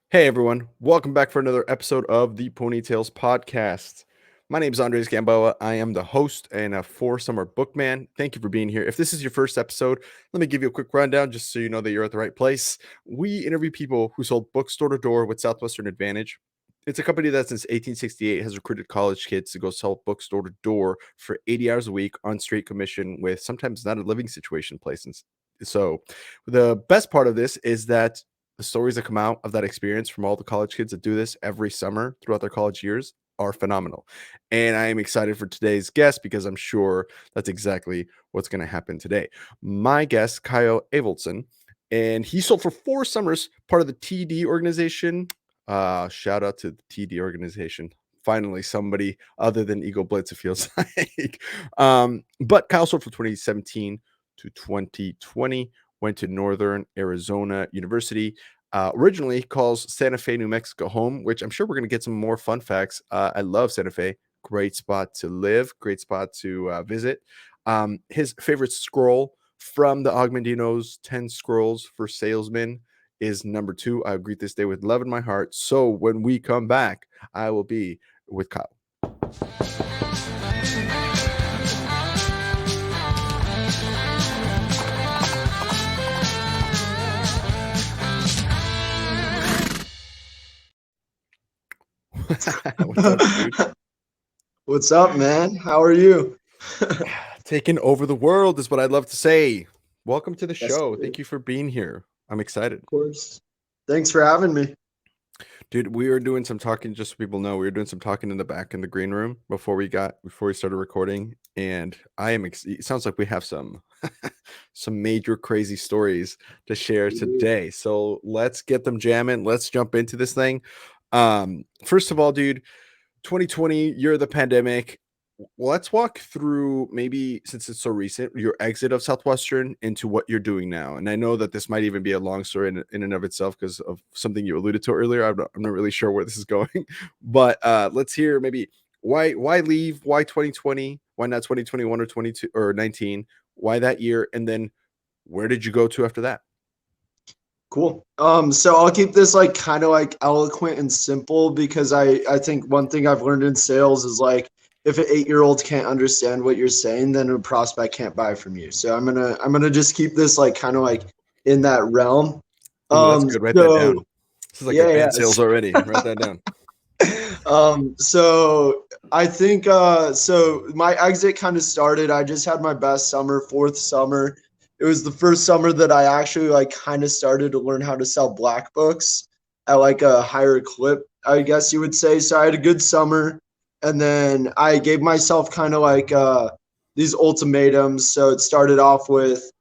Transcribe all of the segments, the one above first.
Hey everyone, welcome back for another episode of the Ponytails Podcast. My name is Andres Gamboa. I am the host and a four-summer bookman. Thank you for being here. If this is your first episode, let me give you a quick rundown just so you know that you're at the right place. We interview people who sold books door to door with Southwestern Advantage. It's a company that since 1868 has recruited college kids to go sell books door to door for 80 hours a week on straight commission with sometimes not a living situation places. So the best part of this is that the stories that come out of that experience from all the college kids that do this every summer throughout their college years are phenomenal. And I am excited for today's guest because I'm sure that's exactly what's going to happen today. My guest, Kyle Evaldson, and he sold for 4 summers, part of the TD organization. Shout out to the TD organization. Finally, somebody other than Eagle Blitz, it feels like. But Kyle sold from 2017 to 2020, went to Northern Arizona University. Originally calls Santa Fe, New Mexico home, which I'm sure we're going to get some more fun facts. I love Santa Fe. Great spot to live, great spot to visit. His favorite scroll from the Augmentinos 10 Scrolls for Salesmen is number 2. I greet this day with love in my heart. So when we come back, I will be with Kyle. What's up, dude? What's up, man? How are you? Taking over the world is what I'd love to say. Welcome to the Yes, show. dude. Thank you for being here. I'm excited. Of course. Thanks for having me. Dude, we were doing some talking, just so people know, we were doing some talking in the back in the green room before we started recording. And it sounds like we have some some major crazy stories to share today. So let's get them jamming. Let's jump into this thing. First of all, dude, 2020, year of the pandemic. Let's walk through, maybe since it's so recent, your exit of Southwestern into what you're doing now. And I know that this might even be a long story in and of itself because of something you alluded to earlier. I'm not really sure where this is going, but let's hear maybe why leave, why 2020, why not 2021 or 22 or 19, why that year, and then where did you go to after that? Cool. So I'll keep this like kind of like eloquent and simple because I think one thing I've learned in sales is like if an 8-year-old can't understand what you're saying, then a prospect can't buy from you. So I'm gonna just keep this like kind of like in that realm. Ooh, that's good. Write that So down. This is like yeah, advanced yeah. sales already. Write that down. So I think so my exit kind of started. I just had my best summer, 4th summer. It was the first summer that I actually like kind of started to learn how to sell black books at like a higher clip, I guess you would say. So I had a good summer, and then I gave myself kind of like these ultimatums. So it started off with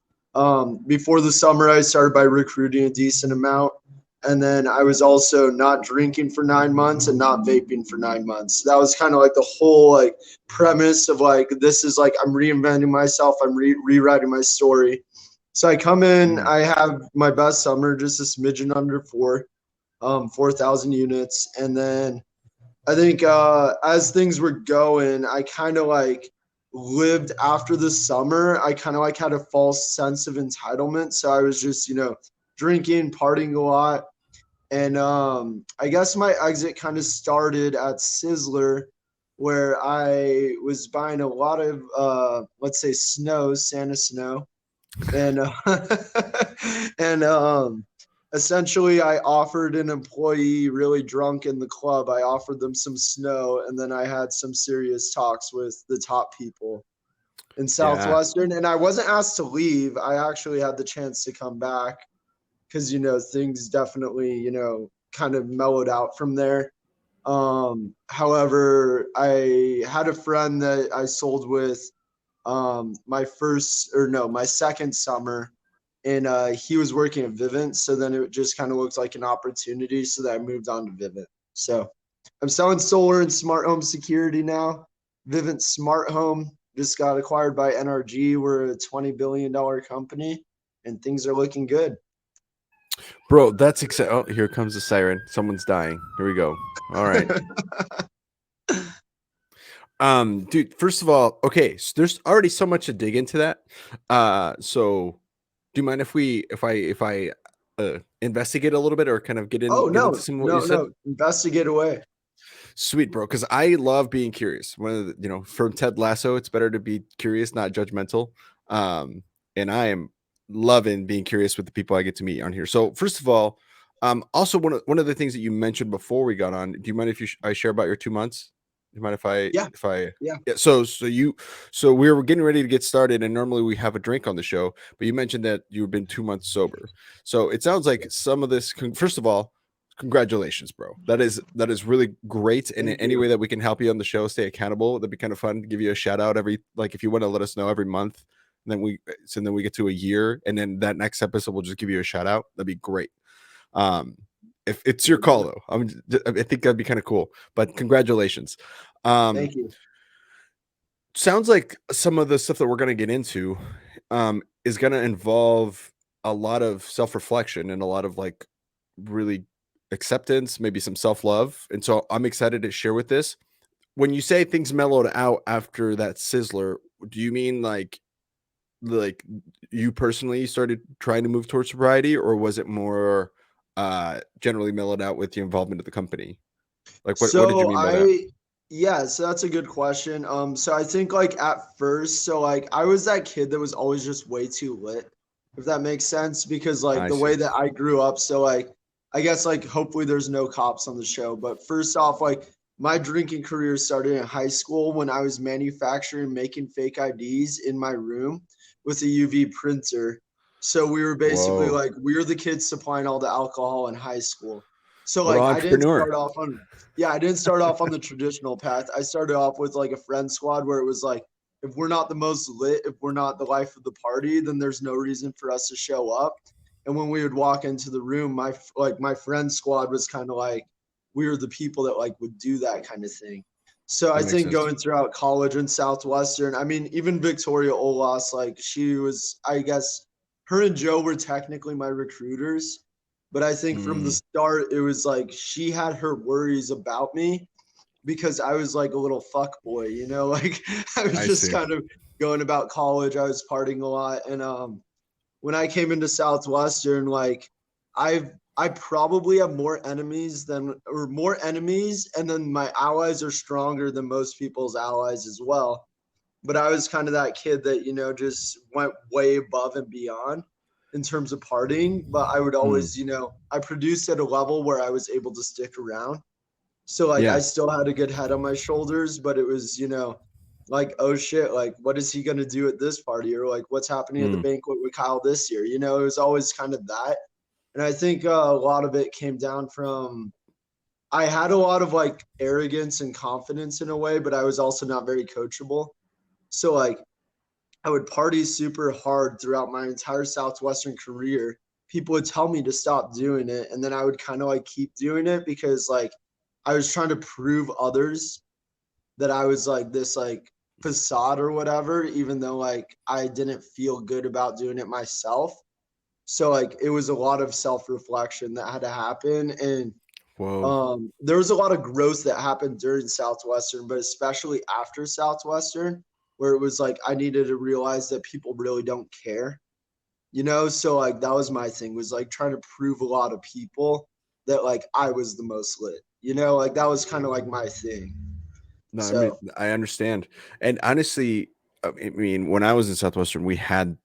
before the summer I started by recruiting a decent amount. And then I was also not drinking for 9 months and not vaping for 9 months. That was kind of like the whole like premise of like this is like I'm reinventing myself. I'm rewriting my story. So I come in, I have my best summer, just a smidgen under 4,000 units, and then I think as things were going, I kind of like lived after the summer. I kind of like had a false sense of entitlement, so I was just drinking, partying a lot. And I guess my exit kind of started at Sizzler, where I was buying a lot of, let's say, snow, Santa snow. And, and essentially, I offered an employee really drunk in the club, I offered them some snow. And then I had some serious talks with the top people in Yeah. Southwestern. And I wasn't asked to leave. I actually had the chance to come back because things definitely kind of mellowed out from there. However, I had a friend that I sold with my second summer, and he was working at Vivint, so then it just kind of looked like an opportunity, so that I moved on to Vivint. So I'm selling solar and smart home security now. Vivint Smart Home just got acquired by NRG. We're a $20 billion company, and things are looking good. Bro, that's exciting. Oh, here comes the siren. Someone's dying. Here we go. All right. Dude, first of all, okay, so there's already so much to dig into that. So do you mind if I investigate a little bit or kind of Oh, get into no, some of what you no, said? no. Investigate away. Sweet, bro. Because I love being curious. One of the, from Ted Lasso, it's better to be curious, not judgmental. And I am loving being curious with the people I get to meet on here. So first of all, also one of the things that you mentioned before we got on. Do you mind if I share about your 2 months? Do you mind Yeah, if I yeah. yeah? So we were getting ready to get started, and normally we have a drink on the show, but you mentioned that you've been 2 months sober. So it sounds like some of this. First of all, congratulations, bro. That is really great. And in Thank any way you. that we can help you on the show stay accountable, that'd be kind of fun to give you a shout out every, like, if you want to let us know every month, and then we get to a year, and then that next episode we'll just give you a shout out. That'd be great. um if it's your Thank call you. though, I think that'd be kind of cool, but congratulations. um Thank you. Sounds like some of the stuff that we're going to get into is going to involve a lot of self-reflection and a lot of like really acceptance, maybe some self-love. And so I'm excited to share with this. When you say things mellowed out after that Sizzler, do you mean like you personally started trying to move towards sobriety, or was it more generally mellowed out with the involvement of the company? Like what did you So mean by that? I Yeah, so that's a good question. So I think like at first, so like I was that kid that was always just way too lit, if that makes sense, because like I the way see. that I grew up, so like I guess like hopefully there's no cops on the show, but first off, like my drinking career started in high school when I was manufacturing making fake IDs in my room with a UV printer. So we were basically Whoa. like we were the kids supplying all the alcohol in high school. So Little like I didn't entrepreneur. start off on yeah, I didn't start off on the traditional path. I started off with like a friend squad where it was like, if we're not the most lit, if we're not the life of the party, then there's no reason for us to show up. And when we would walk into the room, my friend squad was kind of like, we were the people that like would do that kind of thing. So That I makes think sense. going throughout college and Southwestern, I mean, even Victoria Olas, like she was, I guess, her and Joe were technically my recruiters, but I think from the Mm, start, it was like she had her worries about me because I was like a little fuck boy, you know, like I was I just see. kind of going about college. I was partying a lot. And when I came into Southwestern, like I probably have more enemies, and then my allies are stronger than most people's allies as well. But I was kind of that kid that, you know, just went way above and beyond in terms of partying. But I would Mm, always, you know, I produced at a level where I was able to stick around. So like I yeah, still had a good head on my shoulders, but it was, you know, like, oh shit, like what is he gonna do at this party? Or like what's happening at the mm, banquet with Kyle this year? You know, it was always kind of that. And I think a lot of it came down from I had a lot of like arrogance and confidence in a way, but I was also not very coachable. So like I would party super hard throughout my entire Southwestern career. People would tell me to stop doing it, and then I would kind of like keep doing it because like I was trying to prove others that I was like this like facade or whatever, even though like I didn't feel good about doing it myself. So like it was a lot of self-reflection that had to happen. And whoa. there was a lot of growth that happened during Southwestern, but especially after Southwestern, where it was like I needed to realize that people really don't care, you know? So like that was my thing, was like trying to prove a lot of people that like I was the most lit, you know, like that was kind of like my thing. No, I mean, So I understand. And honestly, I mean, when I was in Southwestern, we had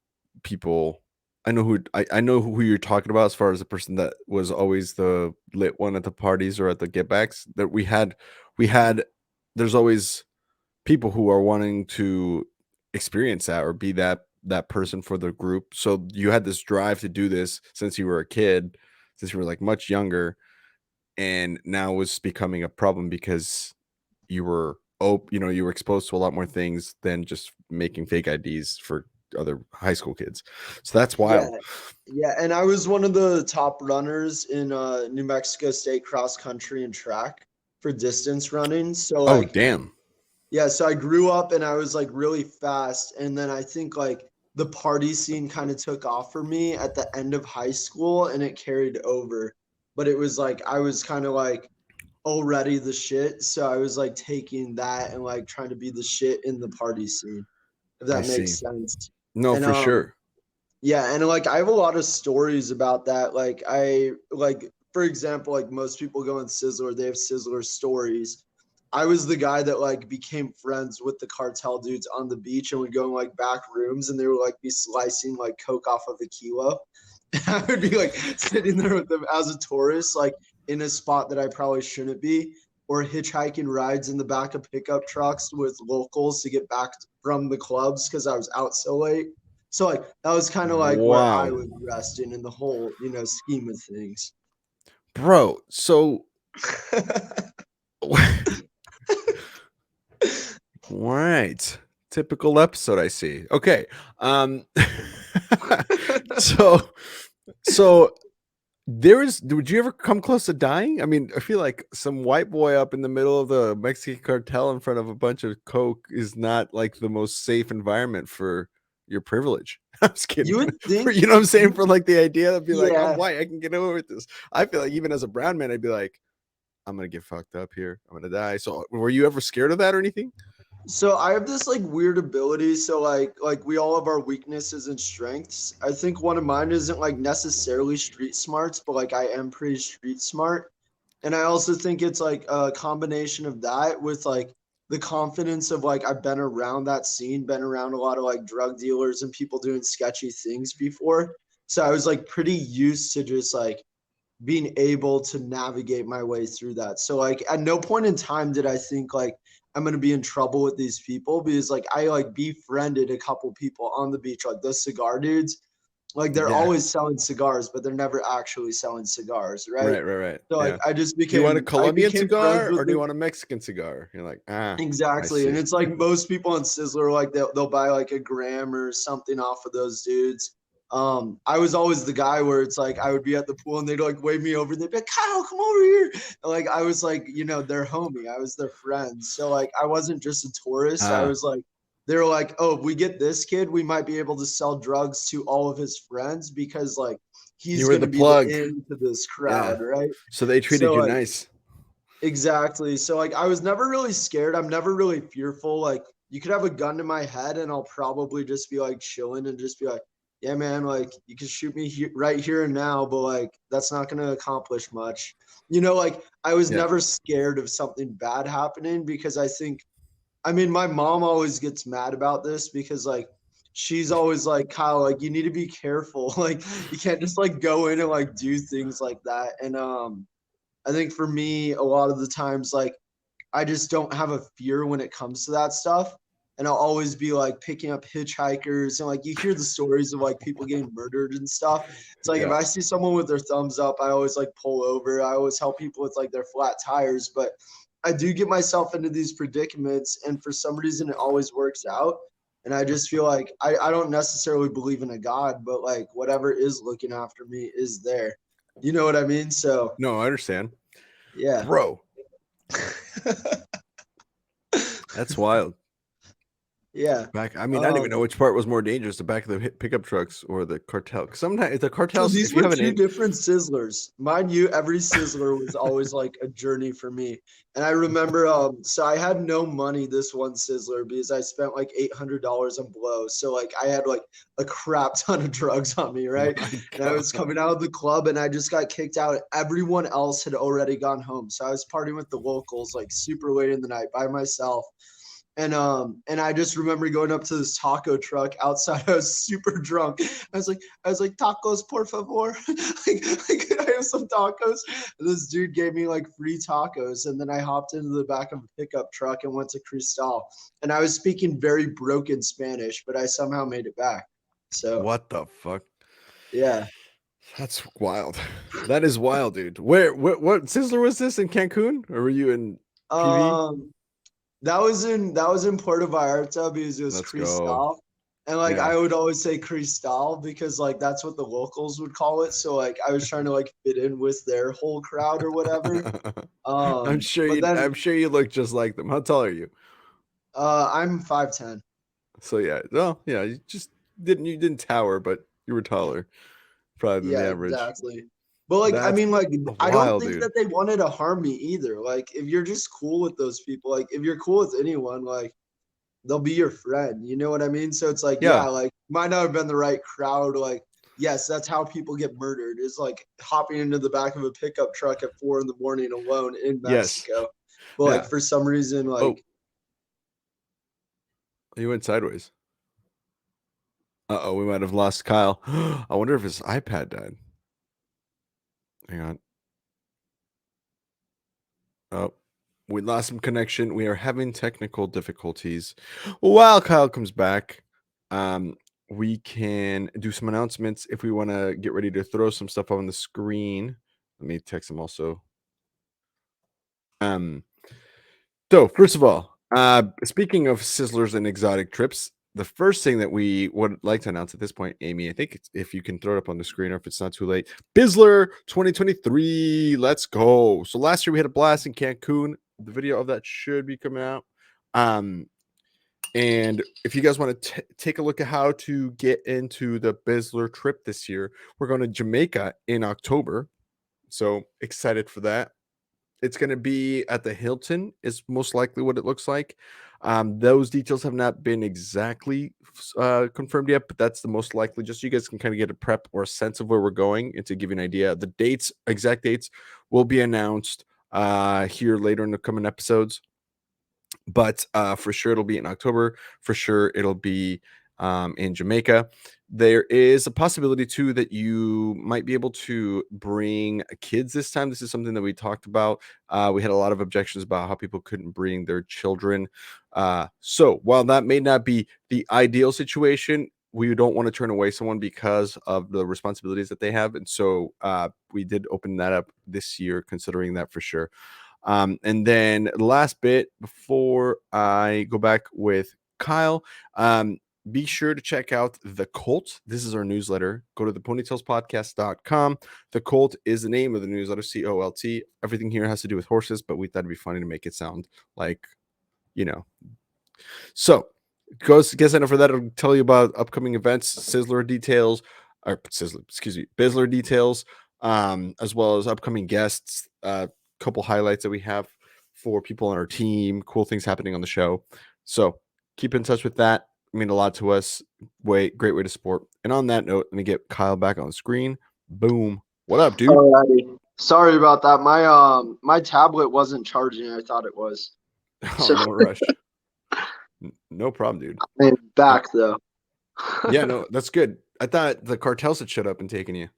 people. I know who you're talking about as far as the person that was always the lit one at the parties or at the get backs. That we had. There's always people who are wanting to experience that or be that person for the group. So you had this drive to do this since you were a kid, since you were like much younger, and now it's becoming a problem because you were exposed to a lot more things than just making fake IDs for other high school kids. So that's yeah, wild. yeah, and I was one of the top runners in New Mexico State cross country and track for distance running. So Oh, like damn. yeah, so I grew up and I was like really fast. And then I think like the party scene kind of took off for me at the end of high school and it carried over. But it was like I was kind of like already the shit. So I was like taking that and like trying to be the shit in the party scene, if I that see. makes sense. No, And for sure. Yeah, and like I have a lot of stories about that. Like for example, like most people go on Sizzler, they have Sizzler stories. I was the guy that like became friends with the cartel dudes on the beach and would go in like back rooms and they would like be slicing like coke off of a kilo. And I would be like sitting there with them as a tourist, like in a spot that I probably shouldn't be, or hitchhiking rides in the back of pickup trucks with locals to get back from the clubs because I was out so late. So like that was kind of like where I Wow, was resting in the whole, scheme of things. bro. So, right, typical episode. I see. Okay, um, so so would you ever come close to dying? I mean, I feel like some white boy up in the middle of the Mexican cartel in front of a bunch of coke is not like the most safe environment for your privilege. I'm just kidding. You would For think, you know what I'm saying? For like the idea of be like, I'm yeah. white, I can get over with this. I feel like even as a brown man, I'd be like, I'm gonna get fucked up here. I'm gonna die. So were you ever scared of that or anything? So I have this like weird ability. So like we all have our weaknesses and strengths. I think one of mine isn't like necessarily street smarts, but like I am pretty street smart. And I also think it's like a combination of that with like the confidence of like I've been around that scene, been around a lot of like drug dealers and people doing sketchy things before. So I was like pretty used to just like being able to navigate my way through that. So like at no point in time did I think like I'm gonna be in trouble with these people because like I like befriended a couple people on the beach, like those cigar dudes. Like they're Yeah. always selling cigars, but they're never actually selling cigars, right? Right. So like Yeah. Do you want a I Colombian became friends cigar with or do you them. want a Mexican cigar? You're like, I Exactly. And see. it's like most people on Sizzler, like they'll buy like a gram or something off of those dudes. I was always the guy where it's like I would be at the pool and they'd like wave me over and they'd be like, Kyle, come over here. And like I was like, their homie. I was their friend. So like I wasn't just a tourist. I Ah, was like, they were like, oh, if we get this kid, we might be able to sell drugs to all of his friends because like you he's were gonna the be the plug. in to this Yeah. crowd, right? So they treated So you like nice. exactly. So like I was never really scared. I'm never really fearful. Like you could have a gun to my head and I'll probably just be like chilling and just be like, yeah, man, like you can shoot me right here and now, but like that's not going to accomplish much. Like I was Yeah. never scared of something bad happening because I mean, my mom always gets mad about this because like she's always like, Kyle, like you need to be careful. Like you can't just like go in and like do things like that. And I think for me, a lot of the times, like I just don't have a fear when it comes to that stuff. And I'll always be like picking up hitchhikers and like you hear the stories of like people getting murdered and stuff. It's like if Yeah. I see someone with their thumbs up, I always like pull over. I always help people with like their flat tires. But I do get myself into these predicaments and for some reason it always works out. And I just feel like I don't necessarily believe in a God, but like whatever is looking after me is there. You know what I mean? So No, I understand. yeah. Bro, that's wild. Yeah. I mean, I don't even know Um, which part was more dangerous, the back of the pickup trucks or the cartel. 'Cause sometimes the so cartels, these if you were have an two in, different Sizzlers. Mind you, every Sizzler was always like a journey for me. And I remember, so I had no money this one Sizzler because I spent like $800 on blow. So like I had like a crap ton of drugs on me, right? my And I was God. coming out of the club and I just got kicked out. Everyone else had already gone home. So I was partying with the locals like super late in the night by myself. And I just remember going up to this taco truck outside. I was super drunk. I was like tacos por favor. like could I have some tacos? And this dude gave me like free tacos. And then I hopped into the back of a pickup truck and went to Cristal. And I was speaking very broken Spanish, but I somehow made it back. So What the fuck? yeah. That's wild. That is wild, dude. What Sizzler was this in Cancun? Or were you in PV? Um that was in Puerto Vallarta because it was Let's go. Cristal. And like Yeah. I would always say Cristal because like that's what the locals would call it. So like I was trying to like fit in with their whole crowd or whatever. But I'm then sure you look just like them. How tall are you? I'm 5'10". So yeah, well, yeah, you didn't tower, but you were taller probably than the Yeah, average. exactly. But like I That's mean like I don't wild, think dude. that they wanted to harm me either. Like if you're just cool with those people, like if you're cool with anyone, like they'll be your friend. You know what I mean? So it's like, yeah, Yeah. like might not have been the right crowd. Like, yes, that's how people get murdered, is like hopping into the back of a pickup truck at 4 a.m. alone in Yes. Mexico. But like Yeah. for some reason, Oh, like he went sideways. Uh-oh, we might have lost Kyle. I wonder if his iPad died. Hang on. Oh, we lost some connection. We are having technical difficulties. While Kyle comes back, we can do some announcements if we want to get ready to throw some stuff on the screen. Let me text him also. So first of all, speaking of Sizzlers and exotic trips, the first thing that we would like to announce at this point, Amy, I think if you can throw it up on the screen or if it's not too late, Bizzler 2023, let's go. So last year we had a blast in Cancun. The video of that should be coming out. And if you guys want to take a look at how to get into the Bizzler trip this year, we're going to Jamaica in October. So excited for that. It's going to be at the Hilton is most likely what it looks like. Those details have not been exactly confirmed yet, but that's the most likely. Just so you guys can kind of get a prep or a sense of where we're going and to give you an idea. The dates, exact dates, will be announced here later in the coming episodes. But for sure it'll be in October. For sure it'll be in Jamaica. There is a possibility too that you might be able to bring kids this time. This is something that we talked about. We had a lot of objections about how people couldn't bring their children. So while that may not be the ideal situation, we don't want to turn away someone because of the responsibilities that they have. And so we did open that up this year, considering that for sure. And then the last bit before I go back with Kyle, be sure to check out The Cult. This is our newsletter. Go to theponytailspodcast.com. The Cult is the name of the newsletter, COLT. Everything here has to do with horses, but we thought it'd be funny to make it sound like, you know. So go get signed up for that. It'll tell you about upcoming events, Sizzler details, or Sizzler, excuse me, Bizzler details, as well as upcoming guests, couple highlights that we have for people on our team, cool things happening on the show. So keep in touch with that. I mean a lot to us. Great way to support. And on that note, let me get Kyle back on the screen. Boom. What up, dude? Alrighty. Sorry about that. My tablet wasn't charging. I thought it was. Oh, So no rush. No problem, dude. I'm back though. Yeah, no, that's good. I thought the cartels had shut up and taken you.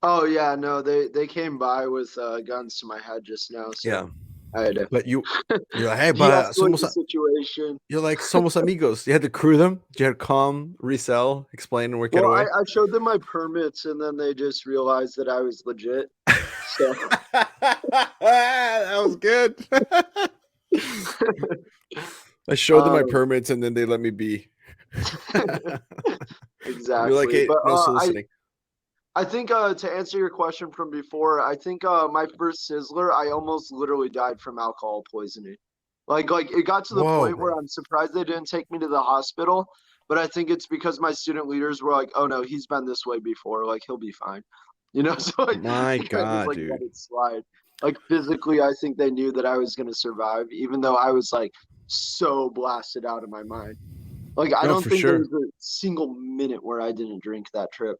Oh yeah, no, they came by with guns to my head just now. So Yeah. I had to But you're like, hey, but de-escalate the situation. you're like somos amigos. You had to crew them. You had to calm, resell, explain, and work it Well, away. I showed them my permits, and then they just realized that I was legit. So that was good. I showed them my permits, and then they let me be. Exactly. You're like, hey, But no soliciting. I think to answer your question from before, I think my first Sizzler, I almost literally died from alcohol poisoning. Like it got to the Whoa, point where bro. I'm surprised they didn't take me to the hospital. But I think it's because my student leaders were like, "Oh no, he's been this way before. Like he'll be fine." You know, so like My I just God, like let dude. it slide. Like physically, I think they knew that I was gonna survive, even though I was like so blasted out of my mind. Like I No, don't for think there sure. was a single minute where I didn't drink that trip.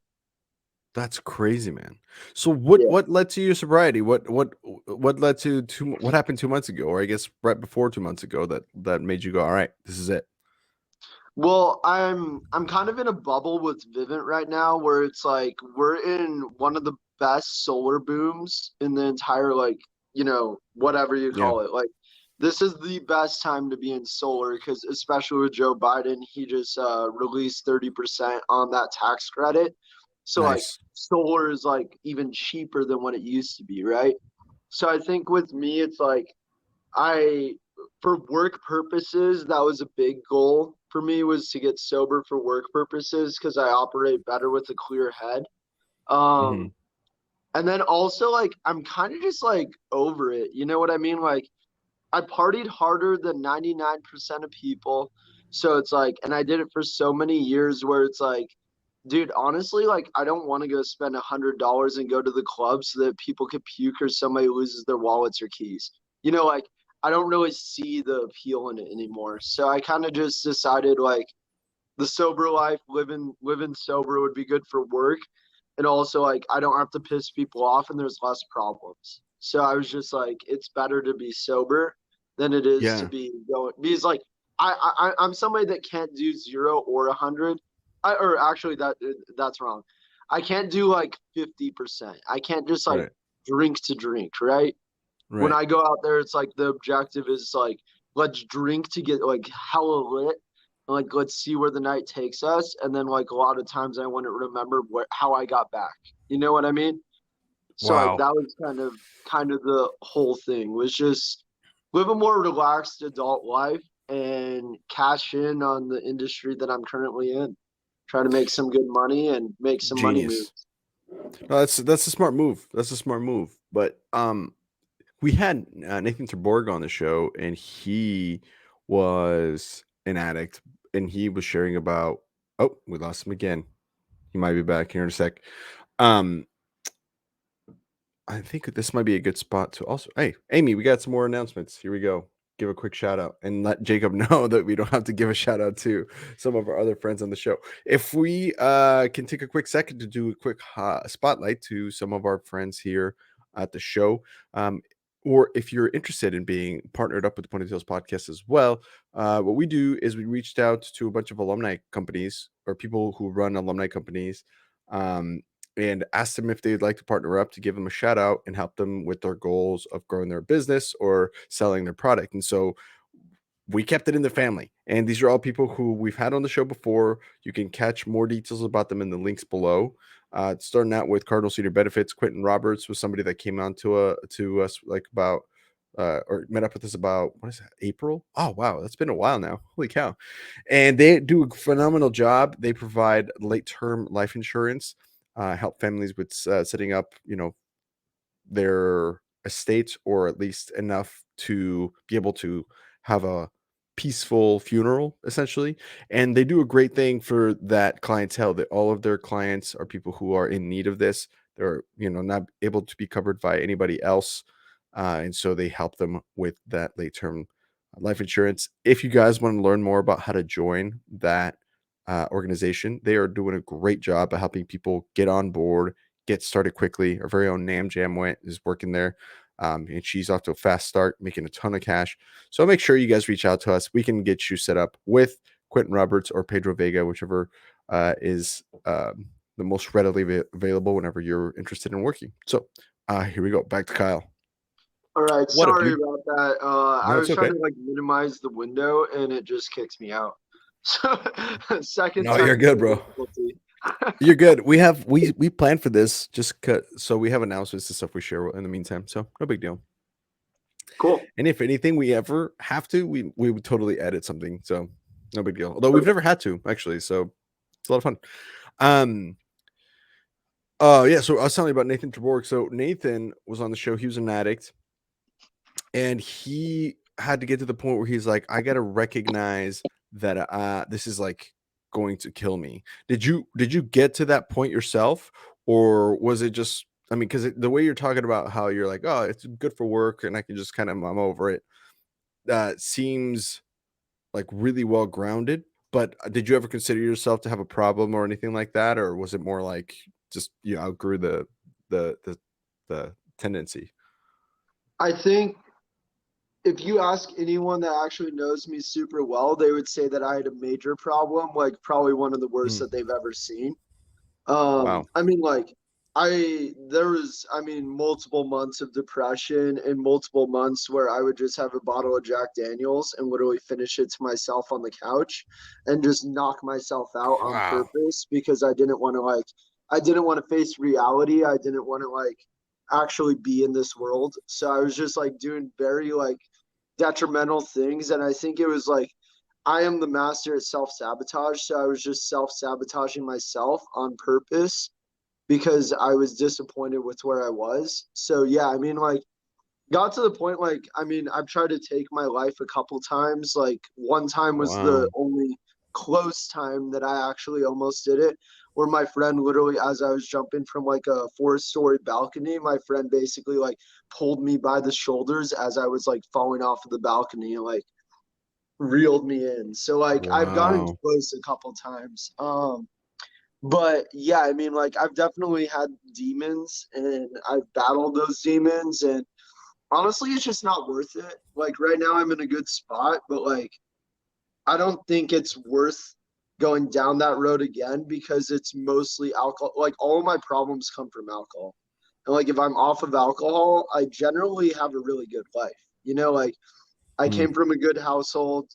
That's crazy, man. So Yeah. what led to your sobriety? What led to what happened 2 months ago, or I guess right before 2 months ago that made you go, all right, this is it. Well, I'm kind of in a bubble with Vivint right now where it's like we're in one of the best solar booms in the entire like, whatever you Yeah. call it. Like this is the best time to be in solar because especially with Joe Biden, he just released 30% on that tax credit. So like Nice. solar is like even cheaper than what it used to be, right? So I think with me it's like I for work purposes, that was a big goal for me was to get sober for work purposes because I operate better with a clear head. Hmm. Um, and then also like I'm kind of just like over it. You know what I mean? Like I partied harder than 99% of people. So it's like, and I did it for so many years where it's like, dude, honestly, like I don't want to go spend $100 and go to the club so that people could puke or somebody loses their wallets or keys. Like I don't really see the appeal in it anymore. So I kind of just decided like the sober life, living sober would be good for work, and also like I don't have to piss people off and there's less problems. So I was just like, it's better to be sober than it is to Yeah. be going, because like I'm somebody that can't do 0 or 100. Or actually that's wrong. I can't do like 50%. I can't just like Right. drink to drink, right? When Right. I go out there, it's like the objective is like, let's drink to get like hella lit, and like let's see where the night takes us. And then like a lot of times I want to remember how I got back. You know what I mean? So like Wow. that was kind of the whole thing, was just live a more relaxed adult life and cash in on the industry that I'm currently in. Try to make some good money and make some money Genius. moves. No, that's a smart move. That's a smart move. But we had Nathan Terborg on the show, and he was an addict, and he was sharing about. Oh, we lost him again. He might be back here in a sec. Um, I think this might be a good spot to also. Hey, Amy, we got some more announcements. Here we go. Give a quick shout out and let Jacob know that we don't have to give a shout out to some of our other friends on the show. If we can take a quick second to do a quick spotlight to some of our friends here at the show, or if you're interested in being partnered up with the Ponytails podcast as well, what we do is we reached out to a bunch of alumni companies or people who run alumni companies. Um, and asked them if they'd like to partner up to give them a shout out and help them with their goals of growing their business or selling their product. And so we kept it in the family. And these are all people who we've had on the show before. You can catch more details about them in the links below. Starting out with Cardinal Senior Benefits, Quentin Roberts was somebody that came on to us like about or met up with us about what is that, April? Oh wow, that's been a while now. Holy cow. And they do a phenomenal job. They provide late term life insurance, help families with setting up, their estates, or at least enough to be able to have a peaceful funeral, essentially. And they do a great thing for that clientele. That all of their clients are people who are in need of this. They're not able to be covered by anybody else, and so they help them with that late term life insurance. If you guys want to learn more about how to join that organization, they are doing a great job of helping people get on board, get started quickly. Our very own Nam Jam is working there, and she's off to a fast start, making a ton of cash. So make sure you guys reach out to us. We can get you set up with Quentin Roberts or Pedro Vega, whichever is the most readily available whenever you're interested in working. So here we go. Back to Kyle. All right, What up, sorry dude? about that. I No, it's was trying okay. to like minimize the window and it just kicks me out. So second No, you're technical good, bro. difficulty. You're good. We planned for this. Just cut. So we have announcements and stuff we share in the meantime. So no big deal. Cool. And if anything we ever have to, we would totally edit something. So no big deal. Although we've never had to actually. So it's a lot of fun. Um. Oh yeah. So I was telling you about Nathan Treborg. So Nathan was on the show. He was an addict, and he had to get to the point where he's like, I got to recognize that this is like going to kill me. Did you get to that point yourself, or was it just, I mean, because the way you're talking about how you're like, oh, it's good for work and I can just kind of, I'm over it, seems like really well grounded. But did you ever consider yourself to have a problem or anything like that, or was it more like just you outgrew the the the tendency? I think if you ask anyone that actually knows me super well, they would say that I had a major problem, like probably one of the worst Mm, that they've ever seen. wow. I mean, like, there was, I mean, multiple months of depression and multiple months where I would just have a bottle of Jack Daniels and literally finish it to myself on the couch and just knock myself out on Wow. purpose because I didn't want to face reality. I didn't want to like actually be in this world. So I was just like doing very like detrimental things. And I think it was like, I am the master at self sabotage. So I was just self sabotaging myself on purpose because I was disappointed with where I was. So yeah, I mean, like, got to the point, like, I mean, I've tried to take my life a couple times. Like, one time was the Wow. only close time that I actually almost did it, where my friend literally, as I was jumping from like a 4-story balcony, my friend basically like pulled me by the shoulders as I was like falling off of the balcony. Like, reeled me in. So like I've gotten Wow. close a couple times. But yeah, I mean, like I've definitely had demons and I've battled those demons, and honestly, it's just not worth it. Like right now, I'm in a good spot, but like I don't think it's worth going down that road again because it's mostly alcohol. Like all of my problems come from alcohol. And like if I'm off of alcohol, I generally have a really good life. Like I Mm. came from a good household,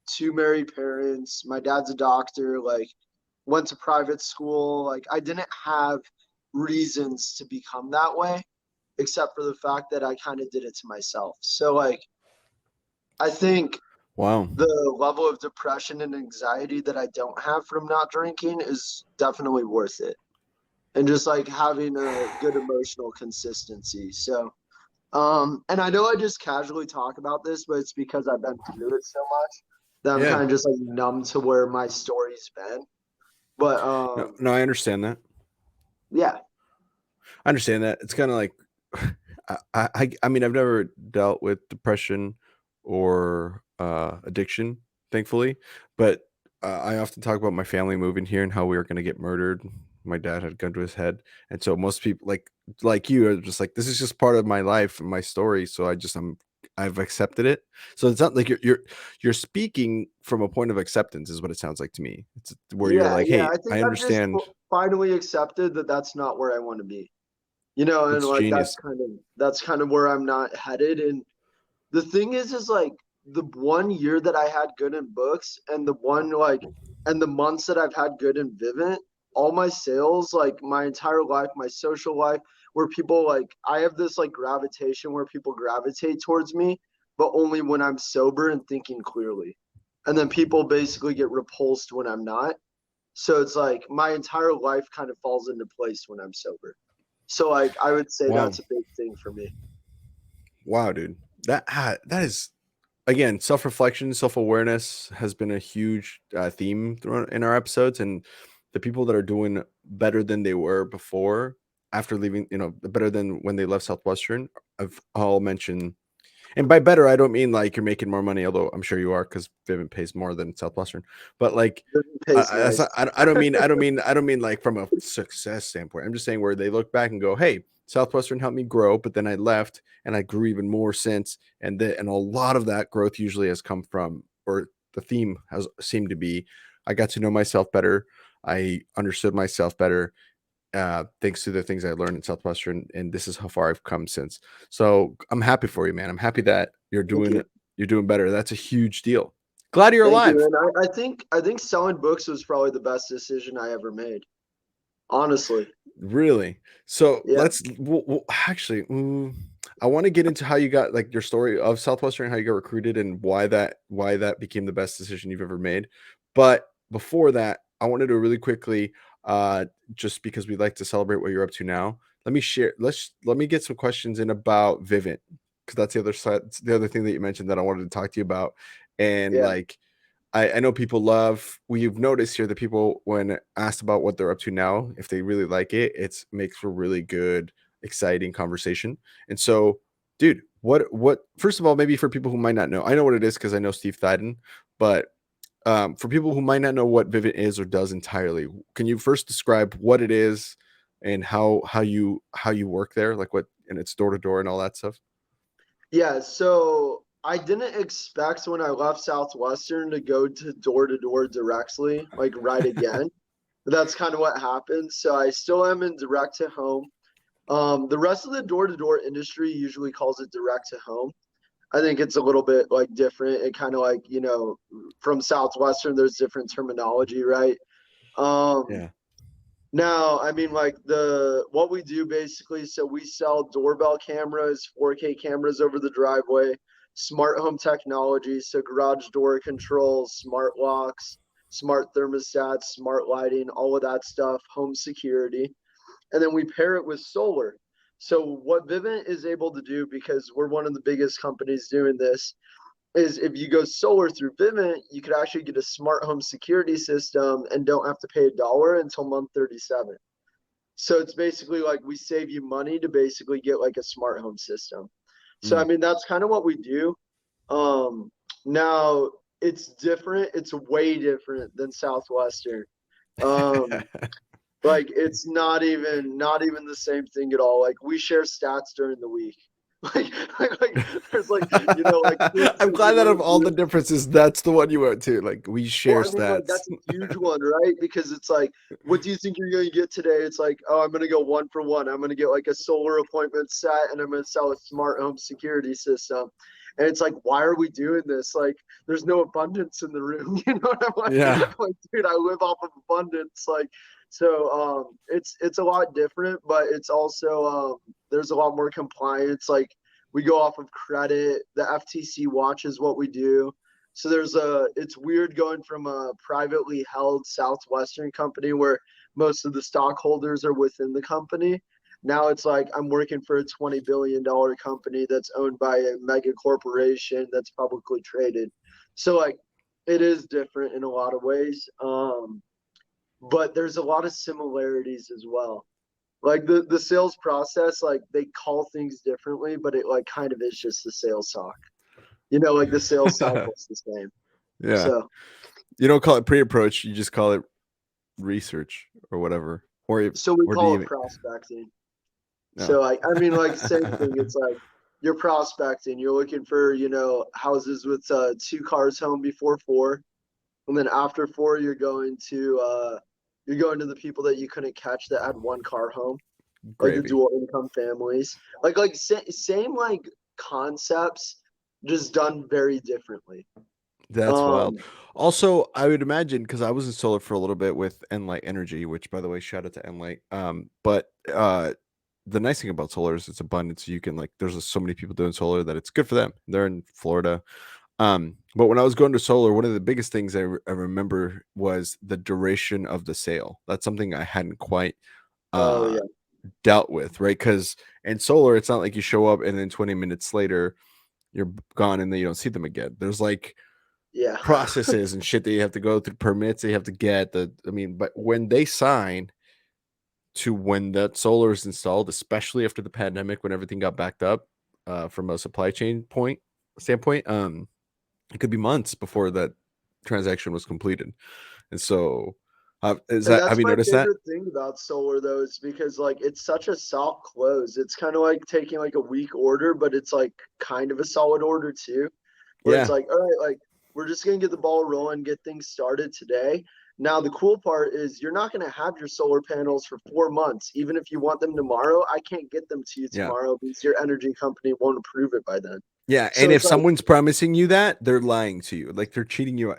two married parents. My dad's a doctor, like went to private school. Like I didn't have reasons to become that way, except for the fact that I kind of did it to myself. So like I think Wow. the level of depression and anxiety that I don't have from not drinking is definitely worth it. And just like having a good emotional consistency. So and I know I just casually talk about this, but it's because I've been through it so much that I'm Yeah. kind of just like numb to where my story's been. But No, no, I understand that. yeah, I understand that. It's kind of like I mean, I've never dealt with depression or addiction, thankfully, but I often talk about my family moving here and how we were going to get murdered. My dad had a gun to his head, and so most people like you are just like, this is just part of my life and my story. So I've accepted it. So it's not like you're speaking from a point of acceptance, is what it sounds like to me. It's where you're yeah, like, yeah. hey, I think I I've just understand. finally accepted that that's not where I want to be. And It's like genius. that's kind of where I'm not headed. And the thing is like the 1 year that I had good in books and the months that I've had good in Vivint, all my sales, like my entire life, my social life, where people like I have this like gravitation where people gravitate towards me, but only when I'm sober and thinking clearly. And then people basically get repulsed when I'm not. So it's like my entire life kind of falls into place when I'm sober. So like I would say Wow. that's a big thing for me. Wow, dude. That is, again, self-reflection, self-awareness has been a huge theme throughout in our episodes, and the people that are doing better than they were before after leaving, better than when they left Southwestern, I've all mentioned. And by better, I don't mean like you're making more money, although I'm sure you are because Vivint pays more than Southwestern. But like, It pays that's nice. not, I don't mean like from a success standpoint. I'm just saying where they look back and go, "Hey, Southwestern helped me grow, but then I left and I grew even more since." And a lot of that growth usually has come from, or the theme has seemed to be, I got to know myself better. I understood myself better, thanks to the things I learned in Southwestern, and this is how far I've come since. So I'm happy for you, man. I'm happy that Thank you. you're doing better. That's a huge deal. Glad you're Thank you. alive. And I think selling books was probably the best decision I ever made. Honestly. Really? So Yeah. actually, I want to get into how you got, like, your story of Southwestern, how you got recruited, and why that became the best decision you've ever made. But before that, I wanted to really quickly, uh, just because we'd like to celebrate what you're up to now. Let me get some questions in about Vivint, because that's the other side, the other thing that you mentioned that I wanted to talk to you about, and Yeah. like I know people love, we've noticed here that people, when asked about what they're up to now, if they really like it, it's makes for really good, exciting conversation. And so, dude, what first of all, maybe for people who might not know, I know what it is because I know Steve Thyden, but for people who might not know what Vivint is or does entirely, can you first describe what it is and how you work there, like what, and it's door to door and all that stuff? Yeah. So I didn't expect when I left Southwestern to go to door directly, like right again. But that's kind of what happened. So I still am in direct to home. The rest of the door to door industry usually calls it direct to home. I think it's a little bit like different. It kind of like, from Southwestern, there's different terminology, right? Um, Yeah. Now, I mean, like what we do basically, so we sell doorbell cameras, 4K cameras over the driveway, smart home technology, so garage door controls, smart locks, smart thermostats, smart lighting, all of that stuff, home security. And then we pair it with solar. So what Vivint is able to do, because we're one of the biggest companies doing this, is if you go solar through Vivint, you could actually get a smart home security system and don't have to pay $1 until month 37. So it's basically like we save you money to basically get like a smart home system. So I Mm. mean that's kind of what we do. Now it's different. It's way different than Southwestern. Um, like it's not even the same thing at all. Like we share stats during the week. Like, like there's like like I'm glad that of all the differences, that's the one you went to. Like we share well, I mean, like stats. that's a huge one, right? Because it's like, what do you think you're going to get today? It's like, oh, I'm going to go 1-for-1. I'm going to get like a solar appointment set, and I'm going to sell a smart home security system. And it's like, why are we doing this? Like, there's no abundance in the room. You know what I'm like? Yeah. I'm like, dude, I live off of abundance. Like, so it's a lot different, but it's also there's a lot more compliance. Like, we go off of credit. The FTC watches what we do. So it's weird going from a privately held Southwestern company where most of the stockholders are within the company. Now it's like I'm working for a $20 billion company that's owned by a mega corporation that's publicly traded. So like it is different in a lot of ways. But there's a lot of similarities as well. Like the sales process, like they call things differently, but it like kind of is just the sales talk. Like the sales cycle's the same. Yeah. So You don't call it pre-approach, you just call it research or whatever. Or we do call you it even prospecting. no. So I mean, like same thing. It's like you're prospecting. You're looking for houses with 2 cars home before 4, and then after 4, you're going to the people that you couldn't catch that had 1 car home, like the Gravy. dual income families. Like same like concepts, just done very differently. That's wild. Um. Also, I would imagine because I was in solar for a little bit with EnLight.Energy, which by the way, shout out to EnLight. But the nice thing about solar is it's abundant. So you can like there's so many people doing solar that it's good for them. They're in Florida. But when I was going to solar, one of the biggest things I remember was the duration of the sale. That's something I hadn't quite Oh uh yeah. dealt with, right? Because in solar, it's not like you show up and then 20 minutes later you're gone and then you don't see them again. There's like Yeah. processes and shit that you have to go through, permits that you have to get. But when they sign to when that solar is installed, especially after the pandemic, when everything got backed up from a supply chain standpoint, it could be months before that transaction was completed. And so, And have that's you my noticed that? favorite thing about solar though, is because like it's such a soft close. It's kind of like taking like a weak order, but it's like kind of a solid order too. Where it's Yeah, like, all right, like we're just gonna get the ball rolling, get things started today. Now the cool part is you're not gonna have your solar panels for 4 months. Even if you want them tomorrow, I can't get them to you yeah, tomorrow because your energy company won't approve it by then. yeah. So And if it's like, someone's promising you that, they're lying to you. Like they're cheating you.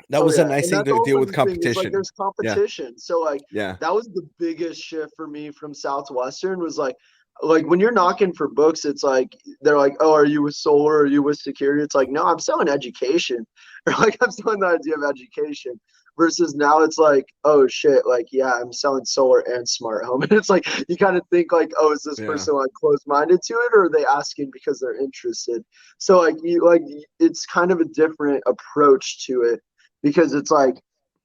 That oh was a yeah, nice and thing that's to deal also with the thing is like competition. there's Yeah, competition. So like yeah, that was the biggest shift for me from Southwestern was like when you're knocking for books, it's like they're like, oh, are you with solar? Are you with security? It's like, no, I'm selling education, or like I'm selling the idea of education. Versus now it's like, oh shit, like yeah, I'm selling solar and smart home, and it's like you kind of think like, oh, is this yeah, person like closed minded to it, or are they asking because they're interested? So like it's kind of a different approach to it because it's like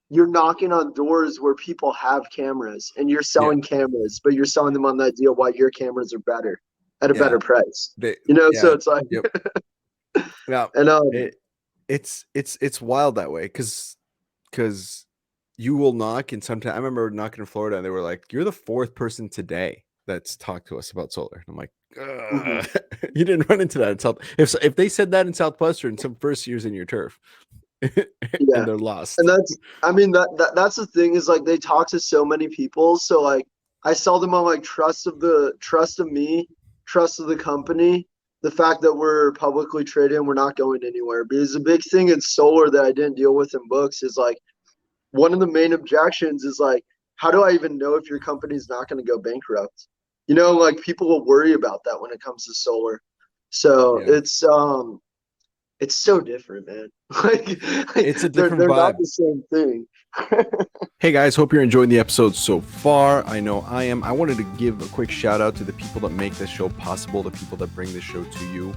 you're knocking on doors where people have cameras and you're yeah, selling cameras, but you're selling them on the idea why your cameras are better at a yeah. better price. They, So yeah, it's like, yep. Yeah, and it it's wild that way because you will knock and sometimes I remember knocking in Florida and they were like, "You're the fourth person today that's talked to us about solar." And I'm like, mhm, You didn't run into that in South. If they said that in Southwestern, some first years in your turf, yeah. and they're And lost. that's, I mean, that's the thing is like they talk to so many people. So like I sell them on like trust of me, trust of the company, the fact that we're publicly traded and we're not going anywhere. Because the big thing in solar that I didn't deal with in books is like one of the main objections is like, how do I even know if your company's not going to go bankrupt? Like people will worry about that when it comes to solar. So Yeah, it's so different, man. like it's a different they're not vibe. the same thing. Hey guys, hope you're enjoying the episode so far. I know I am. I wanted to give a quick shout out to the people that make this show possible, the people that bring this show to you.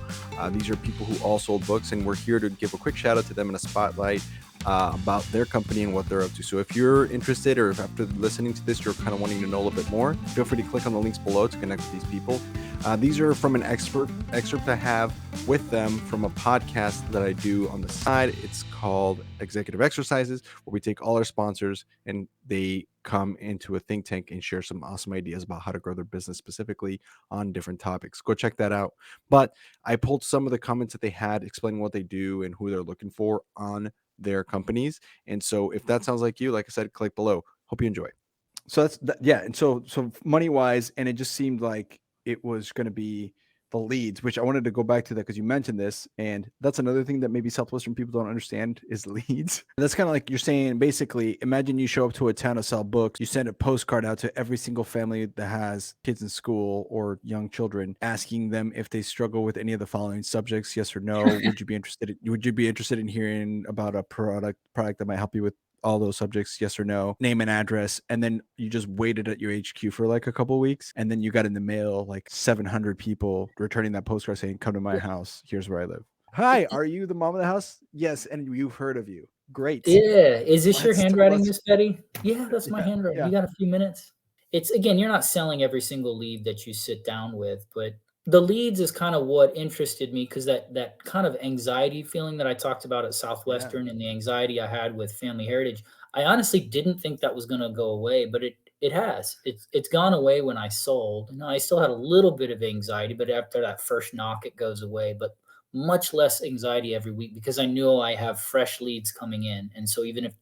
These are people who all sold books, and we're here to give a quick shout out to them in a spotlight about their company and what they're up to. So if you're interested, or if after listening to this, you're kind of wanting to know a little bit more, feel free to click on the links below to connect with these people. These are from an excerpt I have with them from a podcast that I do on the side. It's called Executive Exercises, where we take all our sponsors and they come into a think tank and share some awesome ideas about how to grow their business specifically on different topics. Go check that out. But I pulled some of the comments that they had explaining what they do and who they're looking for on their companies. And so if that sounds like you, like I said, click below. Hope you enjoy. So yeah. And so money wise, and it just seemed like it was going to be the leads, which I wanted to go back to that because you mentioned this. And that's another thing that maybe Southwestern people don't understand is leads. That's kind of like you're saying, basically, imagine you show up to a town to sell books. You send a postcard out to every single family that has kids in school or young children, asking them if they struggle with any of the following subjects, yes or no. Would you be interested in hearing about a product that might help you with all those subjects, yes or no, name and address, and then you just waited at your HQ for like a couple of weeks, and then you got in the mail like 700 people returning that postcard saying, come to my house, here's where I live. Hi, are you the mom of the house? Yes, and you've heard of you. Great. Yeah. Is this your Let's- handwriting, let's- Miss Betty? Yeah, that's my Yeah, handwriting. yeah. You got a few minutes? It's again, you're not selling every single lead that you sit down with, but the leads is kind of what interested me because that kind of anxiety feeling that I talked about at Southwestern and the anxiety I had with Family Heritage, I honestly didn't think that was going to go away, but it has. It's gone away when I sold. I still had a little bit of anxiety, but after that first knock, it goes away. But much less anxiety every week because I know I have fresh leads coming in. And so even if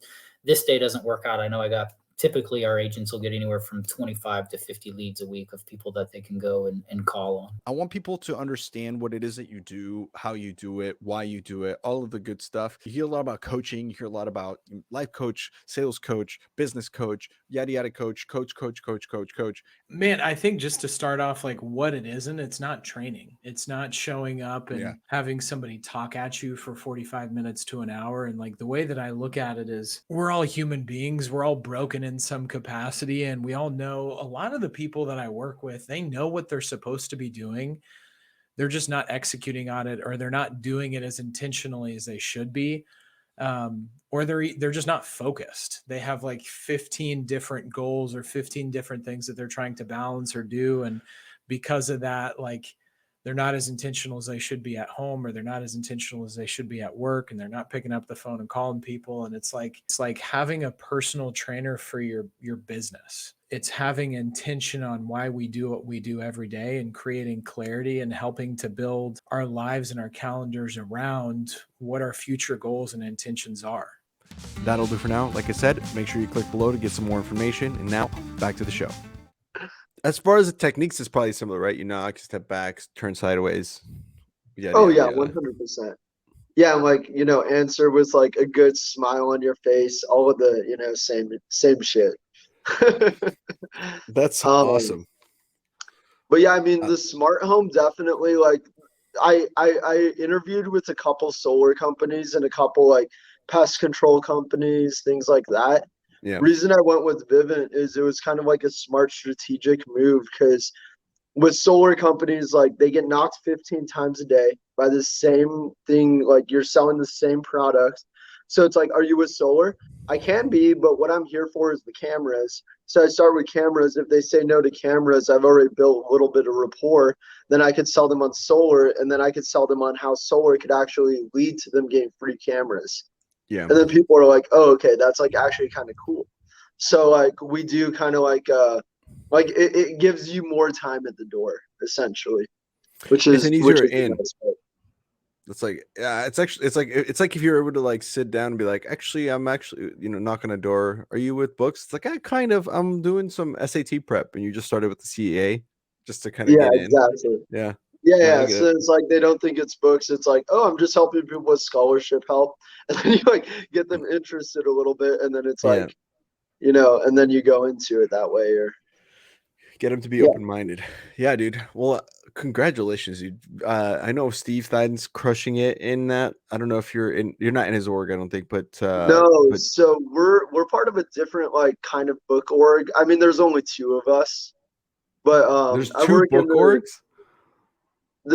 this day doesn't work out, I know I got typically our agents will get anywhere from 25 to 50 leads a week of people that they can go and call on. I want people to understand what it is that you do, how you do it, why you do it, all of the good stuff. You hear a lot about coaching. You hear a lot about life coach, sales coach, business coach, yada, yada coach. Man, I think just to start off, like what it isn't, it's not training. It's not showing up and having somebody talk at you for 45 minutes to an hour. And like the way that I look at it is we're all human beings. We're all broken in some capacity. And we all know a lot of the people that I work with, they know what they're supposed to be doing. They're just not executing on it, or they're not doing it as intentionally as they should be. Or they're just not focused. They have like 15 different goals or 15 different things that they're trying to balance or do. And because of that, like they're not as intentional as they should be at home, or they're not as intentional as they should be at work, and they're not picking up the phone and calling people. And it's like having a personal trainer for your business. It's having intention on why we do what we do every day and creating clarity and helping to build our lives and our calendars around what our future goals and intentions are. That'll do for now. Like I said, make sure you click below to get some more information. And now back to the show. As far as the techniques, it's probably similar, right? You knock, step back, turn sideways. Yeah, 100%. Yeah, and like, answer with like a good smile on your face, all of the, same shit. That's awesome. But yeah, I mean, the smart home definitely, like, I interviewed with a couple solar companies and a couple like pest control companies, things like that. Yeah. Reason I went with Vivint is it was kind of like a smart strategic move because with solar companies, like they get knocked 15 times a day by the same thing. Like you're selling the same products. So it's like, are you with solar? I can be, but what I'm here for is the cameras. So I start with cameras. If they say no to cameras, I've already built a little bit of rapport. Then I could sell them on solar, and then I could sell them on how solar could actually lead to them getting free cameras. Yeah. And then people are like, oh, okay, that's like actually kind of cool. So like we do kind of like it gives you more time at the door essentially, which is an easier which is in. the best part. It's like, yeah, it's like if you're able to like sit down and be like, actually, I'm actually, knock on a door. Are you with books? It's like, I'm doing some SAT prep, and you just started with the CEA just to kind of get in. Exactly. Yeah. Yeah. So it's like they don't think it's books. It's like, oh, I'm just helping people with scholarship help, and then you like get them interested a little bit, and then it's like, and then you go into it that way, or get them to be open-minded. Yeah, dude. Well, congratulations, dude. I know Steve Thyden's crushing it in that. I don't know if you're not in his org, I don't think, but no. So we're part of a different like kind of book org. I mean, there's only two of us, but there's two book orgs.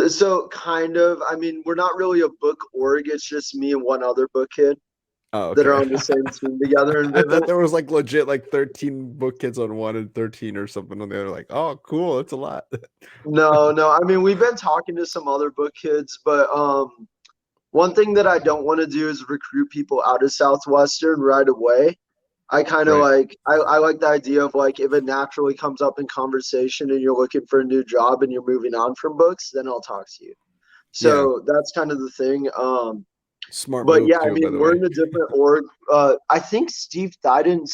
So kind of. I mean, we're not really a book org. It's just me and one other book kid. Oh, that are okay. on the same team together in I thought Vivint. there was like legit like 13 book kids on one and 13 or something on the other. Like, oh, cool, that's a lot. No. I mean, we've been talking to some other book kids, but one thing that I don't want to do is recruit people out of Southwestern right away. I kind of Right. like I like the idea of like if it naturally comes up in conversation and you're looking for a new job and you're moving on from books, then I'll talk to you. So that's kind of the thing. Smart But move yeah, I too, by mean, the we're way. in a different org. I think Steve Thyden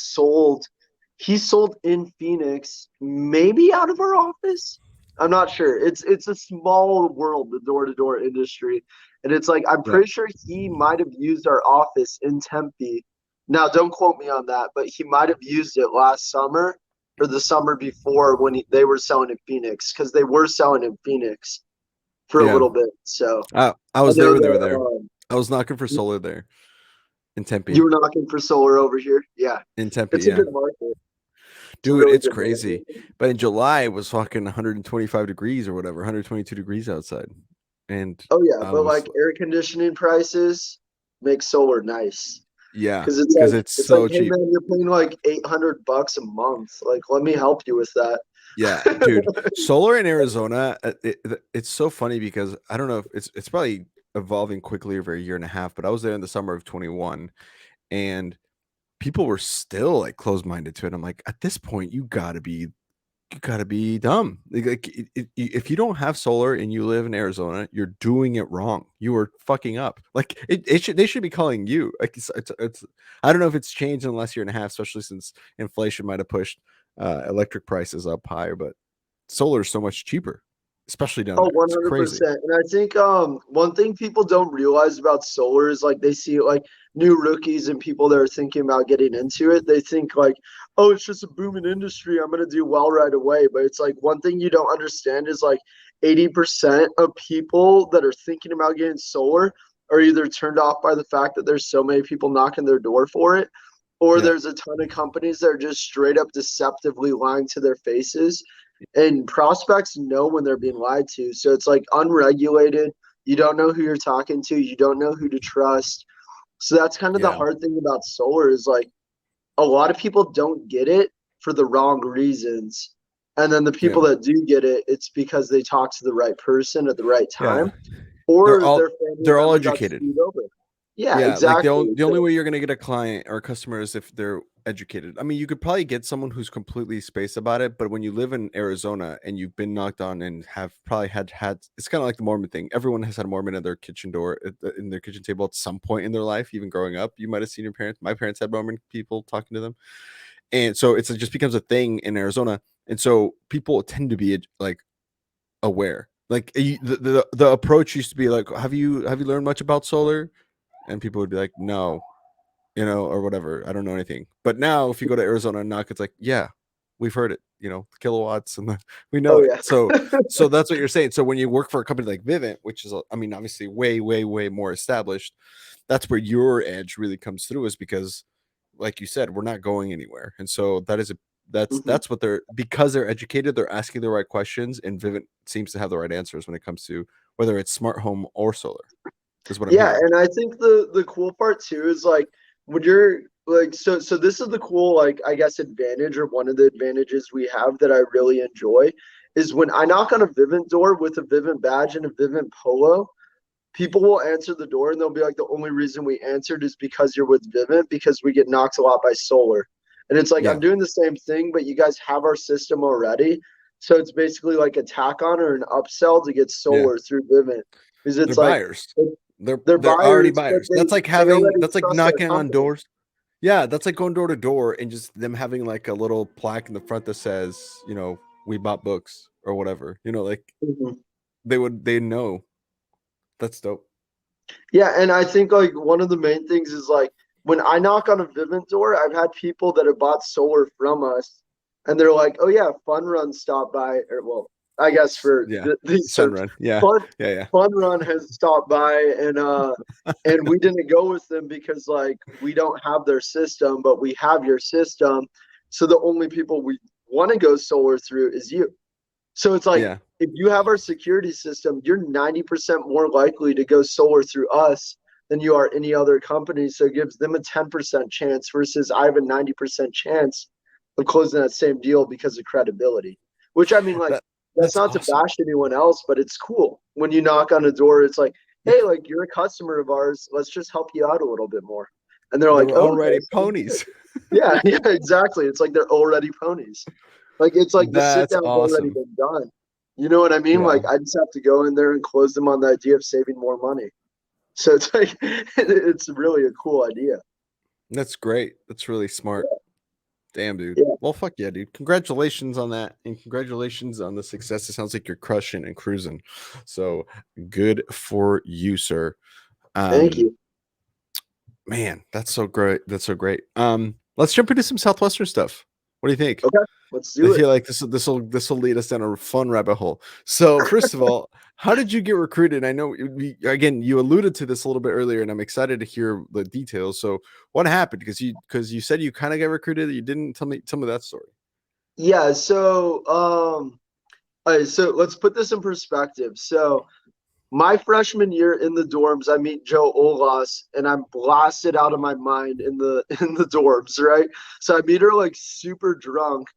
he sold in Phoenix, maybe out of our office. I'm not sure. It's a small world, the door-to-door industry. And it's like I'm Yeah. pretty sure he might have used our office in Tempe. Now, don't quote me on that, but he might have used it last summer or the summer before when they were selling in Phoenix, because they were selling in Phoenix for a Yeah. little bit. So I I was there know when they were there. that I was knocking for solar there in Tempe. you were knocking for solar over here. Yeah, In Tempe, it's a yeah. good market. It's a Dude, really it's good crazy. market. But in July, it was fucking 125 degrees or whatever, 122 degrees outside. And Oh yeah, I but was, like air conditioning prices make solar nice yeah, because because it's it's like, so hey cheap. man, you're paying like $800 a month. Like, let me help you with that. Yeah, dude. Solar in Arizona, it's so funny because I don't know if it's probably evolving quickly over a year and a half, but I was there in the summer of 21 and people were still like closed-minded to it. I'm like, at this point, you gotta be dumb. If you don't have solar and you live in Arizona, you're doing it wrong. You are fucking up. Like they should be calling you. Like it's I don't know if it's changed in the last year and a half, especially since inflation might have pushed electric prices up higher, but solar is so much cheaper, especially down Oh, there. It's crazy. 100%. And I think one thing people don't realize about solar is like they see like new rookies and people that are thinking about getting into it. They think like, oh, it's just a booming industry. I'm gonna do well right away. But it's like one thing you don't understand is like 80% of people that are thinking about getting solar are either turned off by the fact that there's so many people knocking their door for it, or Yeah. there's a ton of companies that are just straight up deceptively lying to their faces, and prospects know when they're being lied to. So it's like unregulated. You don't know who you're talking to. You don't know who to trust. So that's kind of the Yeah. hard thing about solar is like a lot of people don't get it for the wrong reasons. And then the people that do get it, it's because they talk to the right person at the right Yeah. time, or their family They're all member got educated. screwed over. Yeah, Yeah, like exactly. the only way you're gonna get a client or a customer is if they're educated. I mean, you could probably get someone who's completely spaced about it, but when you live in Arizona and you've been knocked on and have probably had it's kind of like the Mormon thing. Everyone has had a Mormon at their kitchen door, in their kitchen table at some point in their life, even growing up. You might have seen your parents. My parents had Mormon people talking to them, and so it just becomes a thing in Arizona. And so people tend to be like aware. Like the approach used to be like, have you learned much about solar? And people would be like, no, or whatever. I don't know anything. But now if you go to Arizona and knock, it's like, yeah, we've heard it, kilowatts and we know Oh it. yeah. So that's what you're saying. So when you work for a company like Vivint, which is, I mean, obviously way, way, way more established, that's where your edge really comes through, is because like you said, we're not going anywhere. And so that's what because they're educated, they're asking the right questions, and Vivint seems to have the right answers when it comes to whether it's smart home or solar, is what I'm Yeah, hearing. and I think the cool part too is like when you're like so this is the cool, like, I guess, advantage, or one of the advantages we have that I really enjoy is when I knock on a Vivint door with a Vivint badge and a Vivint polo, people will answer the door and they'll be like, the only reason we answered is because you're with Vivint, because we get knocked a lot by solar. And it's like, Yeah. I'm doing the same thing, but you guys have our system already. So it's basically like a tack on or an upsell to get solar through Vivint. Because it's They're like buyers. they're They're already buyers, but buyers. That's like they already that's like trust our knocking on company. doors. Yeah, that's like going door to door and just them having like a little plaque in the front that says, we bought books or whatever. Like Mhm. they know. That's dope. Yeah, and I think like one of the main things is like when I knock on a Vivint door, I've had people that have bought solar from us, and they're like, "Oh yeah, Fun Run stopped by," or well, I guess for Yeah. these terms, Sunrun. Yeah. Fun Yeah. Fun Run has stopped by, and we didn't go with them because like we don't have their system, but we have your system, so the only people we want to go solar through is you. So it's like, Yeah. if you have our security system, you're 90% more likely to go solar through us than you are any other company. So it gives them a 10% chance versus I have a 90% chance of closing that same deal because of credibility. Which I mean, like, that's not awesome. to bash anyone else, but it's cool. When you knock on a door, it's like, hey, like, you're a customer of ours. Let's just help you out a little bit more. And they're like, We're oh, already okay, ponies. yeah, exactly. It's like they're already ponies. Like, it's like the sit That's down's already awesome. been done. You know what I mean? Yeah. Like, I just have to go in there and close them on the idea of saving more money. So it's like, it's really a cool idea. That's great. That's really smart. Damn, dude. Yeah. Well, fuck yeah, dude. Congratulations on that. And congratulations on the success. It sounds like you're crushing and cruising. So good for you, sir. Thank you. Man, that's so great. That's so great. Let's jump into some Southwestern stuff. What do you think? Okay, let's do I feel it. like this will lead us down a fun rabbit hole. So first of all, how did you get recruited? I know you alluded to this a little bit earlier, and I'm excited to hear the details. So what happened? Because you said you kind of got recruited. You didn't tell me that story. Yeah. So all right, so let's put this in perspective. So my freshman year in the dorms, I meet Joe Olas, and I'm blasted out of my mind in the dorms, right? So I meet her like super drunk,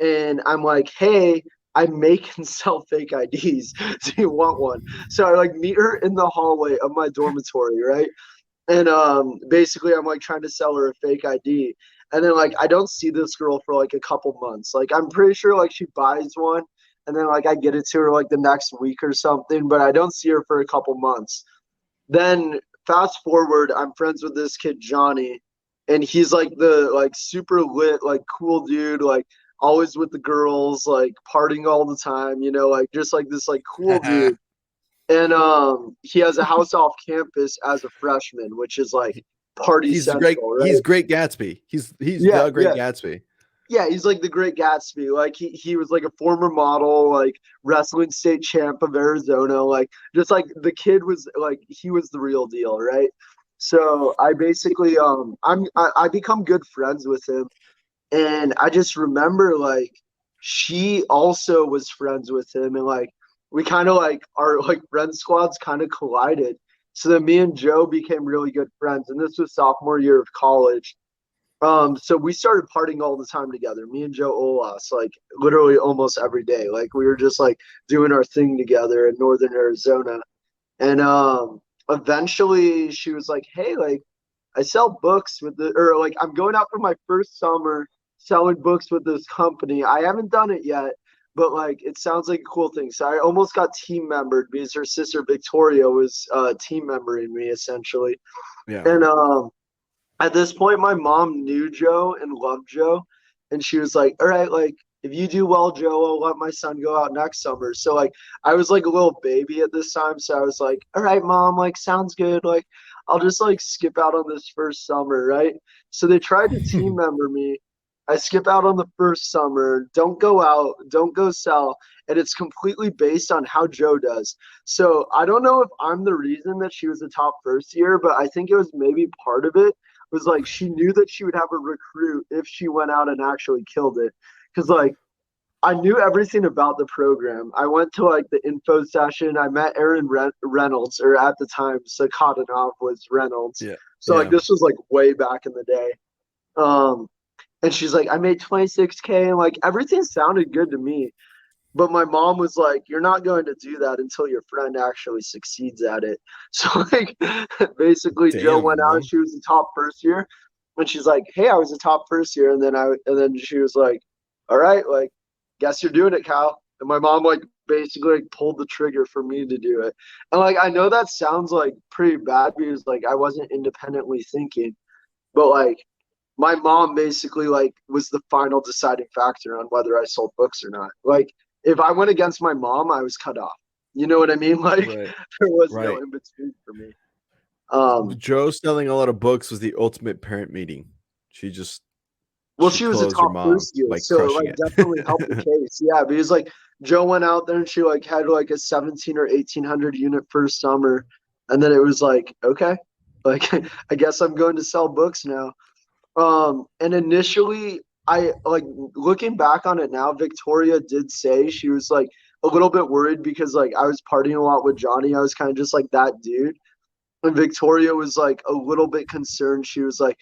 and I'm like, hey, I make and sell fake IDs. Do you want one? So I like meet her in the hallway of my dormitory, right? And basically I'm like trying to sell her a fake ID. And then like I don't see this girl for like a couple months. Like I'm pretty sure like she buys one and then like I get it to her like the next week or something, but I don't see her for a couple months. Then fast forward, I'm friends with this kid Johnny, and he's like the like super lit, like cool dude, like always with the girls, like partying all the time, you know, like just like this like cool dude. And he has a house off campus as a freshman, which is like party He's central, great. right? He's Great Gatsby. He's Yeah, the Great yeah. Gatsby. Yeah, he's like the Great Gatsby. Like he was like a former model, like wrestling state champ of Arizona. Like just like the kid was like he was the real deal, right? So I basically I become good friends with him, and I just remember like she also was friends with him, and like we kind of like our like friend squads kind of collided. So then me and Joe became really good friends, and this was sophomore year of college. So we started partying all the time together. Me and Joe Olas, like literally almost every day. Like we were just like doing our thing together in northern Arizona. And eventually she was like, hey, like I sell books with the or like I'm going out for my first summer selling books with this company. I haven't done it yet, but it sounds like a cool thing. So I almost got team membered because her sister Victoria was team membering me essentially. Yeah. And at this point, my mom knew Joe and loved Joe, and she was like, all right, like if you do well, Joe, I'll let my son go out next summer. So like I was like a little baby at this time, so I was like, all right, mom, like sounds good. Like I'll just like skip out on this first summer, right? So they tried to team member me. I skip out on the first summer, don't go out, don't go sell, and it's completely based on how Joe does. So I don't know if I'm the reason that she was a top first year, but I think it was maybe part of it was like she knew that she would have a recruit if she went out and actually killed it. Because like I knew everything about the program. I went to like the info session. I met Aaron Reynolds, or at the time Sakatanov was Reynolds. Yeah. So like this was like way back in the day. And she's like, I made 26K, and like everything sounded good to me. But my mom was like, you're not going to do that until your friend actually succeeds at it. So like basically Joe Damn, went out Mom. and she was the top first year. And she's like, hey, I was the top first year. And then she was like, all right, like, guess you're doing it, Kyle. And my mom like basically like pulled the trigger for me to do it. And like I know that sounds like pretty bad because like I wasn't independently thinking, but like my mom basically like was the final deciding factor on whether I sold books or not. Like if I went against my mom, I was cut off. You know what I mean? Like Right. there was Right. no in between for me. Joe selling a lot of books was the ultimate parent meeting. She just She was a closed her top mom first year, by so crushing like it. definitely helped the case. Yeah, because like Joe went out there and she like had like a 17 or 1800 unit first summer, and then it was like, okay, like I guess I'm going to sell books now. And initially I like looking back on it now, Victoria did say she was like a little bit worried because like I was partying a lot with Johnny. I was kind of just like that dude. And Victoria was like a little bit concerned. She's like,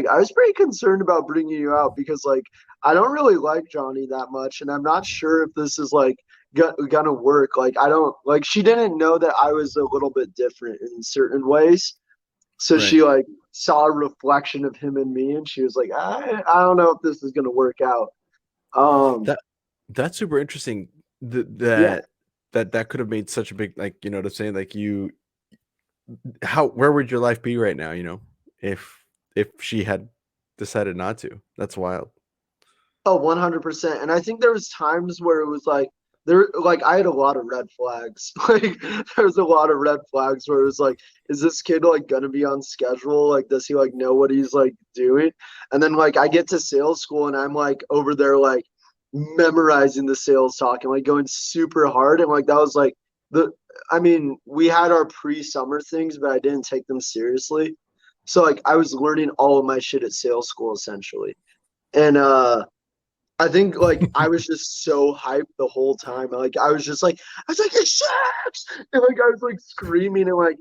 I was pretty concerned about bringing you out because like I don't really like Johnny that much, and I'm not sure if this is like gonna work. Like I don't like. She didn't know that I was a little bit different in certain ways, so Right. she like saw a reflection of him in me, and she was like, I don't know if this is gonna work out. That's super interesting. Yeah. That could have made such a big, like, you know what I'm saying? Like where would your life be right now, you know, if she had decided not to? That's wild. Oh, 100%. And I think there was times where it was like I had a lot of red flags. Like there was a lot of red flags where it was like, is this kid like gonna be on schedule? Like, does he like know what he's like doing? And then like I get to sales school and I'm like over there like memorizing the sales talk and like going super hard. And like that was like we had our pre-summer things, but I didn't take them seriously. So like I was learning all of my shit at sales school essentially. And I think like I was just so hyped the whole time. Like I was like, it sucks. And like I was like screaming and like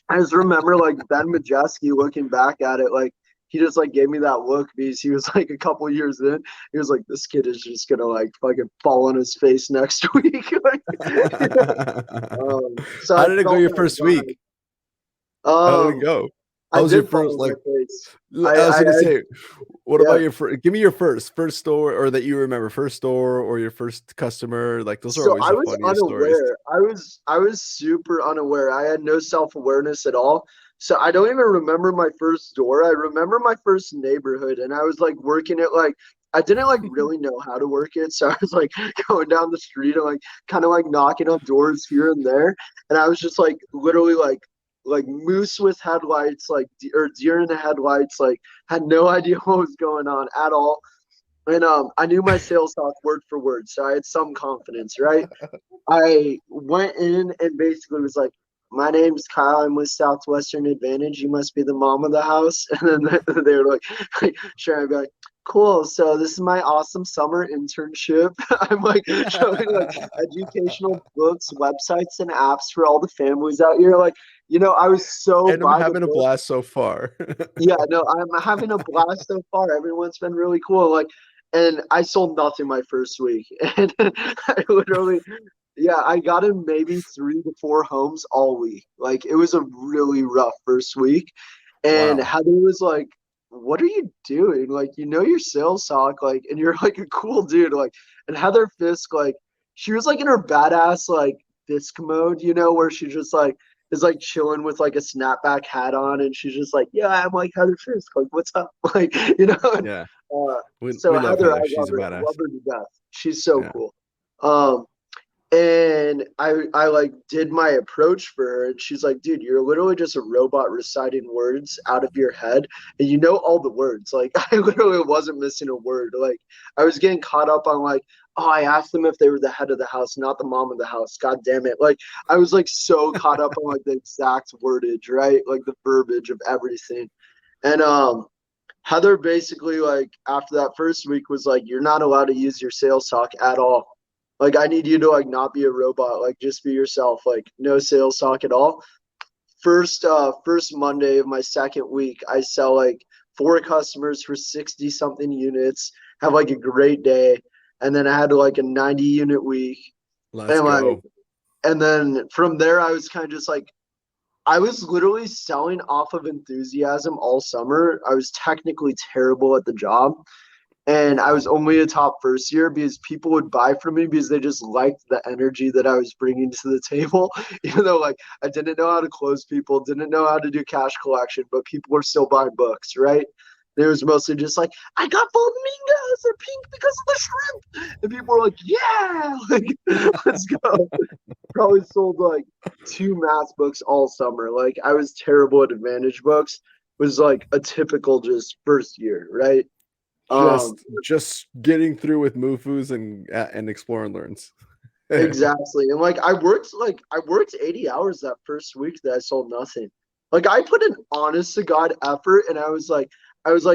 I just remember like Ben Majeski looking back at it, like he just like gave me that look because he was like a couple years in. He was like, this kid is just gonna like fucking fall on his face next week. Like, so How I did it go felt your that first vibe. week? How did it go? How was your did fall first on like? my face. I was gonna say, what yeah. about your first? Give me your first store, or that you remember, first store or your first customer. Like those are always I the was funniest stories. unaware. I was super unaware. I had no self-awareness at all. So I don't even remember my first door. I remember my first neighborhood, and I was like working it like I didn't like really know how to work it. So I was like going down the street and like kind of like knocking on doors here and there. And I was just like literally like moose with headlights, like or deer in the headlights, like had no idea what was going on at all. And I knew my sales talk word for word, so I had some confidence, right? I went in and basically was like, "My name's Kyle. I'm with Southwestern Advantage. You must be the mom of the house." And then they were like, "Sure." I'd be like, "Cool. So this is my awesome summer internship." I'm like showing like educational books, websites, and apps for all the families out here. Like, you know, I was so And I'm by the having a book. blast so far. Yeah, no, I'm having a blast so far. Everyone's been really cool. Like, and I sold nothing my first week. And I literally, yeah, I got in maybe 3 to 4 homes all week. Like, it was a really rough first week. And Wow. Heather was like, "What are you doing? Like, you know your sales talk, like, and you're like a cool dude." Like, and Heather Fisk, like, she was like in her badass like Fisk mode, you know, where she just like is like chilling with like a snapback hat on, and she's just like, "Yeah, I'm like Heather Fisk. Like, what's up?" Like, you know. Yeah. So We love Heather, I Heather. She's a love badass. her to death. She's so Yeah. cool. And I like did my approach for her, and she's like, "Dude, you're literally just a robot reciting words out of your head, and you know all the words." Like I literally wasn't missing a word. Like I was getting caught up on like, "Oh, I asked them if they were the head of the house, not the mom of the house." God damn it! Like I was like so caught up on like the exact wordage, right? Like the verbiage of everything. And Heather basically like after that first week was like, "You're not allowed to use your sales talk at all. Like I need you to like not be a robot, like just be yourself, like no sales talk at all." First Monday of my second week, I sell like 4 customers for 60 something units, have like a great day. And then I had like a 90 unit week. Let's go. And then from there I was kind of just like I was literally selling off of enthusiasm all summer. I was technically terrible at the job. And I was only a top first year because people would buy from me because they just liked the energy that I was bringing to the table. Even though like I didn't know how to close people, didn't know how to do cash collection, but people were still buying books, right? It was mostly just like, "I got flamingos, they're pink because of the shrimp." And people were like, "Yeah, like let's go." Probably sold like 2 math books all summer. Like I was terrible at advantage books. It was like a typical just first year, right? Just getting through with Mufus and explore and learns. Exactly. And like I worked 80 hours that first week that I sold nothing. Like I put an honest to God effort, and I was like,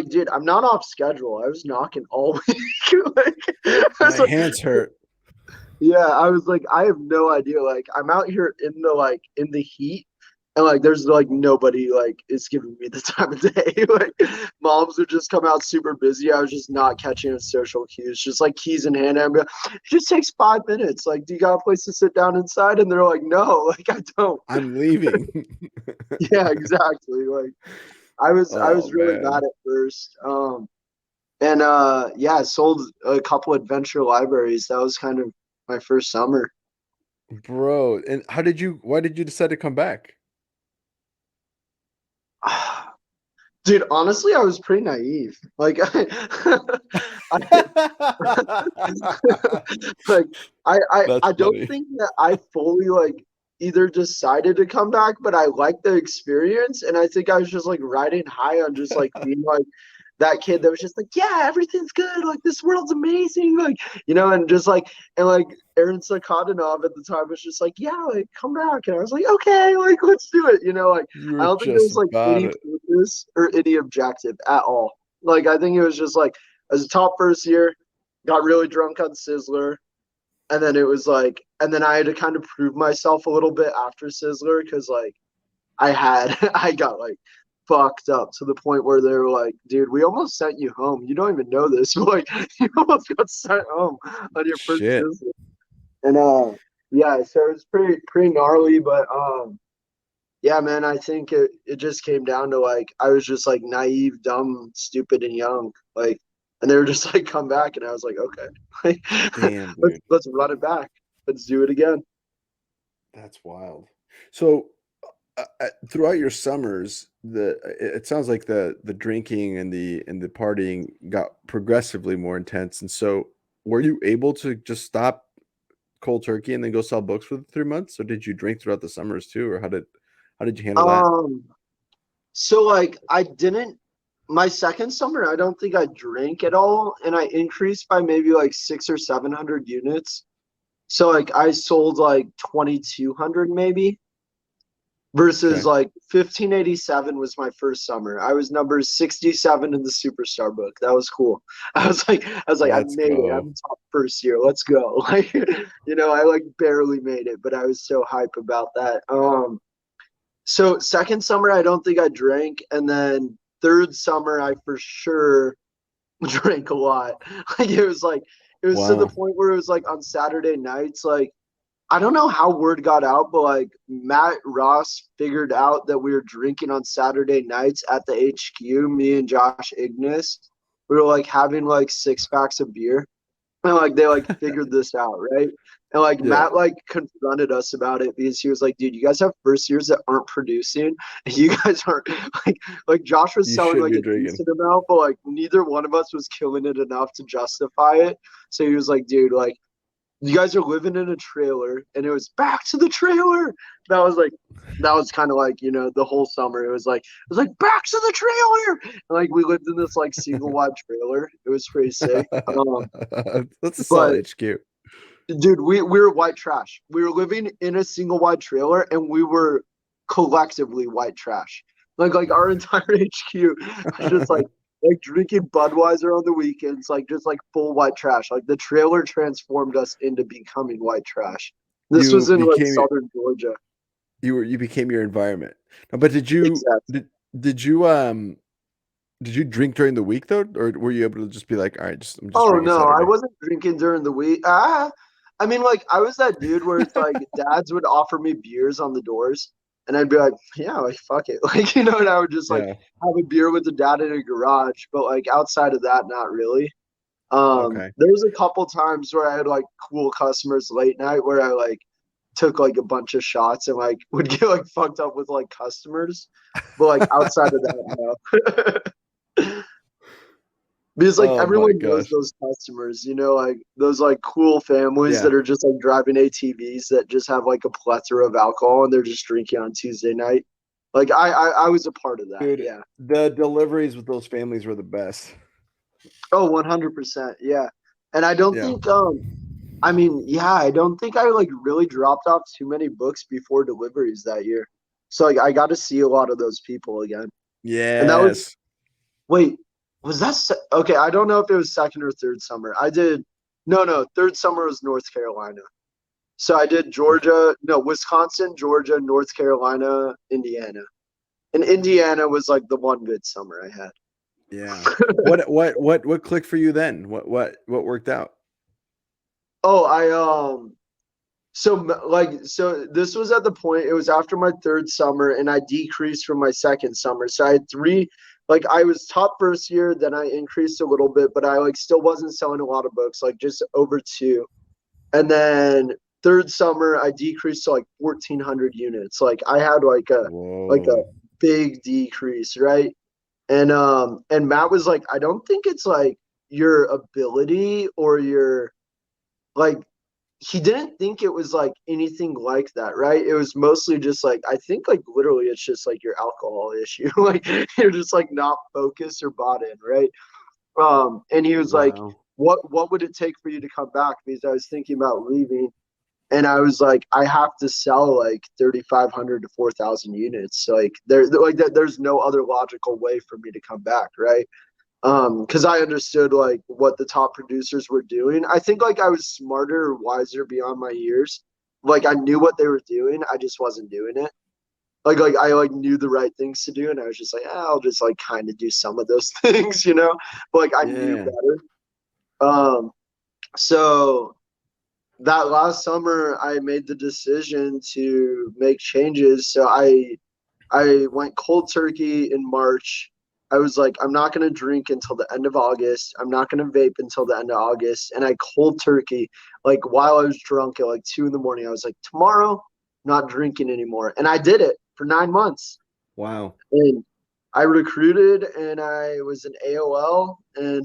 "Dude, I'm not off schedule. I was knocking all week." Like, My hands hurt. Yeah, I was like, I have no idea. Like I'm out here in the heat, And like there's like nobody like is giving me the time of day. Like moms would just come out super busy. I was just not catching the social cues, just like keys in hand. And it just takes 5 minutes. Like, do you got a place to sit down inside? And they're like, no, like I don't. I'm leaving. Yeah, exactly. Like I was Oh, really man. bad at first. And yeah, I sold a couple adventure libraries. That was kind of my first summer. Bro, and why did you decide to come back? Dude, honestly, I was pretty naive. Like, like That's I don't funny. think that I fully like either decided to come back, but I liked the experience, and I think I was just like riding high on just like being like that kid that was just like, yeah, everything's good, like this world's amazing, like and just like Aaron Sakadanov at the time was just like, yeah, like come back, and I was like, okay, like let's do it, like You I were don't think there just was like about any it. purpose or any objective at all. Like I think it was just like as a top first year, got really drunk on Sizzler, and then it was like, and then I had to kind of prove myself a little bit after Sizzler because like I got like fucked up to the point where they were like, dude, we almost sent you home. You don't even know this, but like you almost got sent home on your first Shit. Sizzler. And yeah, so it was pretty gnarly, but yeah, man, I think it just came down to like I was just like naive, dumb, stupid, and young. Like, and they were just like, come back, and I was like, okay, like, Damn, let's dude. let's run it back. Let's do it again. That's wild. So, throughout your summers, it sounds like the drinking and the partying got progressively more intense. And so, were you able to just stop cold turkey and then go sell books for the 3 months, or did you drink throughout the summers too, or how did you handle that? So like I didn't my second summer, I don't think I drank at all, and I increased by maybe like 600 or 700 units. So like I sold like 2,200 maybe versus Okay, like 1587 was my first summer. I was number 67 in the Superstar book. That was cool. I was like I let's made it. go. I'm top first year. Let's go. Like I like barely made it, but I was so hype about that. So second summer I don't think I drank, and then third summer I for sure drank a lot. It was to the Wow. point where it was like on Saturday nights, like I don't know how word got out, but like Matt Ross figured out that we were drinking on Saturday nights at the HQ, me and Josh Ignis. We were like having like 6 packs of beer. And like they like figured this out, right? And like Yeah, Matt like confronted us about it because he was like, dude, you guys have first years that aren't producing. And you guys aren't like Josh was you selling shouldn't like be a drinking. decent amount, but like neither one of us was killing it enough to justify it. So he was like, dude, like you guys are living in a trailer, and it was back to the trailer. That was kind of like, the whole summer. It was like back to the trailer. And like we lived in this like single wide trailer. It was pretty sick. That's a But solid HQ. dude, we were white trash. We were living in a single wide trailer, and we were collectively white trash. Like our entire HQ was just like drinking Budweiser on the weekends, like just like full white trash. Like the trailer transformed us into becoming white trash. This You was in like became southern Georgia. you became your environment. No, but Exactly. did you did you drink during the week though, or were you able to just be like, all right, I'm just Oh drinking no, I Saturday? wasn't drinking during the week. I mean, like I was that dude where it's like dads would offer me beers on the doors, and I'd be like, yeah, like fuck it, like and I would just like Yeah. have a beer with the dad in a garage. But like outside of that, not really. Okay. There was a couple times where I had like cool customers late night where I like took like a bunch of shots and like would get like fucked up with like customers. But like outside of that, no. Because like Oh my everyone knows gosh. those customers, like those like cool families Yeah. that are just like driving ATVs that just have like a plethora of alcohol and they're just drinking on Tuesday night. Like I was a part of that. Dude, Yeah. the deliveries with those families were the best. Oh, 100%. Yeah. And I don't Yeah. think I mean, yeah, I don't think I like really dropped off too many books before deliveries that year. So like I got to see a lot of those people again. And that was Yes. wait, was that okay, I don't know if it was second or third summer. I did no, third summer was North Carolina. So I did Wisconsin, Georgia, North Carolina, Indiana. And Indiana was like the one good summer I had. Yeah. What clicked for you then? What worked out? Oh, so this was at the point, it was after my third summer and I decreased from my second summer. So I had three, like I was top first year, then I increased a little bit, but I like still wasn't selling a lot of books, like just over 2. And then third summer I decreased to like 1,400 units. Like I had like a big decrease, right? And Matt was like, I don't think it's like your ability or your like, he didn't think it was like anything like that, right? It was mostly just like, I think like literally it's just like your alcohol issue. Like you're just like not focused or bought in, right? And he was like, what would it take for you to come back? Because I was thinking about leaving. And I was like, I have to sell like 3,500 to 4,000 units. So like there's no other logical way for me to come back, right? Because I understood like what the top producers were doing. I think like I was smarter or wiser beyond my years. Like I knew what they were doing. I just wasn't doing it. Like I like knew the right things to do, and I was just like, I'll just like kind of do some of those things, you know. But like I knew better. So that last summer, I made the decision to make changes. So I went cold turkey in March. I was like, I'm not going to drink until the end of August. I'm not going to vape until the end of August. And I cold turkey, like while I was drunk at like 2 a.m. I was like, tomorrow, I'm not drinking anymore. And I did it for 9 months. Wow. And I recruited and I was in AOL and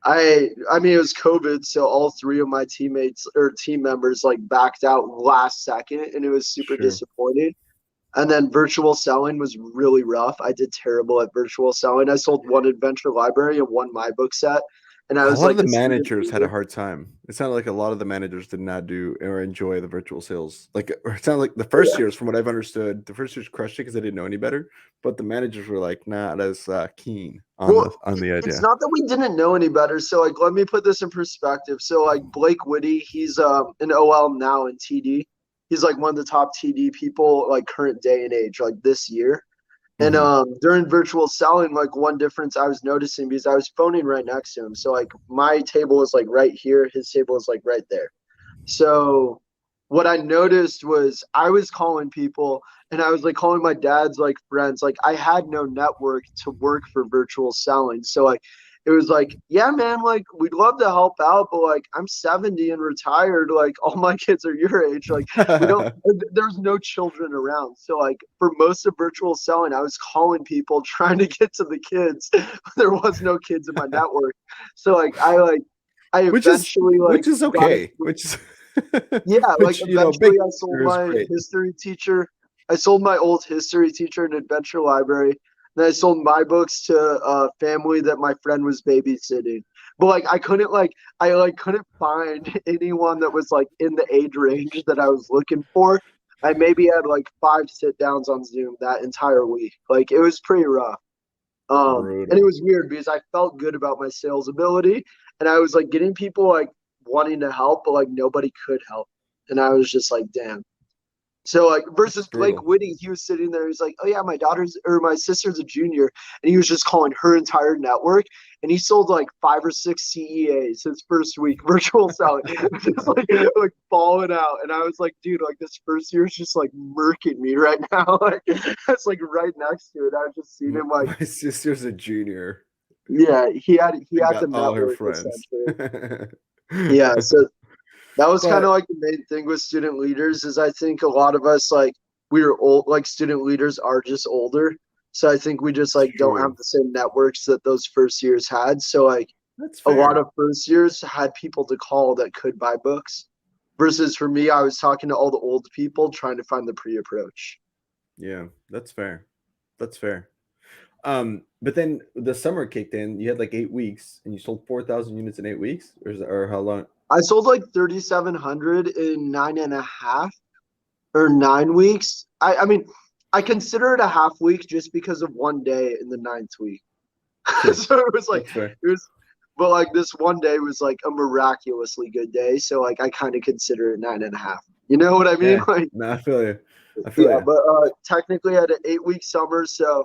I mean, it was COVID, so all 3 of my teammates or team members like backed out last second, and it was super disappointing. And then virtual selling was really rough. I did terrible at virtual selling. I sold 1 adventure library and 1 my book set. And I was a lot like, of the managers had a hard time. It sounded like a lot of the managers did not do or enjoy the virtual sales. Like it sounded like the first years, from what I've understood, the first years crushed it because they didn't know any better. But the managers were like not as keen on the idea. It's not that we didn't know any better. So like, let me put this in perspective. So like Blake Whitty, he's an OL now in TD. He's like one of the top TD people, like current day and age, like this year. And during virtual selling, like one difference I was noticing, because I was phoning right next to him. So like my table was like right here, his table was like right there. So what I noticed was I was calling people and I was like calling my dad's like friends. Like I had no network to work for virtual selling. So like it was like, yeah, man, like we'd love to help out, but like I'm 70 and retired. Like all my kids are your age. Like we don't, there's no children around. So like for most of virtual selling, I was calling people trying to get to the kids. There was no kids in my network. So like I eventually which is okay. Which is yeah, like eventually I sold my history teacher. I sold my old history teacher an adventure library. Then I sold my books to a family that my friend was babysitting. But like I couldn't find anyone that was like in the age range that I was looking for. I maybe had like 5 sit downs on Zoom that entire week. Like it was pretty rough. And it was weird because I felt good about my sales ability and I was like getting people like wanting to help, but like nobody could help. And I was just like, damn. So like versus Blake Whitty, he was sitting there. He's like, oh yeah, my sister's a junior, and he was just calling her entire network, and he sold like 5 or 6 CEAs his first week virtual selling, just like falling out. And I was like, dude, like this first year is just like murking me right now. Like that's like right next to it. I was just seeing him like my sister's a junior. Yeah, he had the all her network friends. Yeah, so that was kind of like the main thing with student leaders is I think a lot of us like we were old, like student leaders are just older. So I think we just like don't have the same networks that those first years had. So like a lot of first years had people to call that could buy books versus for me, I was talking to all the old people trying to find the pre-approach. Yeah, that's fair. That's fair. But then the summer kicked in, you had like 8 weeks and you sold 4,000 units in 8 weeks or how long? I sold like 3,700 in 9.5 or 9 weeks. I mean, I consider it a half week just because of one day in the 9th week. So it was like, But like this one day was like a miraculously good day. So like I kind of consider it 9.5. You know what I mean? Yeah. Like, No, I feel you. I feel yeah, you. but technically I had an 8-week summer. So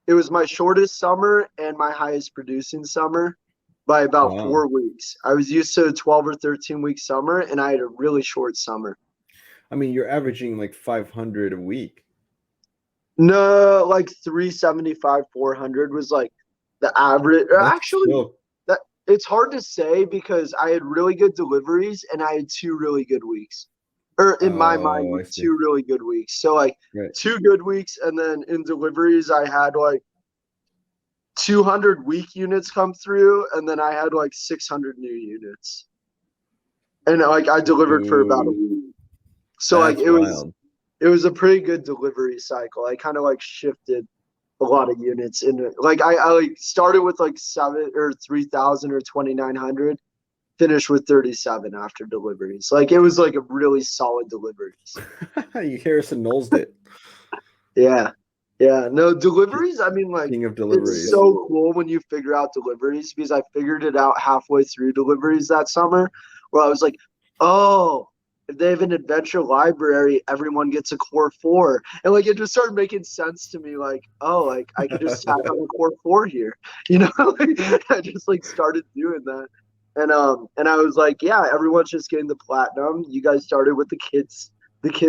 it was my shortest summer and my highest producing summer by about Wow. 4 weeks. I was used to a 12 or 13-week summer, and I had a really short summer. I mean, you're averaging like 500 a week. No, like 375, 400 was like the average. That's Actually, still- that it's hard to say because I had really good deliveries and I had 2 really good weeks. Or in my mind, Oh, I like see. 2 really good weeks. So like Right. 2 good weeks, and then in deliveries I had like 200 week units come through, and then I had like 600 new units. And like I delivered for about a Ooh, week. So like that's wild. it was a pretty good delivery cycle. I kind of like shifted a lot of units in it. Like I like started with like 7 or 3,000 or 2,900, finished with 37 after deliveries. Like it was like a really solid deliveries. You Harrison Knowles it. Yeah. Yeah. No, deliveries, I mean, like King of deliveries. it's so cool when you figure out deliveries, because I figured it out halfway through deliveries that summer, where I was like, oh, if they have an adventure library, everyone gets a core 4. And like it just started making sense to me, like, oh, like I could just tack on a core 4 here. You know, like I just like started doing that. And I was like, yeah, everyone's just getting the platinum. You guys started with the kids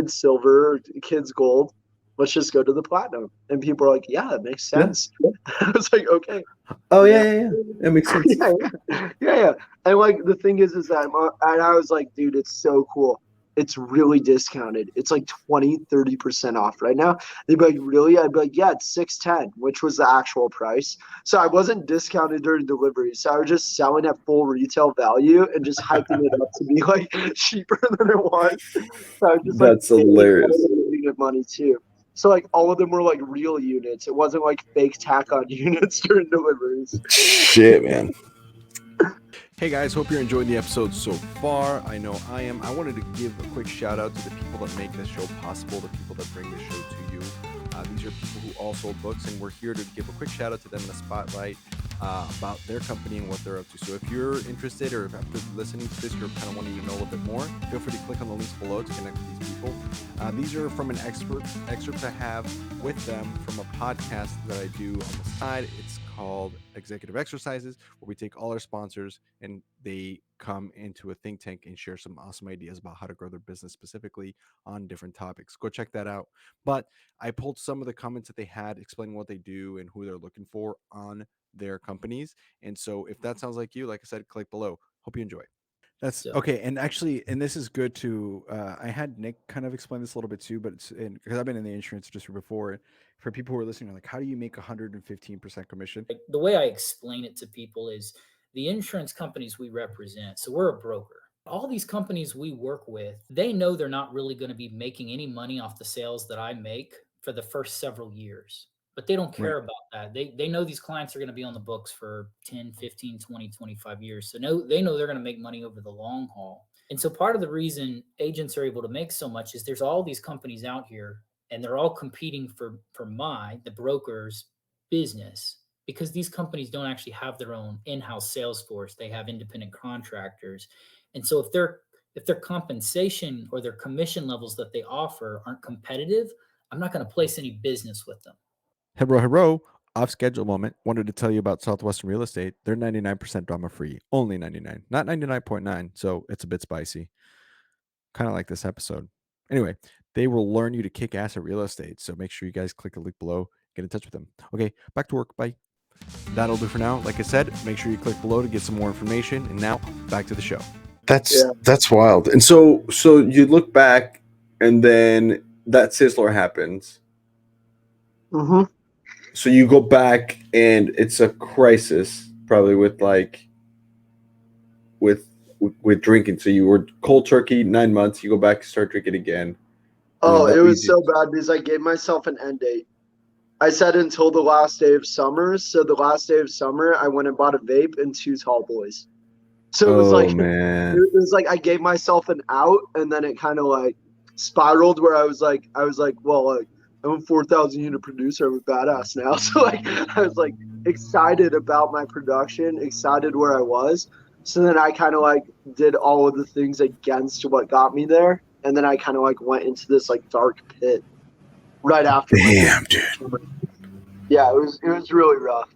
silver, kids gold. Let's just go to the platinum. And people are like, yeah, it makes sense. I was like, okay. Oh yeah. That makes sense. Yeah. And like the thing is that and I was like, dude, it's so cool. It's really discounted. It's like 20-30% off right now. They'd be like, really? I'd be like, yeah, it's 610, which was the actual price. So I wasn't discounted during delivery. So I was just selling at full retail value and just hyping it up to be like cheaper than it was. So I was just That's hilarious. unit money too. So like all of them were like real units. It wasn't like fake tack on units during deliveries. Shit, man. Hey guys, hope you're enjoying the episode so far. I know I am. I wanted to give a quick shout out to the people that make this show possible, the people that bring this show to you. These are people who all sold books, and we're here to give a quick shout out to them in the spotlight about their company and what they're up to. So if you're interested, or if after listening to this, you're kind of wanting to know a little bit more, feel free to click on the links below to connect with these people. These are from an excerpt I have with them from a podcast that I do on the side. It's called Executive Exercises, where we take all our sponsors and they come into a think tank and share some awesome ideas about how to grow their business specifically on different topics. Go check that out. But I pulled some of the comments that they had explaining what they do and who they're looking for on their companies. And so if that sounds like you, like I said, click below. Hope you enjoy. That's okay. And actually, and this is good to, I had Nick kind of explain this a little bit too, but it's because I've been in the insurance industry before. For people who are listening, like, how do you make 115% commission? Like, the way I explain it to people is the insurance companies we represent. So we're a broker. All these companies we work with, they know they're not really going to be making any money off the sales that I make for the first several years, but they don't care about that. They know these clients are going to be on the books for 10, 15, 20, 25 years. So they know they're going to make money over the long haul. And so part of the reason agents are able to make so much is there's all these companies out here, and they're all competing for the broker's business, because these companies don't actually have their own in-house sales force. They have independent contractors. And so if their compensation or their commission levels that they offer aren't competitive, I'm not going to place any business with them. Hello. Off schedule moment. Wanted to tell you about Southwestern Real Estate. They're 99% drama free. Only 99, not 99.9. So it's a bit spicy. Kind of like this episode. Anyway, they will learn you to kick ass at real estate. So make sure you guys click the link below. Get in touch with them. Okay, back to work. Bye. That'll do for now. Like I said, make sure you click below to get some more information. And now back to the show. That's wild. And so you look back, and then that Sizzler happens. Mm-hmm. So you go back, and it's a crisis, probably with drinking. So you were cold turkey 9 months. You go back, start drinking again. Oh, it was so bad because I gave myself an end date. I said until the last day of summer. So the last day of summer, I went and bought a vape and 2 tall boys. So it was man. It was like I gave myself an out, and then it kind of like spiraled where I was like, well, like I'm a 4,000 unit producer. I'm a badass now. So like I was like, excited about my production, excited where I was. So then I kind of like did all of the things against what got me there. And then I kind of like went into this like dark pit right after. Damn, dude. Yeah, it was really rough.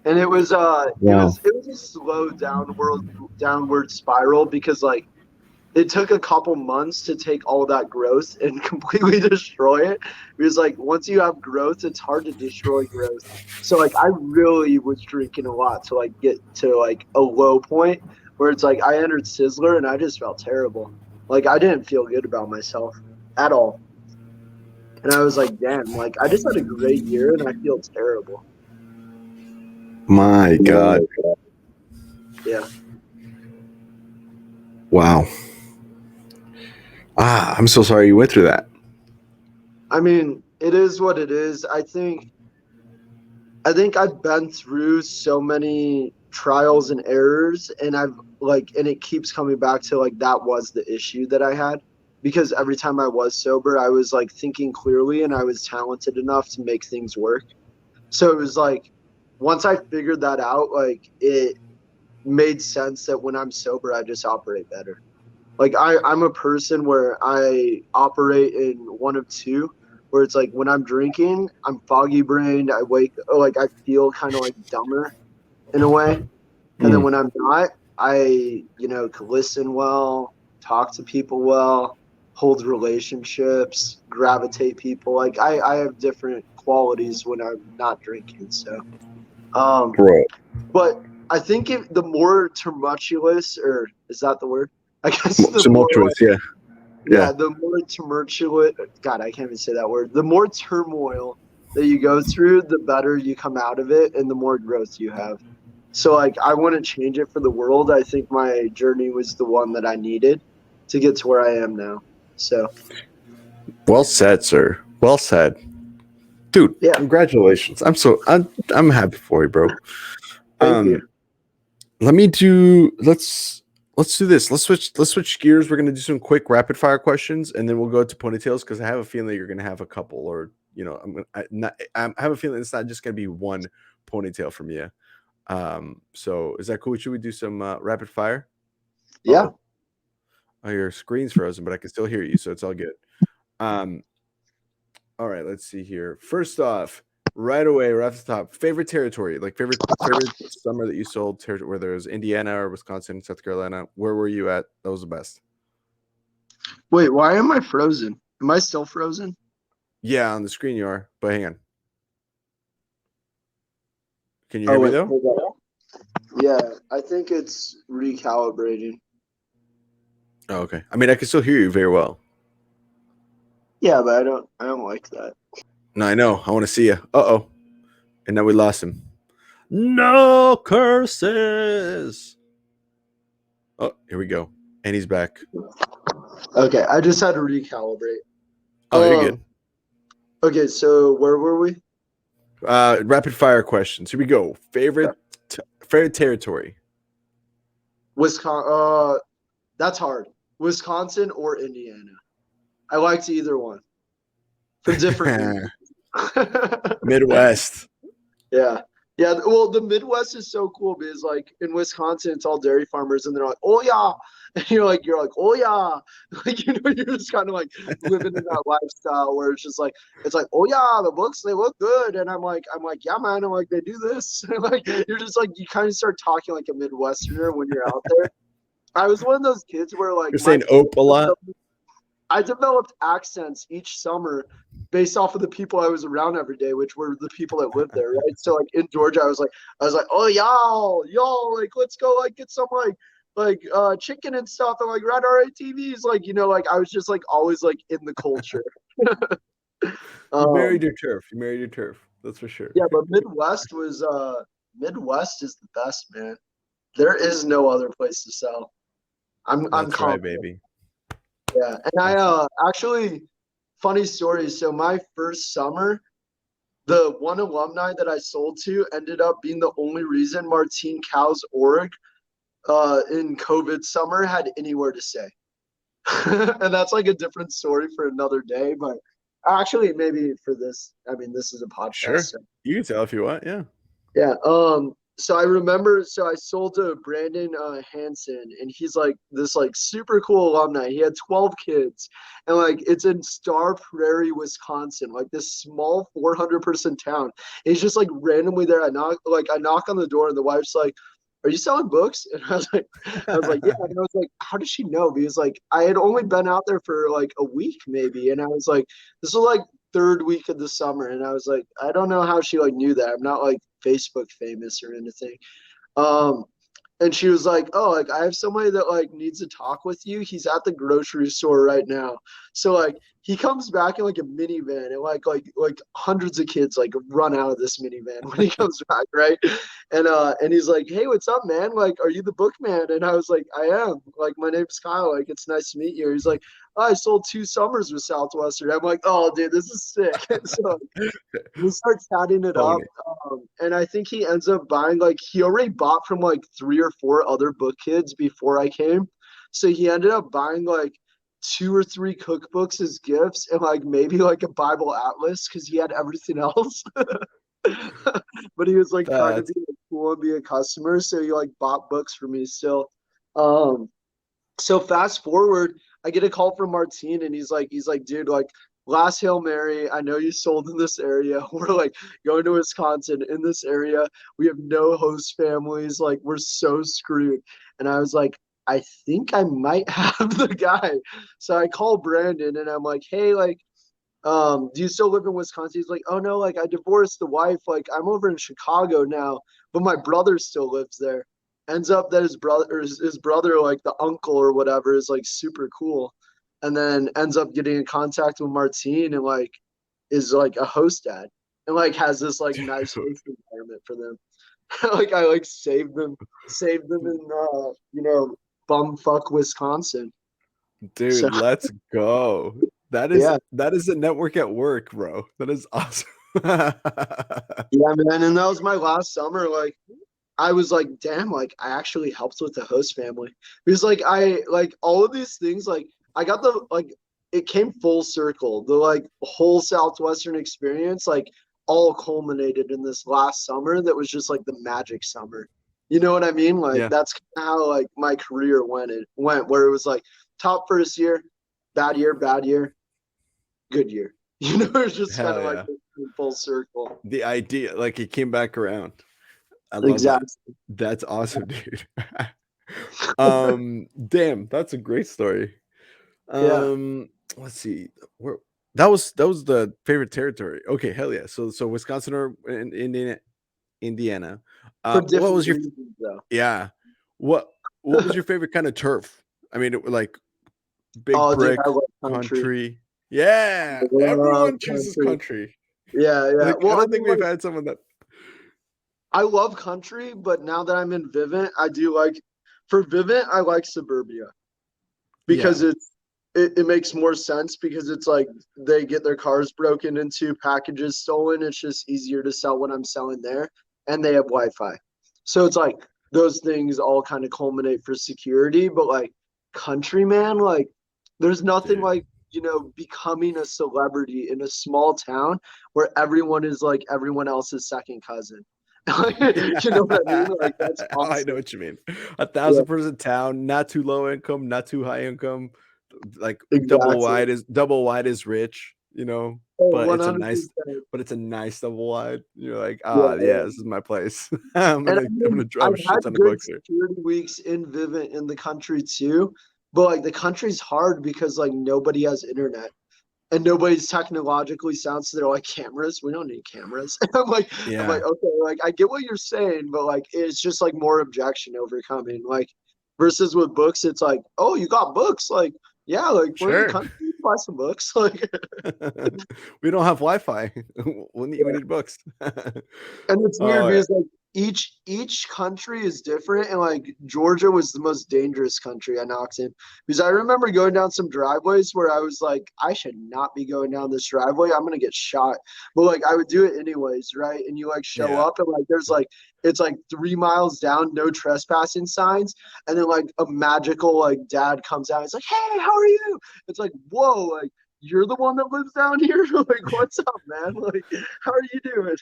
And it was Wow. it was a slow downward spiral because like it took a couple months to take all that growth and completely destroy it. Because like once you have growth, it's hard to destroy growth. So like I really was drinking a lot to like get to like a low point where it's like I entered Sizzler and I just felt terrible. Like I didn't feel good about myself at all. And I was like, damn, like I just had a great year and I feel terrible. My God. Yeah. Wow. I'm so sorry you went through that. I mean, it is what it is. I think I've been through so many trials and errors, and and it keeps coming back to like that was the issue that I had, because every time I was sober, I was like thinking clearly and I was talented enough to make things work. So it was like once I figured that out, like it made sense that when I'm sober, I just operate better. Like I'm a person where I operate in one of two, where it's like when I'm drinking, I'm foggy brained. I feel kind of like dumber in a way. And then when I'm not, I, can listen well, talk to people well, hold relationships, gravitate people. Like I have different qualities when I'm not drinking. So, Bro. but I think the more tumultuous, or is that the word? I guess the Tumultuous, more, yeah. the more tumultuous. God, I can't even say that word. The more turmoil that you go through, the better you come out of it, and the more growth you have. So, like, I wouldn't change it for the world. I think my journey was the one that I needed to get to where I am now. So, Well said, sir. Well said, dude. Yeah. Congratulations. I'm happy for you, bro. Thank you. Let's do this. Let's switch gears. We're gonna do some quick rapid fire questions, and then we'll go to ponytails because I have a feeling that you're gonna have a couple, or I have a feeling it's not just gonna be one ponytail from you. So is that cool? Should we do some rapid fire? Yeah. Oh, your screen's frozen, but I can still hear you, so it's all good. All right, let's see here. First off, right away, right off the top, favorite territory, like favorite summer that you sold, whether it was Indiana or Wisconsin, South Carolina. Where were you at? That was the best. Wait, why am I frozen? Am I still frozen? Yeah, on the screen you are, but hang on. Can you hear me though? Yeah, I think it's recalibrating. Oh, okay. I mean, I can still hear you very well. Yeah, but I don't like that. No, I know. I want to see you. Uh-oh. And now we lost him. No curses. Oh, here we go. And he's back. Okay, I just had to recalibrate. Oh, you're good. Okay, so where were we? Rapid fire questions. Here we go. Favorite territory. Wisconsin. That's hard. Wisconsin or Indiana. I liked either one for different reasons. Midwest. Yeah. Well, the Midwest is so cool because, like, in Wisconsin, it's all dairy farmers, and they're like, "Oh yeah," and you're like, "Oh yeah," like you're just kind of like living in that lifestyle where it's just like, "Oh yeah, the books they look good," and I'm like, "Yeah, man," I'm like, "They do this," like you're just like you kind of start talking like a Midwesterner when you're out there. I was one of those kids where like you're saying "ope" a lot. I developed accents each summer based off of the people I was around every day, which were the people that lived there, right? So like in Georgia, I was like, "Oh y'all, like let's go like get some like chicken and stuff and like ride our ATVs," like like I was just like always like in the culture. You married your turf. You married your turf. That's for sure. Yeah, but Midwest is the best, man. There is no other place to sell. I'm That's right, confident. baby. Yeah, and I actually, funny story. So my first summer, the one alumni that I sold to ended up being the only reason Martine Cow's org in COVID summer had anywhere to stay. And that's like a different story for another day, but actually maybe for this, I mean, this is a podcast. Sure. So. You can tell if you want, yeah. Yeah. So I remember, so I sold to Brandon Hansen, and he's like this like super cool alumni. He had 12 kids, and like it's in Star Prairie, Wisconsin, like this small 400-person town. And he's just like randomly there. I knock on the door, and the wife's like, "Are you selling books?" And I was like, "Yeah." And I was like, "How does she know?" Because like I had only been out there for like a week maybe, and I was like, this was like third week of the summer, and I was like, I don't know how she like knew that. I'm not like Facebook famous or anything. Um, and she was like, "Oh, like I have somebody that like needs to talk with you. He's at the grocery store right now." So like he comes back in like a minivan, and like hundreds of kids like run out of this minivan when he comes back, right? And he's like, "Hey, what's up, man? Like, are you the book man?" And I was like, "I am. Like, my name's Kyle. Like, it's nice to meet you." He's like, "Oh, I sold 2 summers with Southwestern." I'm like, "Oh, dude, this is sick." So we start chatting it up, Pony. and I think he ends up buying like he already bought from like 3 or 4 other book kids before I came, so he ended up buying like 2 or 3 cookbooks as gifts and like maybe like a Bible atlas because he had everything else. But he was like trying to That's be like, cool and be a customer, so he like bought books for me still. Um, so fast forward, I get a call from Martine, and he's like, dude, like last Hail Mary, I know you sold in this area. We're like going to Wisconsin in this area. We have no host families. Like we're so screwed. And I was like, I think I might have the guy. So I call Brandon, and I'm like, hey, like, do you still live in Wisconsin? He's like, oh no, like I divorced the wife. Like I'm over in Chicago now, but my brother still lives there. Ends up that his brother, like the uncle or whatever, is like super cool. And then ends up getting in contact with Martine and like is like a host dad and like has this like nice dude. host environment for them. Like I like saved them in bumfuck Wisconsin. So Dude, let's go. yeah. That is a network at work, bro. That is awesome. Yeah, man. And that was my last summer. Like I was like, damn, like I actually helped with the host family. Because like I like all of these things, like I got the like it came full circle. The like whole Southwestern experience, like all culminated in this last summer that was just like the magic summer. You know what I mean? Like Yeah. that's kinda how like my career went where it was like top first year, bad year, good year. You know, it's just kind Hell of like yeah. full circle. The idea, like it came back around. I love that. Exactly. That's awesome, dude. Damn, that's a great story. Yeah. Let's see. Where that was the favorite territory. Okay, hell yeah. So Wisconsin or Indiana. For What different was your reasons though. yeah? What what was your favorite kind of turf? I mean, like big Oh, dude, brick I love country. country. Yeah, I love everyone chooses country. country. Yeah, yeah. Like I Well, I don't think mean, we've like, had someone that I love country, but now that I'm in Vivint, I do like, for Vivint, I like suburbia because yeah. it makes more sense because it's like they get their cars broken into, packages stolen. It's just easier to sell what I'm selling there, and they have Wi-Fi. So it's like those things all kind of culminate for security, but like country, man, like there's nothing Dude. like, becoming a celebrity in a small town where everyone is like everyone else's second cousin. You know what I mean? Like that's I know awesome. what you mean. A Yeah, 1,000-person town, not too low income, not too high income. Like exactly. double wide is rich, you know, Oh, but it's a nice 100%. double wide. You're like, Yeah, ah, yeah, yeah. this is my place. And I I'm mean, gonna drop a I've shit had ton of good books here. security weeks in Vivint in the country too, but like the country's hard because like nobody has internet and nobody's technologically sound. So they're like, cameras? We don't need cameras. I'm Yeah, like, okay, like I get what you're saying, but like it's just like more objection overcoming. Like versus with books, it's like, oh, you got books? Like, yeah, like we're in the sure. country, buy some books. Like We don't have Wi-Fi. We need books. and it's weird Oh yeah. because like each country is different, and like Georgia was the most dangerous country I knocked in because I remember going down some driveways where I was like, I should not be going down this driveway. I'm gonna get shot. But like I would do it anyways, right? And you like show Yeah. up and like there's like it's like 3 miles down, no trespassing signs, and then like a magical like dad comes out. It's like, hey, how are you? It's like, whoa, like you're the one that lives down here. Like, what's up, man? Like, how are you doing?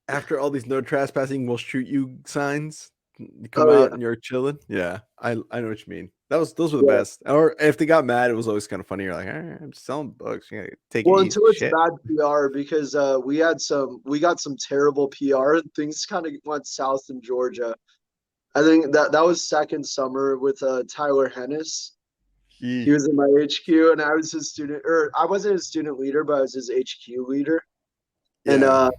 after all these no trespassing, we'll shoot you signs, you come Oh out yeah. and you're chilling. Yeah, I know what you mean. Those were the Yeah. best. Or if they got mad, it was always kind of funny. You're like, I'm selling books. You gotta take Well, it easy. until it's Shit. bad PR, because we got some terrible PR. Things kind of went south in Georgia. I think that was second summer with Tyler Hennis. He was in my HQ, and I was his student, or I wasn't his student leader, but I was his HQ leader. And Yeah.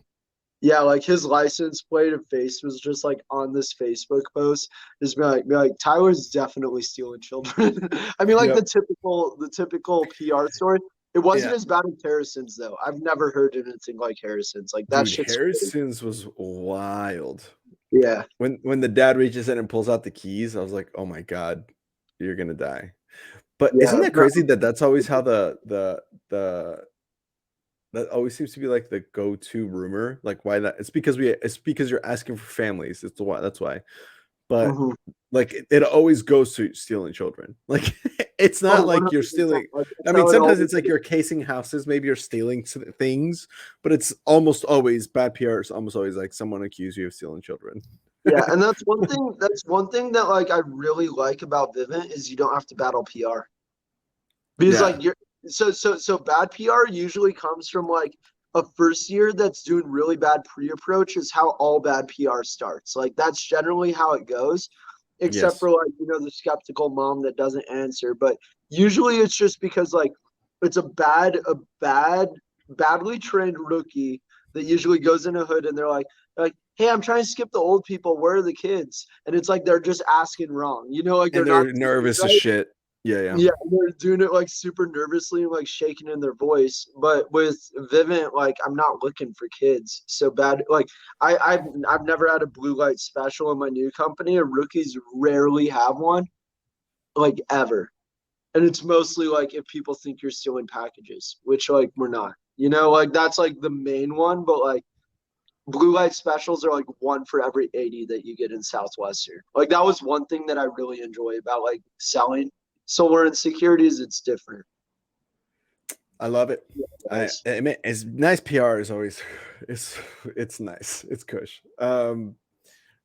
yeah, like his license plate and face was just like on this Facebook post, just be like Tyler's definitely stealing children. I mean, like Yep. the typical PR story. It wasn't Yeah. as bad as Harrison's though. I've never heard anything like Harrison's. Like that Dude, shit's crazy. Harrison's was wild. Yeah. When the dad reaches in and pulls out the keys, I was like, oh my God, you're gonna die. But Yeah. isn't that crazy that that's always how that always seems to be like the go-to rumor? Like why that? It's because you're asking for families. That's why. But Mhm. like it always goes to stealing children. Like it's not Oh, like you're 100%. stealing. Like, I that's mean, how it sometimes always it's like you're casing houses, maybe you're stealing things, but it's almost always bad PR. It's almost always like someone accuse you of stealing children. Yeah, and that's one thing. That's one thing that like I really like about Vivint is you don't have to battle PR because Yeah. like you're so bad PR usually comes from like a first year that's doing really bad pre-approach is how all bad PR starts. Like that's generally how it goes, except Yes. for like the skeptical mom that doesn't answer. But usually it's just because like it's a badly trained rookie that usually goes in a hood and they're like, hey, I'm trying to skip the old people. Where are the kids? And it's like they're just asking wrong. Like And they're not they're nervous as right. shit. Yeah. Yeah, they're doing it like super nervously and like shaking in their voice. But with Vivint, like I'm not looking for kids. So bad. Like I've never had a blue light special in my new company, and rookies rarely have one, like ever. And it's mostly like if people think you're stealing packages, which like we're not. Like that's like the main one, but like blue light specials are like one for every 80 that you get in Southwestern. Like that was one thing that I really enjoy about like selling solar and securities. It's different. I love it. Nice. I mean, it's nice PR is always it's nice. It's cush.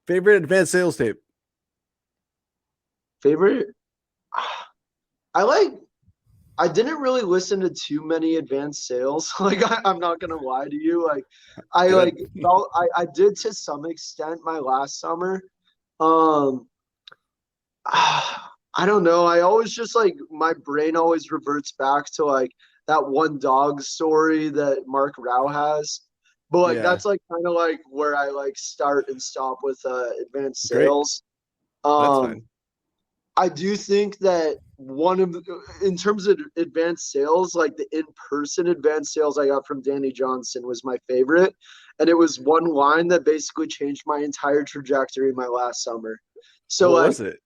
Favorite advanced sales tape? Favorite? I didn't really listen to too many advanced sales. Like I'm not gonna lie to you. Like I Good. like felt I did to some extent my last summer. I don't know. I always just like my brain always reverts back to like that one dog story that Mark Rao has. But like Yeah. that's like kind of like where I like start and stop with advanced Great. sales. That's fine. I do think that in terms of advanced sales, like the in-person advanced sales I got from Danny Johnson was my favorite. And it was one line that basically changed my entire trajectory my last summer. So What like, was it?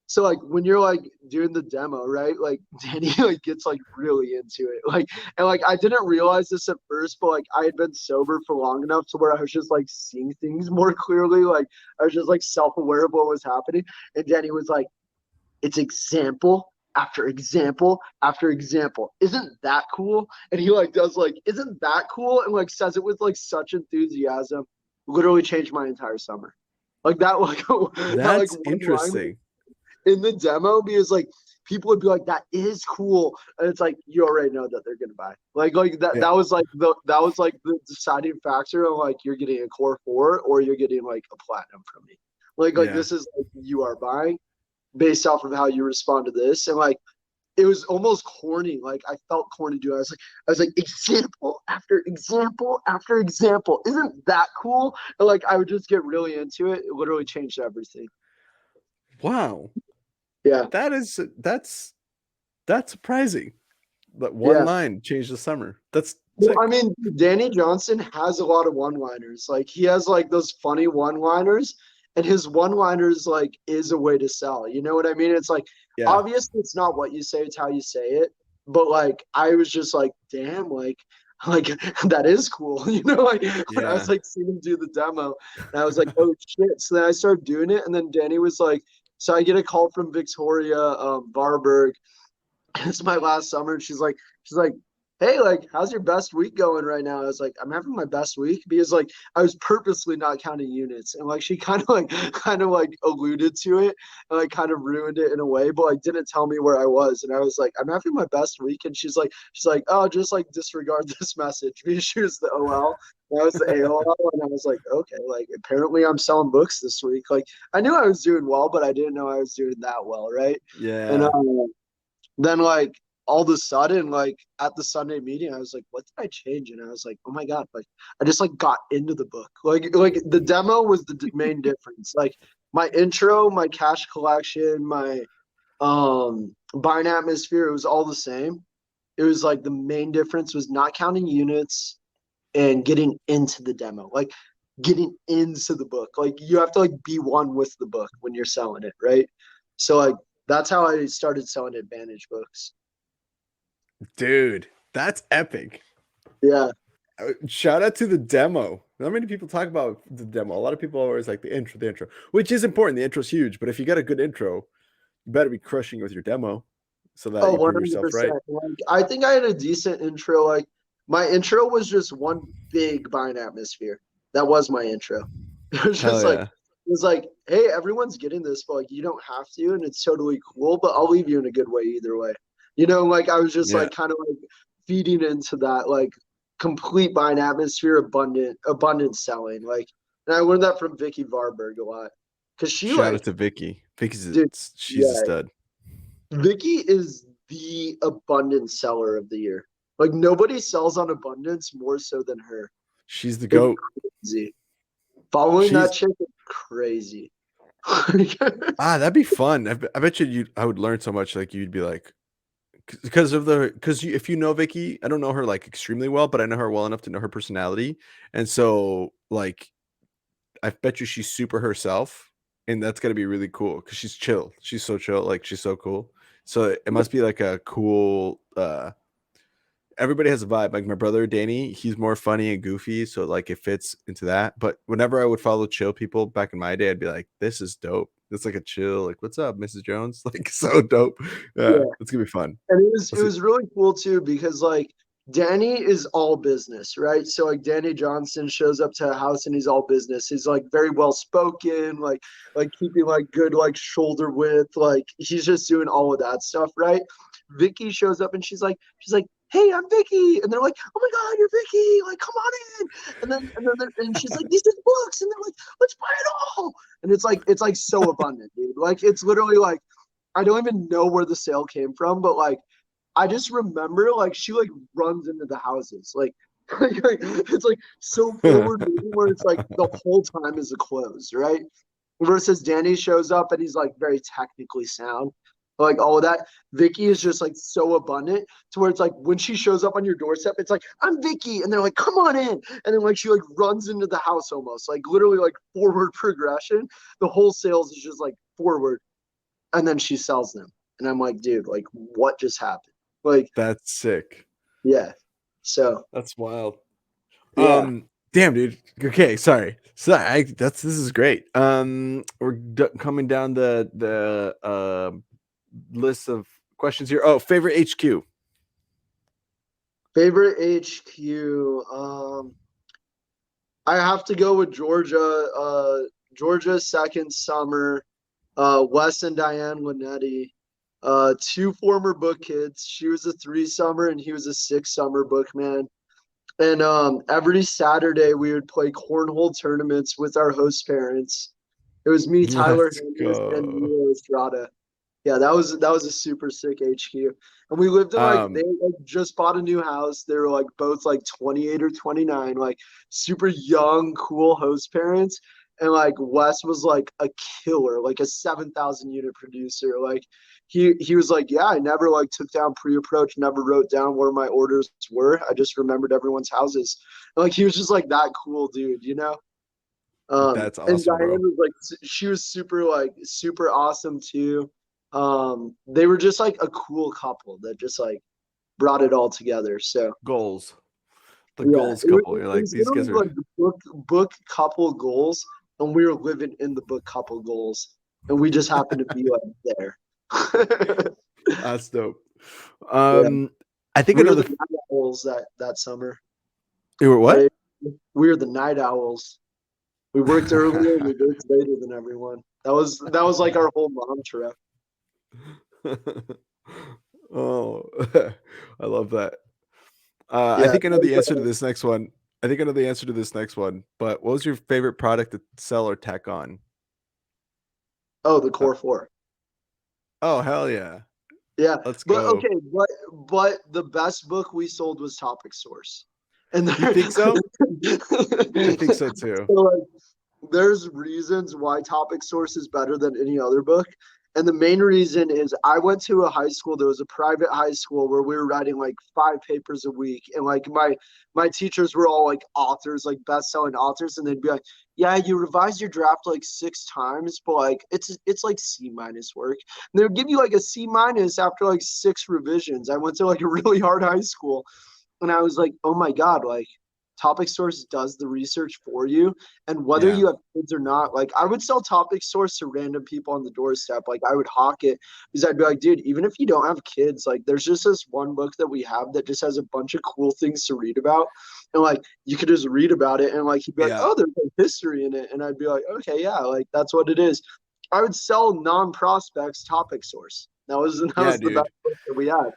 so like when you're like doing the demo, right? Like Danny like gets like really into it. Like, and like I didn't realize this at first, but like I had been sober for long enough to where I was just like seeing things more clearly. Like I was just like self-aware of what was happening. And Danny was like, it's example after example after example. Isn't that cool? And he like does like, isn't that cool? And like says it with like such enthusiasm. Literally changed my entire summer. Like that, like That's that, like, one interesting. line in the demo, because like people would be like, that is cool. And it's like you already know that they're gonna buy. Like that Yeah. that was like the deciding factor of like you're getting a core 4 or you're getting like a platinum from me. Like Yeah. this is like you are buying based off of how you respond to this. And like it was almost corny. Like I felt corny doing it. I was like example after example after example. Isn't that cool? And like I would just get really into it. It literally changed everything. Wow. Yeah. That's surprising. That one line changed the summer. That's sick. Well, I mean, Danny Johnson has a lot of one-liners. Like he has like those funny one-liners, and his one-liners like is a way to sell. You know what I mean? It's like obviously it's not what you say, it's how you say it. But like I was just like, damn, like that is cool. Like when I was like seeing him do the demo, and I was like, oh shit. So then I started doing it, and then Danny was like, so I get a call from Victoria Varberg. It's my last summer, and she's like, hey, like, how's your best week going right now? I was like, I'm having my best week because like I was purposely not counting units, and like she kind of like alluded to it and like kind of ruined it in a way, but like didn't tell me where I was. And I was like, I'm having my best week, and she's like, oh, just like disregard this message because she was the OL. And I was the AOL, and I was like, okay, like apparently I'm selling books this week. Like I knew I was doing well, but I didn't know I was doing that well, right? And Yeah. then like all of a sudden, like at the Sunday meeting, I was like, what did I change? And I was like, oh my God, like I just like got into the book. Like the demo was the main difference. Like my intro, my cash collection, my buying atmosphere, it was all the same. It was like the main difference was not counting units and getting into the demo. Like getting into the book. Like you have to like be one with the book when you're selling it, right? So like that's how I started selling Advantage books. Dude, that's epic. Yeah. Shout out to the demo. Not many people talk about the demo. A lot of people are always like the intro, which is important. The intro's huge, but if you got a good intro, you better be crushing it with your demo so that Oh, you prove yourself right. 100%. Like, I think I had a decent intro. Like my intro was just one big buying atmosphere. That was my intro. It was Hell just like yeah. it was like, hey, everyone's getting this, but like you don't have to, and it's totally cool. But I'll leave you in a good way either way. You know, like I was just Yeah. like kind of like feeding into that like complete buying atmosphere, abundant selling. Like, and I learned that from Vicky Varberg a lot because she Shout like, out to Vicky. dude, She's a yeah, stud. Vicky is the abundance seller of the year. Like nobody sells on abundance more so than her. She's the It's GOAT. crazy. Following She's that chick is crazy. that'd be fun. I bet you I would learn so much. Like you'd be like, because if you know Vicky, I don't know her like extremely well, but I know her well enough to know her personality, and so like I bet you she's super herself, and that's gonna be really cool because she's chill. She's so chill, like she's so cool. So it must be like a cool. Everybody has a vibe. Like my brother Danny, he's more funny and goofy, so like it fits into that. But whenever I would follow chill people back in my day, I'd be like, "This is dope. It's like a chill, like what's up, Mrs. Jones?" Like so dope. Yeah, Yeah. it's gonna be fun. And it was really cool too because like Danny is all business, right? So like Danny Johnson shows up to a house and he's all business. He's like very well spoken, like keeping like good like shoulder width, like he's just doing all of that stuff, right? Vicky shows up and she's like, hey, I'm Vicky, and they're like, oh my God, you're Vicky, like come on in, and she's like, these are books, and they're like, let's buy it all, and it's like so abundant, dude. Like it's literally like I don't even know where the sale came from, but like I just remember like she like runs into the houses like it's like so forward moving where it's like the whole time is a close, right? Versus Danny shows up and he's like very technically sound. Like all of that. Vicky is just like so abundant to where it's like when she shows up on your doorstep, it's like, I'm Vicky. And they're like, come on in. And then like she like runs into the house almost like literally like forward progression. The whole sales is just like forward. And then she sells them. And I'm like, dude, like what just happened? Like, That's sick. yeah. So That's wild. yeah. Damn, dude. Okay, sorry. So this is great. We're coming down the list of questions here. Oh, favorite HQ. Favorite HQ. I have to go with Georgia. Georgia's second summer. Wes and Diane Linetti. Two former book kids. She was a 3 summer and he was a 6 summer bookman. And every Saturday we would play cornhole tournaments with our host parents. It was me, Tyler, Let's go. and Milo Estrada. Yeah, that was a super sick HQ. And we lived in like they like just bought a new house. They were like both like 28 or 29, like super young, cool host parents. And like Wes was like a killer, like a 7,000 unit producer. Like he was like, yeah, I never like took down pre-approach, never wrote down where my orders were. I just remembered everyone's houses. And, like he was just like that cool dude, you know? That's And awesome, bro. Diane was like she was super awesome too. They were just like a cool couple that just like brought it all together. So Goals. The yeah, goals couple. You're like, these guys are like the book couple goals, and we were living in the book couple goals, and we just happened to be like there. that's dope. Yeah. I think We were another. the night owls that summer. You were what? Right? We were the night owls. We worked earlier and we worked later than everyone. That was like our whole mantra. Oh, I love that. I Yeah. think I know the answer to this next one. I think I know the answer to this next one. But what was your favorite product to sell or tack on? Oh, the Core 4. Oh, hell yeah. Yeah. Let's But go. okay, but the best book we sold was Topic Source. And You think so? I think so so too. like, there's reasons why Topic Source is better than any other book. And the main reason is I went to a high school. There was a private high school where we were writing like 5 papers a week. And like my teachers were all like authors, like best-selling authors. And they'd be like, yeah, you revised your draft like 6 times, but like it's like C- work. And they would give you like a C- after like 6 revisions. I went to like a really hard high school. And I was like, oh my God, like Topic Source does the research for you. And whether Yeah. you have kids or not, like I would sell Topic Source to random people on the doorstep. Like I would hawk it because I'd be like, dude, even if you don't have kids, like there's just this one book that we have that just has a bunch of cool things to read about. And like you could just read about it and like he'd be like, Yeah. oh, there's like history in it. And I'd be like, okay, yeah, like that's what it is. I would sell non-prospects Topic Source. That was the dude. best book that we had.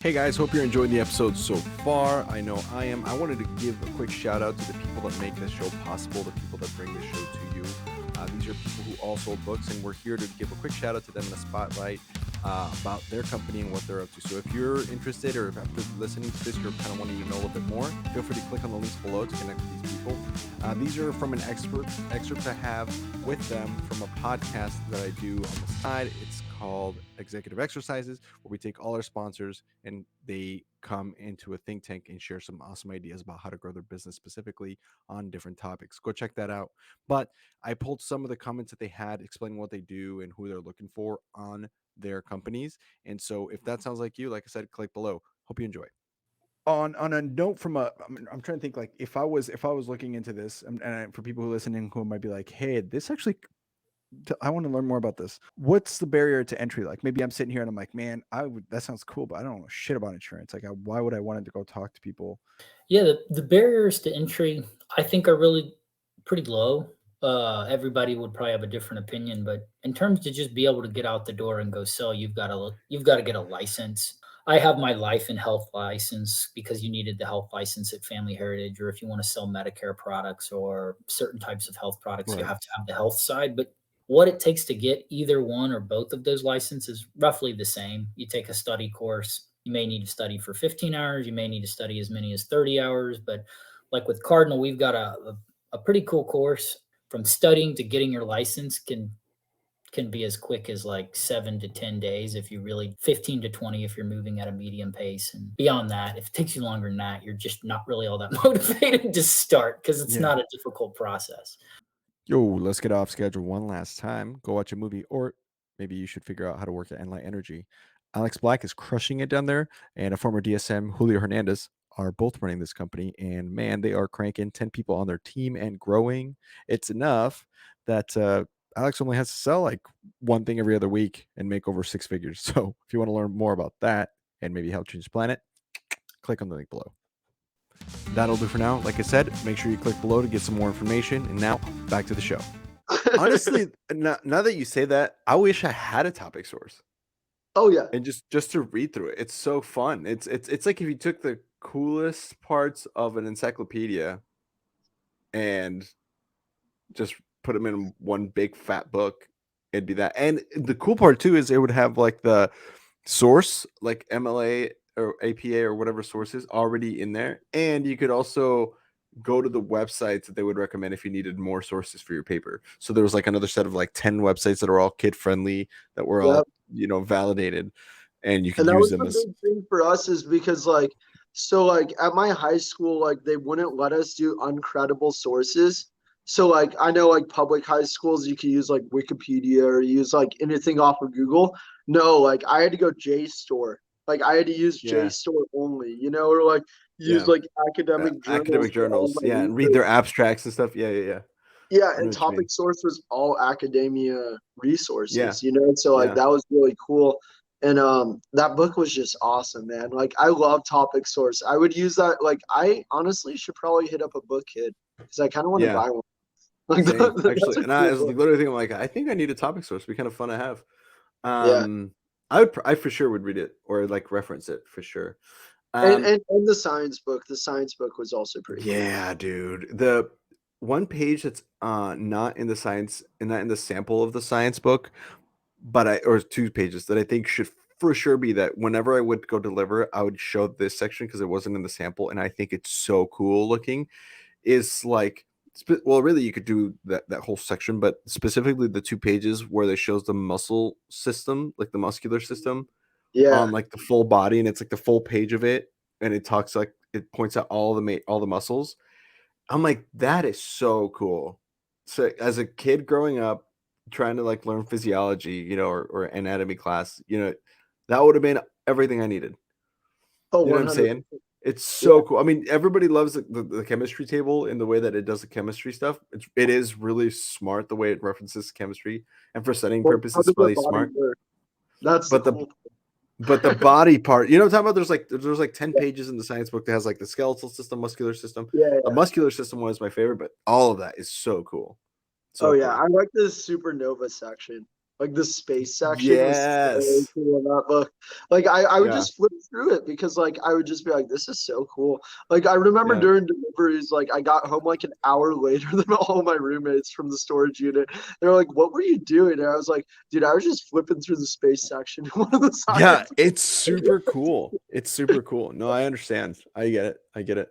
Hey guys, hope you're enjoying the episode so far. I know I am. I wanted to give a quick shout out to the people that make this show possible, the people that bring this show to you. These are people who all sold books, and we're here to give a quick shout out to them in the spotlight about their company and what they're up to. So if you're interested, or if after listening to this, you're kind of wanting to know a little bit more, feel free to click on the links below to connect with these people. These are from an excerpt I have with them from a podcast that I do on the side. It's called Executive Exercises, where we take all our sponsors and they come into a think tank and share some awesome ideas about how to grow their business specifically on different topics. Go check that out. But I pulled some of the comments that they had explaining what they do and who they're looking for on their companies. And so if that sounds like you, like I said, click below. Hope you enjoy. On a note from I'm trying to think, like if I was looking into this, and for people who are listening who might be like, hey, this actually, I want to learn more about this. What's the barrier to entry? Like maybe I'm sitting here and I'm like, man, that sounds cool, but I don't know shit about insurance. Like why would I want to go talk to people? Yeah, the barriers to entry, I think, are really pretty low. Everybody would probably have a different opinion, but in terms to just be able to get out the door and go sell, you've got to get a license. I have my life and health license because you needed the health license at Family Heritage, or if you want to sell Medicare products or certain types of health products, you Right. have to have the health side. But what it takes to get either one or both of those licenses is roughly the same. You take a study course. You may need to study for 15 hours. You may need to study as many as 30 hours. But like with Cardinal, we've got a pretty cool course. From studying to getting your license can be as quick as like 7 to 10 days if you really 15 to 20 if you're moving at a medium pace. And beyond that, if it takes you longer than that, you're just not really all that motivated to start because it's not a difficult process. Yo, let's get off schedule one last time. Go watch a movie, or maybe you should figure out how to work at EnLight.Energy. Alex Black is crushing it down there, and a former DSM, Julio Hernandez, are both running this company. And man, they are cranking 10 people on their team and growing. It's enough that Alex only has to sell like one thing every other week and make over 6 figures. So if you want to learn more about that and maybe help change the planet, click on the link below. That'll do for now. Like I said, make sure you click below to get some more information. And now back to the show. Honestly, now that you say that, I wish I had a topic source. Oh yeah. And just to read through it. It's so fun. It's like if you took the coolest parts of an encyclopedia and just put them in one big fat book, it'd be that. And the cool part too is it would have like the source, like MLA or APA or whatever sources already in there. And you could also go to the websites that they would recommend if you needed more sources for your paper. So there was like another set of like 10 websites that are all kid friendly, that were all, validated, and you could And that use was them the as big thing for us is because like at my high school, like they wouldn't let us do uncredible sources. So like I know like public high schools you can use like Wikipedia or use like anything off of Google. No, like I had to go JSTOR. Like I had to use JSTOR only, or like use like academic journals, and read their abstracts and stuff. Yeah, and Topic Source was all academia resources, so like Yeah. that was really cool. And that book was just awesome, man. Like I love Topic Source. I would use that. Like I honestly should probably hit up a book kid because I kind of want to Yeah, buy one. Like same that's actually. a And I cool was book. literally thinking like, I think I need a topic source. It'd be kind of fun to have. Yeah. I for sure would read it or like reference it for sure. And the science book. The science book was also pretty cool. Yeah, dude. The one page that's not in the science and not in the sample of the science book, but or 2 pages that I think should for sure be that whenever I would go deliver, I would show this section because it wasn't in the sample, and I think it's so cool looking. Is like, well, really, you could do that whole section, but specifically the 2 pages where it shows the muscle system, like the muscular system, Yeah. on like the full body, and it's like the full page of it, and it talks like it points out all the muscles. I'm like, that is so cool. So as a kid growing up, trying to like learn physiology, or anatomy class, that would have been everything I needed. Oh, You know what I'm 100. saying? It's so cool. I mean, everybody loves the chemistry table in the way that it does the chemistry stuff. It is really smart the way it references chemistry, and for studying Well, how purposes, does it's the really body smart. work? That's the But the cool. but the body part, you know what I'm talking about? There's like 10 pages in the science book that has like the skeletal system, muscular system. Yeah. The muscular system was my favorite, but all of that is so cool. So Oh yeah, cool. I like the supernova section. Like the space section was so Yes. cool in that book. Like I would Yeah. just flip through it because like I would just be like, this is so cool. Like I remember Yeah. during deliveries, like I got home like an hour later than all my roommates from the storage unit. They were like, what were you doing? And I was like, dude, I was just flipping through the space section in one of the Yeah, science. it's super cool. It's super cool. No, I understand. I get it.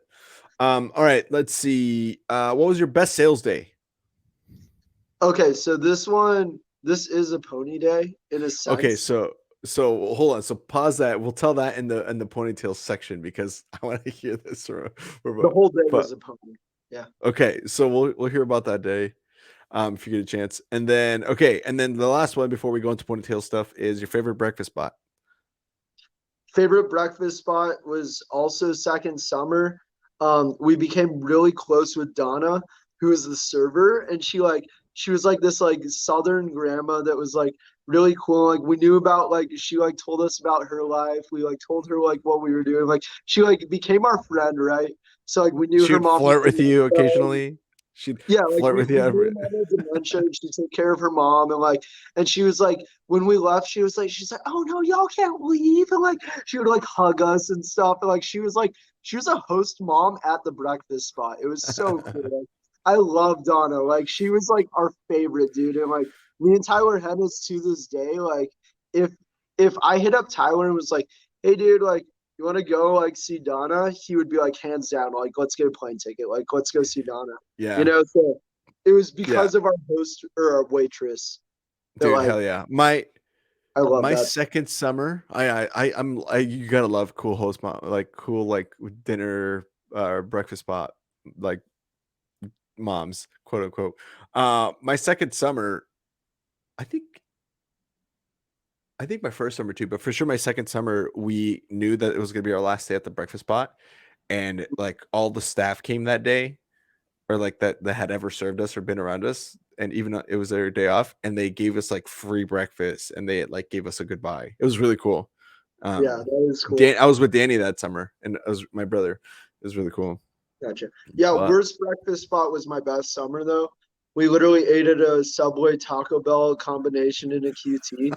All right, let's see. What was your best sales day? Okay, so this is a pony day in a sense. Okay, so hold on. So pause that. We'll tell that in the ponytail section because I want to hear this. The whole day but was a pony. Yeah. okay, so we'll hear about that day, if you get a chance. And then the last one before we go into ponytail stuff is your favorite breakfast spot. Favorite breakfast spot was also Second Summer. We became really close with Donna, who was the server, and she was like this like Southern grandma that was like really cool. Like we knew about like she like told us about her life. We like told her like what we were doing. Like she like became our friend, right? So like we knew She her would mom. flirt with you occasionally. She'd Yeah, like flirt we with you. knew mom had dementia. She took care of her mom, and she was like, when we left, she's like, oh no, y'all can't leave, and like she would like hug us and stuff, and like she was a host mom at the breakfast spot. It was so cool. Like, I love Donna. Like she was like our favorite dude, and like me and Tyler Hennis to this day, like if I hit up Tyler and was like, hey dude, like you want to go like see Donna? He would be like, hands down, like let's get a plane ticket, like let's go see Donna. Yeah. You know, so it was because of our host or our waitress. That, Dude, like, hell yeah. I love My that. second summer, you gotta love cool host mom, like cool like dinner breakfast spot, like moms, quote unquote. My second summer, I think my first summer too, but for sure my second summer, we knew that it was gonna be our last day at the breakfast spot, and like all the staff came that day, or like that had ever served us or been around us, and even though it was their day off, and they gave us like free breakfast, and they like gave us a goodbye. It was really cool. Yeah, that is cool. I was with Danny that summer, and it was my brother. It was really cool. Gotcha. Yeah, But worst breakfast spot was my best summer though. We literally ate at a Subway Taco Bell combination in a QT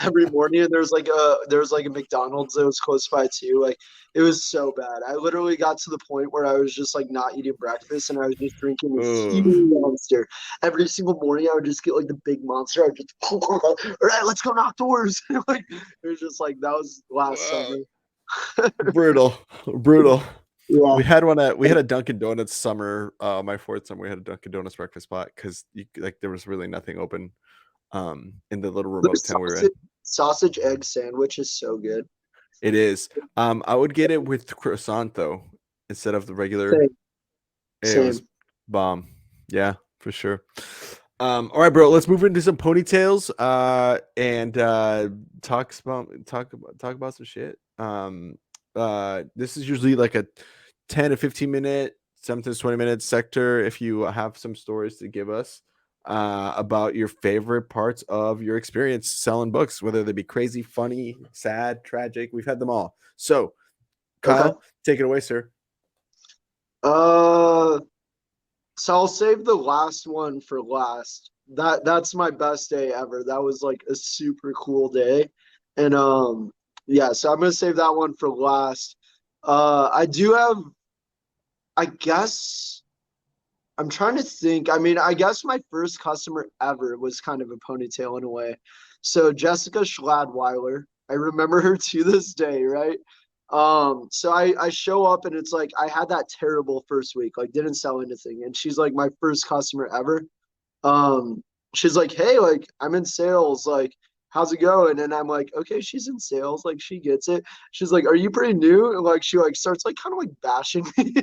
every morning, and there was like a McDonald's that was close by too. Like it was so bad. I literally got to the point where I was just like not eating breakfast, and I was just drinking this huge Ugh. monster every single morning. I would just get like the big monster. I would just all right, let's go knock doors. Like it was just like that was last summer. brutal. Yeah. We had a Dunkin' Donuts summer. My fourth summer, we had a Dunkin' Donuts breakfast spot because there was really nothing open in the little remote The town we were in. sausage egg sandwich is so good. It is. I would get it with croissant though, instead of the regular. Same. It was bomb. Yeah, for sure. All right, bro. Let's move into some ponytails. And talk about some shit. This is usually like a 10 to 15 minute, sometimes 20 minute sector. If you have some stories to give us, about your favorite parts of your experience selling books, whether they be crazy, funny, sad, tragic. We've had them all. So, Kyle, take it away, sir. So I'll save the last one for last. That's my best day ever. That was like a super cool day. And yeah, so I'm gonna save that one for last. I do have, I guess I'm trying to think. I mean, I guess my first customer ever was kind of a ponytail in a way. So Jessica Schladweiler, I remember her to this day, right? So I show up and it's like I had that terrible first week, like didn't sell anything, and she's like my first customer ever. um she's like, hey, like I'm in sales, like how's it going? And I'm like, okay, she's in sales, like she gets it. She's like, are you pretty new? And like she like starts like kind of like bashing me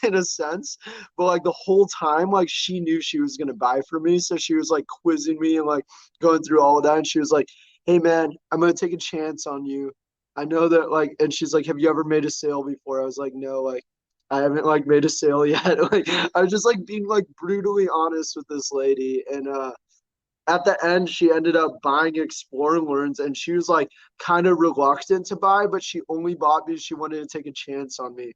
in a sense, but like the whole time like she knew she was gonna buy from me, so she was like quizzing me and like going through all of that, and she was like, hey man, I'm gonna take a chance on you. I know that, like, and she's like, have you ever made a sale before? I was like, no, like I haven't like made a sale yet. Like I was just like being like brutally honest with this lady. And at the end she ended up buying Explore and Learns, and she was like kind of reluctant to buy, but she only bought because she wanted to take a chance on me.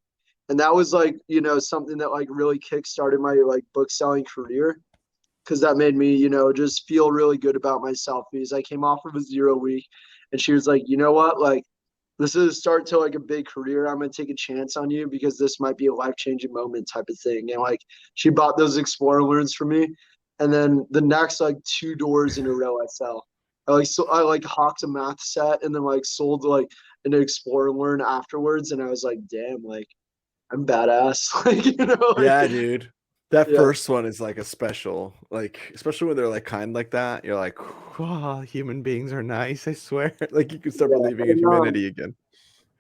And that was like, you know, something that like really kick-started my like book selling career, because that made me, you know, just feel really good about myself, because I came off of a 0 week and she was like, you know what, like this is a start to like a big career. I'm gonna take a chance on you because this might be a life-changing moment type of thing. And like she bought those Explorer Learns for me. And then the next like 2 doors in a row I sell. I like hawked a math set and then like sold like an Explorer Learn afterwards. And I was like, damn, like I'm badass. Like, you know, like, Yeah, dude. That yeah. first one is like a special, like, especially when they're like kind like that. You're like, oh, human beings are nice, I swear. Like you can start Yeah. believing in And, humanity again.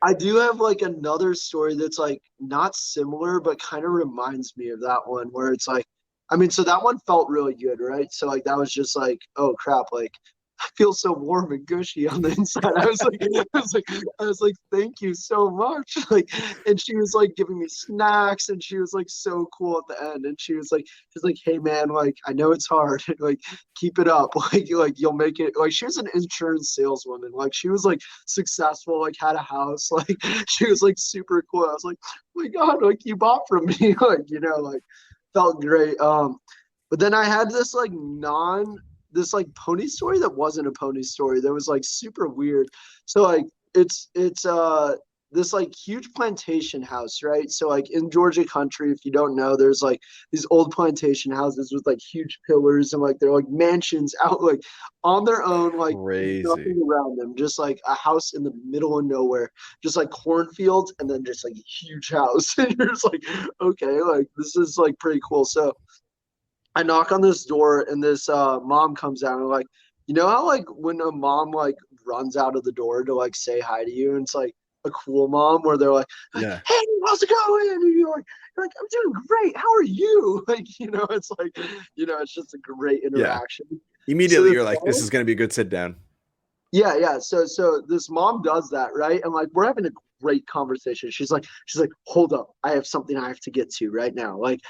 I do have like another story that's like not similar, but kind of reminds me of that one, where it's like, I mean, so that one felt really good, right? So like that was just like, oh crap, like I feel so warm and gushy on the inside. I was like, thank you so much. Like, and she was like giving me snacks, and she was like so cool at the end. And she's like, hey man, like I know it's hard, like keep it up, like you'll make it. Like she was an insurance saleswoman, like she was like successful, like had a house, like she was like super cool. I was like, oh my god, like you bought from me, like, you know, like felt great. But then I had this like pony story that wasn't a pony story that was like super weird. So like it's this like huge plantation house, right? So like in Georgia country, if you don't know, there's like these old plantation houses with like huge pillars, and like they're like mansions out like on their own, like Crazy. nothing around them, just like a house in the middle of nowhere, just like cornfields, and then just like a huge house. And you're just like, okay, like this is like pretty cool. So I knock on this door, and this mom comes out, and like, you know how like when a mom like runs out of the door to like say hi to you, and it's like a cool mom where they're like, Yeah. hey, how's it going? And you're like, I'm doing great. How are you? Like, you know, it's like, you know, it's just a great interaction. Immediately So you're like, this is gonna be a good sit down. yeah. So this mom does that, right? And like we're having a great conversation. She's like, hold up, I have something I have to get to right now. Like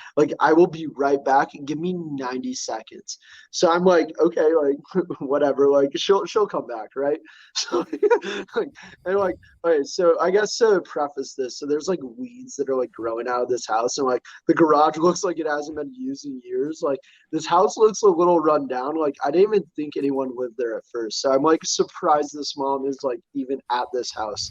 I will be right back. Give me 90 seconds. So I'm like, okay, like whatever. Like she'll come back, right? So like, and like, okay, so I guess to preface this, so there's like weeds that are like growing out of this house, and like the garage looks like it hasn't been used in years. Like this house looks a little run down. Like I didn't even think anyone lived there at first. So I'm like surprised this mom is like even at this house.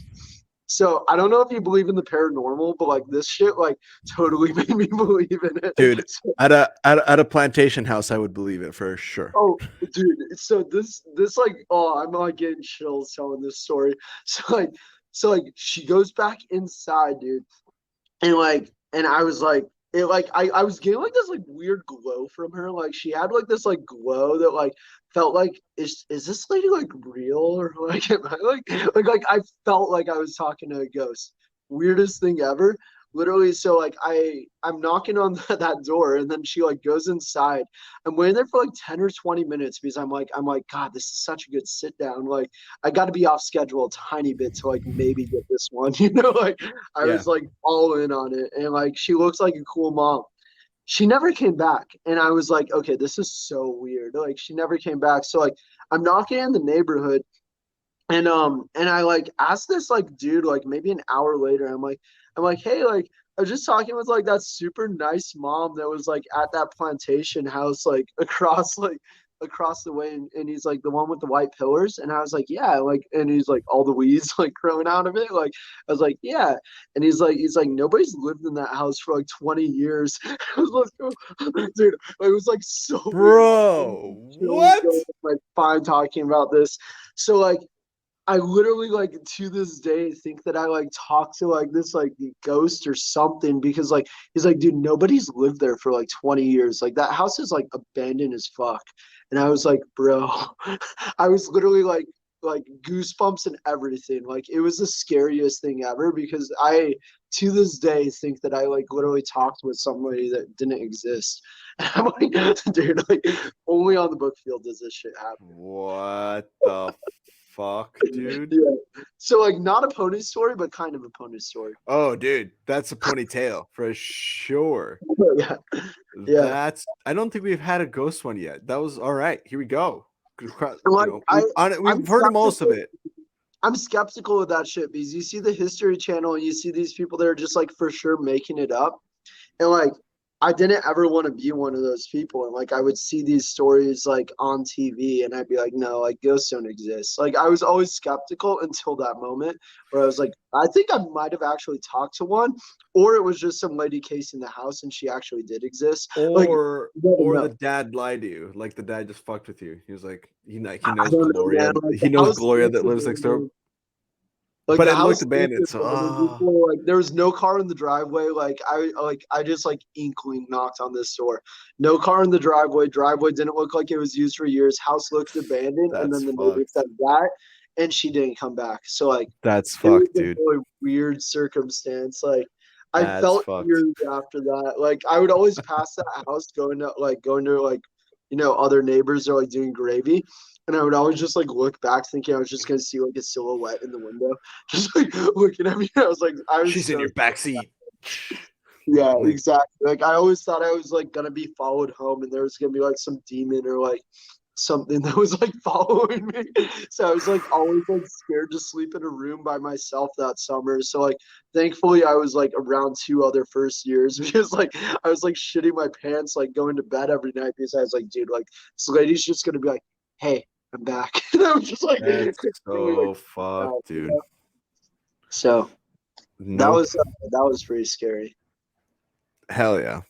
So I don't know if you believe in the paranormal, but like this shit like totally made me believe in it. Dude, So, at a plantation house, I would believe it for sure. oh, dude. So this like, oh, I'm like getting chills telling this story. So like she goes back inside, dude. And I was like, it like I was getting like this like weird glow from her. Like she had like this like glow that like felt like, is this lady like real, or like am I like I felt like I was talking to a ghost. Weirdest thing ever. Literally, so like I'm knocking on that door, and then she like goes inside. I'm waiting there for like 10 or 20 minutes because I'm like, God, this is such a good sit down. Like I got to be off schedule a tiny bit to like maybe get this one, you know, like I was like all in on it. And like she looks like a cool mom. she never came back. And I was like, okay, this is so weird. Like, she never came back. So like I'm knocking in the neighborhood, and I like asked this like dude like maybe an hour later. I'm like, hey, like I was just talking with like that super nice mom that was like at that plantation house like across the way, and he's like the one with the white pillars, and I was like, yeah, like, and he's like all the weeds like growing out of it, like I was like, yeah, and he's like nobody's lived in that house for like 20 years. I was like, dude, like, it was like so weird. Bro, Chilling, what? like fine talking about this. So like I literally like to this day think that I like talked to like this like ghost or something, because like he's like, dude, nobody's lived there for like 20 years. Like that house is like abandoned as fuck. And I was like, bro, I was literally like goosebumps and everything. Like it was the scariest thing ever, because I to this day think that I like literally talked with somebody that didn't exist. And I'm like, dude, like only on the book field does this shit happen. What the fuck, dude? Yeah. So like not a pony story, but kind of a pony story. Oh, dude, that's a ponytail for sure. Yeah. Yeah. That's. I don't think we've had a ghost one yet. That was all right. Here we go. Like We've heard most of it. I'm skeptical of that shit, because you see the History Channel and you see these people that are just like for sure making it up. And like I didn't ever want to be one of those people. And like I would see these stories like on TV and I'd be like, no, like ghosts don't exist. Like I was always skeptical until that moment where I was like, I think I might have actually talked to one, or it was just some lady casing the house and she actually did exist. Like, Or the dad lied to you. Like the dad just fucked with you. He was like, he knows Gloria. Like, he knows Gloria that lives next door. Like but the it house looked abandoned. So like there was no car in the driveway. Like I just like inkling knocked on this door. No car in the driveway. Driveway didn't look like it was used for years. House looked abandoned. And then the neighbor said that, and she didn't come back. So like that's fucked, dude. Really weird circumstance. Like I felt years after that. Like I would always pass that house going to like other neighbors are like doing gravy. And I would always just like look back thinking I was just gonna see like a silhouette in the window. Just like looking at me. I was like, she's in your backseat. Yeah, exactly. Like I always thought I was like gonna be followed home and there was gonna be like some demon or like something that was like following me. So I was like always like scared to sleep in a room by myself that summer. So like thankfully I was like around 2 other first years, because like I was like shitting my pants like going to bed every night, because I was like, dude, like this lady's just gonna be like, hey, I'm back. And I was just like, that's so fucked, dude. You know? So that was pretty scary. Hell yeah.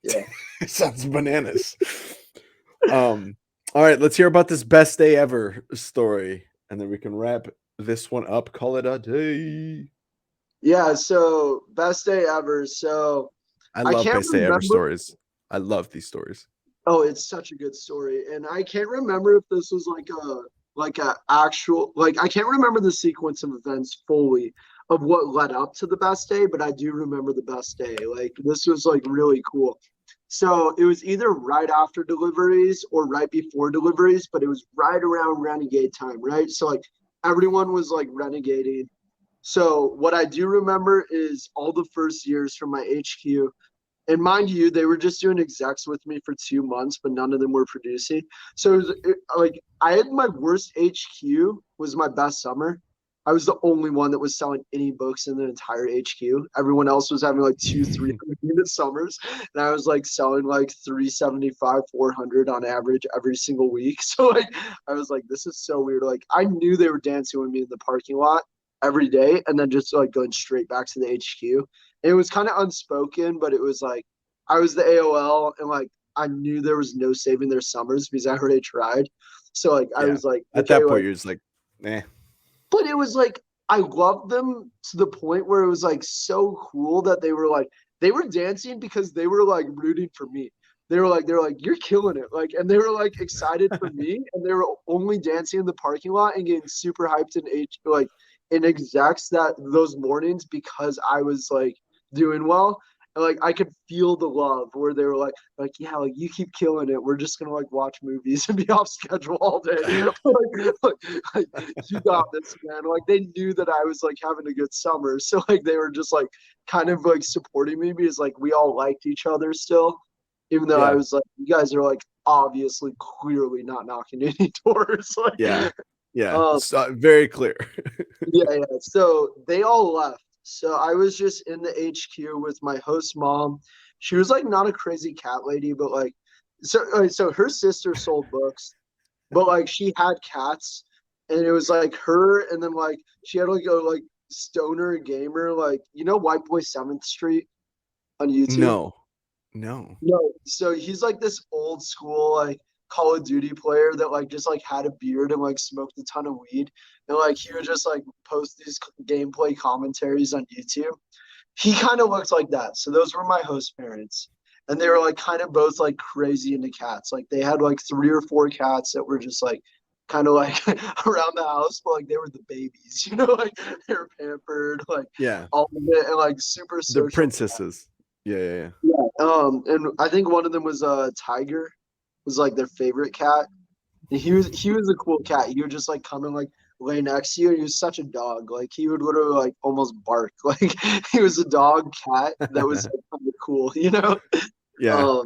Yeah. It sounds bananas. All right, let's hear about this best day ever story, and then we can wrap this one up. Call it a day. Yeah, so best day ever. So I love best day ever stories. I love these stories. Oh, it's such a good story. And I can't remember if this was I can't remember the sequence of events fully of what led up to the best day, but I do remember the best day. Like this was like really cool. So it was either right after deliveries or right before deliveries, but it was right around renegade time, right? So like everyone was like renegading. So what I do remember is all the first years from my HQ. And mind you, they were just doing execs with me for 2 months, but none of them were producing. So like I had my worst HQ was my best summer. I was the only one that was selling any books in the entire HQ. Everyone else was having like 200-300 unit summers, and I was like selling like 375, 400 on average every single week. So like I was like, this is so weird. Like I knew they were dancing with me in the parking lot every day, and then just like going straight back to the HQ. It was kind of unspoken, but it was like I was the AOL, and like I knew there was no saving their summers because I already tried. So like I was like, at that point, you're just like, eh. But it was like I loved them to the point where it was like so cool that they were dancing because they were like rooting for me. They were like, you're killing it. Like, and they were like excited for me, and they were only dancing in the parking lot and getting super hyped in execs those mornings because I was like doing well. And like I could feel the love where they were like, yeah, like you keep killing it. We're just gonna like watch movies and be off schedule all day. like, you got this, man. Like they knew that I was like having a good summer. So like they were just like kind of like supporting me because like we all liked each other still. Even though I was like, you guys are like obviously clearly not knocking any doors. Like Yeah. So, very clear. yeah. So they all left. So I was just in the HQ with my host mom. She was like not a crazy cat lady, but like so her sister sold books, but like she had cats, and it was like her, and then like she had like a like stoner gamer, like White Boy 7th Street on YouTube. No. No, so he's like this old school like Call of Duty player that like just like had a beard and like smoked a ton of weed, and like he would just like post these gameplay commentaries on YouTube. He kind of looked like that. So those were my host parents, and they were like kind of both like crazy into cats. Like they had like 3 or 4 cats that were just like kind of like around the house, but like they were the babies, like they were pampered, like all of it, and like super social. The princesses. Yeah. And I think one of them was Tiger, was like their favorite cat. And he was a cool cat. He would just like come and like lay next to you. And he was such a dog. Like he would literally like almost bark. Like he was a dog cat that was like, kind of cool, Yeah.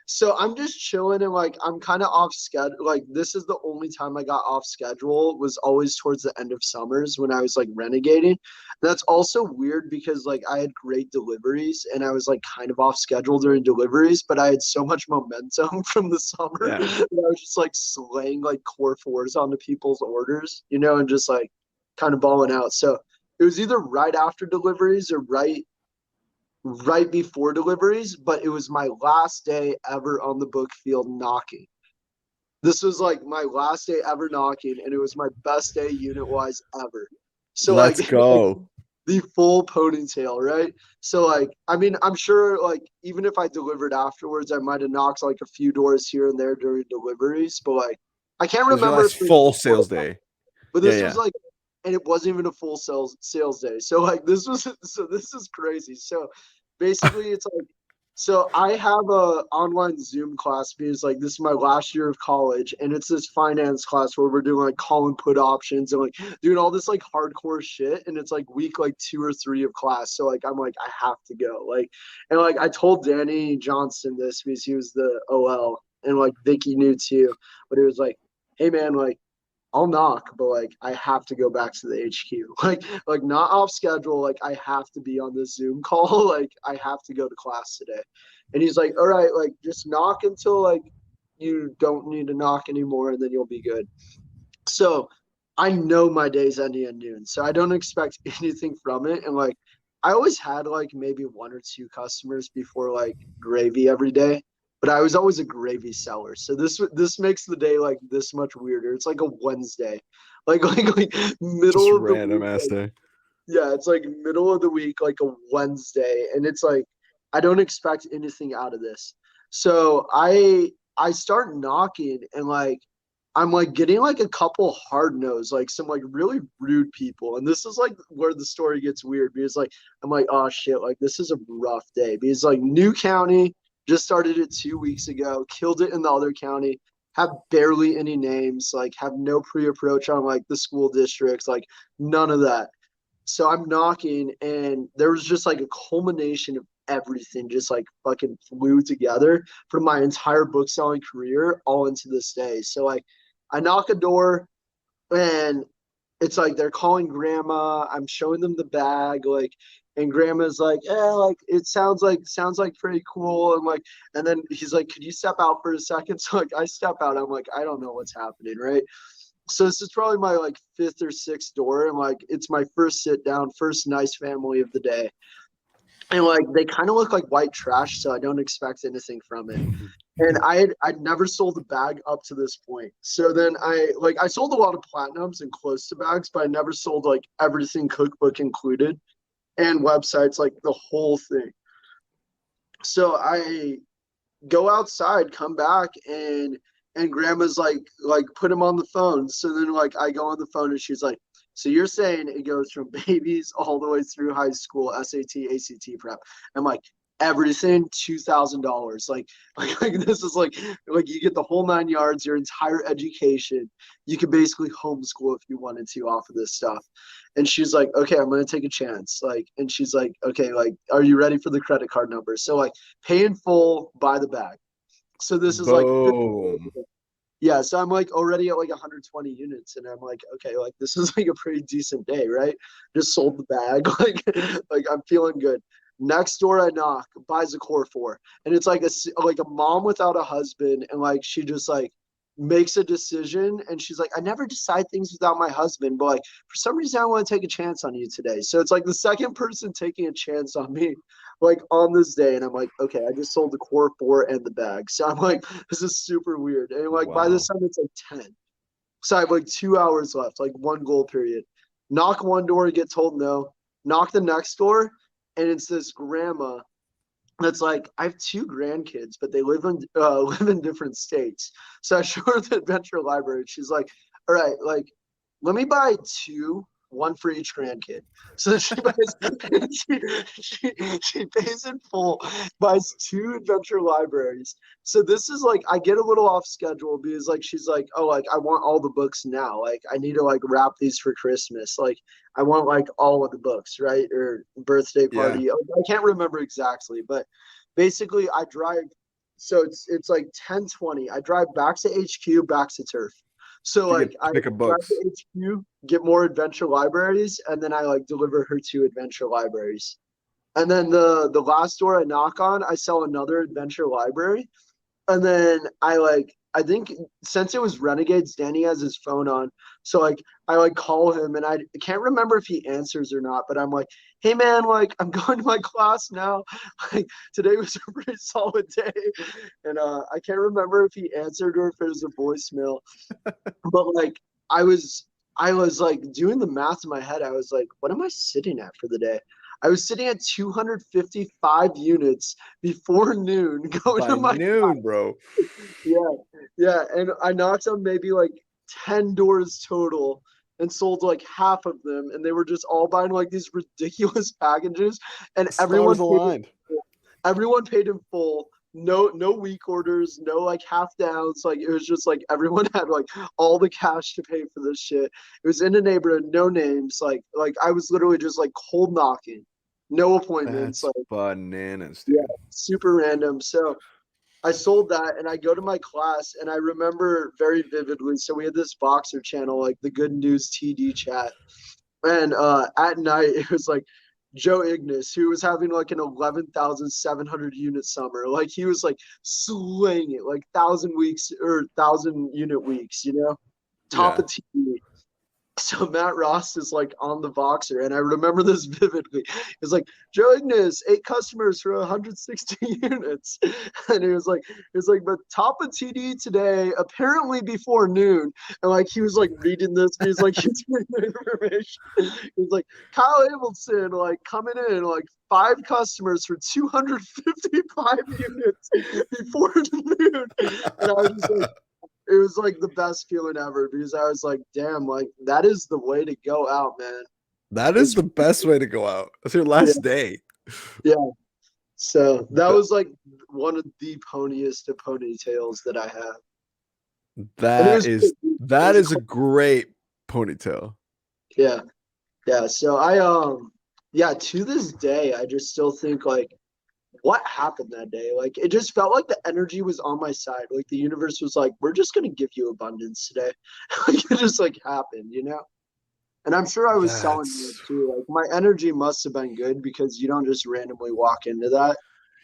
So I'm just chilling and like I'm kind of off schedule. Like this is the only time I got off schedule was always towards the end of summers when I was like renegading. That's also weird because like I had great deliveries and I was like kind of off schedule during deliveries, but I had so much momentum from the summer that I was just like slaying like core 4s onto people's orders, and just like kind of balling out. So it was either right after deliveries or right before deliveries, but it was my last day ever on the book field knocking. This was like my last day ever knocking, and it was my best day unit wise ever. So let's like, go. The full ponytail, right? So like, I mean, I'm sure like even if I delivered afterwards, I might have knocked like a few doors here and there during deliveries, but like I can't remember if full sales day. But this was like, and it wasn't even a full sales day. So like this is crazy. So basically it's like, so I have a online Zoom class because like this is my last year of college, and it's this finance class where we're doing like call and put options and like doing all this like hardcore shit, and it's like week like 2 or 3 of class. So like I'm like I have to go, like, and like I told Danny Johnston this because he was the OL, and like Vicky knew too, but it was like, hey man, like I'll knock, but like I have to go back to the HQ. Like not off schedule. Like I have to be on this Zoom call. Like I have to go to class today. And he's like, all right, like just knock until like you don't need to knock anymore, and then you'll be good. So I know my day's ending at noon, so I don't expect anything from it. And like I always had like maybe 1 or 2 customers before like gravy every day, but I was always a gravy seller. So this makes the day like this much weirder. It's like a Wednesday, like middle just of the random week, ass day. Yeah, it's like middle of the week, like a Wednesday, and it's like I don't expect anything out of this. So I start knocking, and like I'm like getting like a couple hard no's, like some like really rude people. And this is like where the story gets weird because like I'm like, oh shit, like this is a rough day because like new county, just started it 2 weeks ago, killed it in the other county, have barely any names, like have no pre-approach on like the school districts, like none of that. So I'm knocking, and there was just like a culmination of everything just like fucking flew together for my entire book selling career all into this day. So like I knock a door, and it's like they're calling grandma. I'm showing them the bag, like, and grandma's like, yeah, like it sounds like pretty cool. And like, and then he's like, could you step out for a second? So like I step out, I'm like, I don't know what's happening, right? So this is probably my like 5th or 6th door, and like it's my first sit down, first nice family of the day. And like they kind of look like white trash, so I don't expect anything from it. And I'd never sold a bag up to this point. So then I sold a lot of platinums and close to bags, but I never sold like everything cookbook included and websites, like the whole thing. So I go outside, come back, and grandma's like put him on the phone. So then like I go on the phone, and she's like, so you're saying it goes from babies all the way through high school, SAT, ACT prep. I'm like, everything $2,000. Like this is like you get the whole 9 yards, your entire education. You could basically homeschool if you wanted to off of this stuff. And she's like, okay, I'm gonna take a chance. Like, and she's like, okay, like, are you ready for the credit card number? So like, pay in full, buy the bag. So this is like, Boom. yeah. So I'm like already at like 120 units, and I'm like, okay, like this is like a pretty decent day, right? Just sold the bag, like I'm feeling good. Next door I knock, buys a Core 4, and it's like a mom without a husband, and like she just like makes a decision, and she's like, I never decide things without my husband, but like for some reason I want to take a chance on you today. So it's like the second person taking a chance on me, like on this day, and I'm like, okay, I just sold the Core 4 and the bag. So I'm like, this is super weird, and like by this time it's like 10. So I have like 2 hours left, like one goal period. Knock one door, get told no. Knock the next door, and it's this grandma that's like, I have 2 grandkids, but they live in different states. So I show her the adventure library. She's like, all right, like, let me buy 2, one for each grandkid. So she buys, she pays in full, buys 2 adventure libraries. So this is like, I get a little off schedule because like she's like, oh, like I want all the books now. Like I need to like wrap these for Christmas. Like I want like all of the books, right? Or birthday party. Yeah. I can't remember exactly, but basically I drive. So it's like 10:20. I drive back to HQ, back to Turf. So To like get I pick up drive books. to HQ, get more adventure libraries, and then I like deliver her 2 adventure libraries. And then the last door I knock on, I sell another adventure library. And then I think since it was Renegades, Danny has his phone on. So like I like call him, and I can't remember if he answers or not, but I'm like, hey man, like I'm going to my class now. Like today was a pretty solid day. And I can't remember if he answered or if it was a voicemail. But like I was like doing the math in my head. I was like, what am I sitting at for the day? I was sitting at 255 units before noon going By to my noon, bro. yeah, and I knocked on maybe like 10 doors total and sold like half of them, and they were just all buying like these ridiculous packages, and Stars aligned. everyone paid in full. No weak orders, no like half downs. Like it was just like everyone had like all the cash to pay for this shit. It was in a neighborhood, no names. Like I was literally just like cold knocking, no appointments. That's Like bananas, dude. yeah, super random. So I sold that, and I go to my class, and I remember very vividly. So we had this Boxer channel, like the Good News TD chat, and at night it was like Joe Ignis, who was having like an 11,700 unit summer. Like he was like slaying it, like 1,000 weeks or 1,000 unit weeks, top Yeah. of TV. So Matt Ross is like on the Voxer, and I remember this vividly. It's like Joe Ignis, 8 customers for 160 units, and it was like, but top of TD today, apparently before noon, and like he was like reading this, and he's like he's reading the information. He's like Kyle Evaldson, like coming in, like 5 customers for 255 units before noon, and I was just like. It was like the best feeling ever because I was like, damn, like that is the way to go out, man. That is the best way to go out. It's your last day. Yeah. So that was like one of the poniest of ponytails that I have. That is a great ponytail. Yeah. Yeah. So to this day, I just still think like what happened that day? Like it just felt like the energy was on my side. Like the universe was like, we're just gonna give you abundance today. Like it just like happened, And I'm sure I was selling it too. Like my energy must have been good because you don't just randomly walk into that.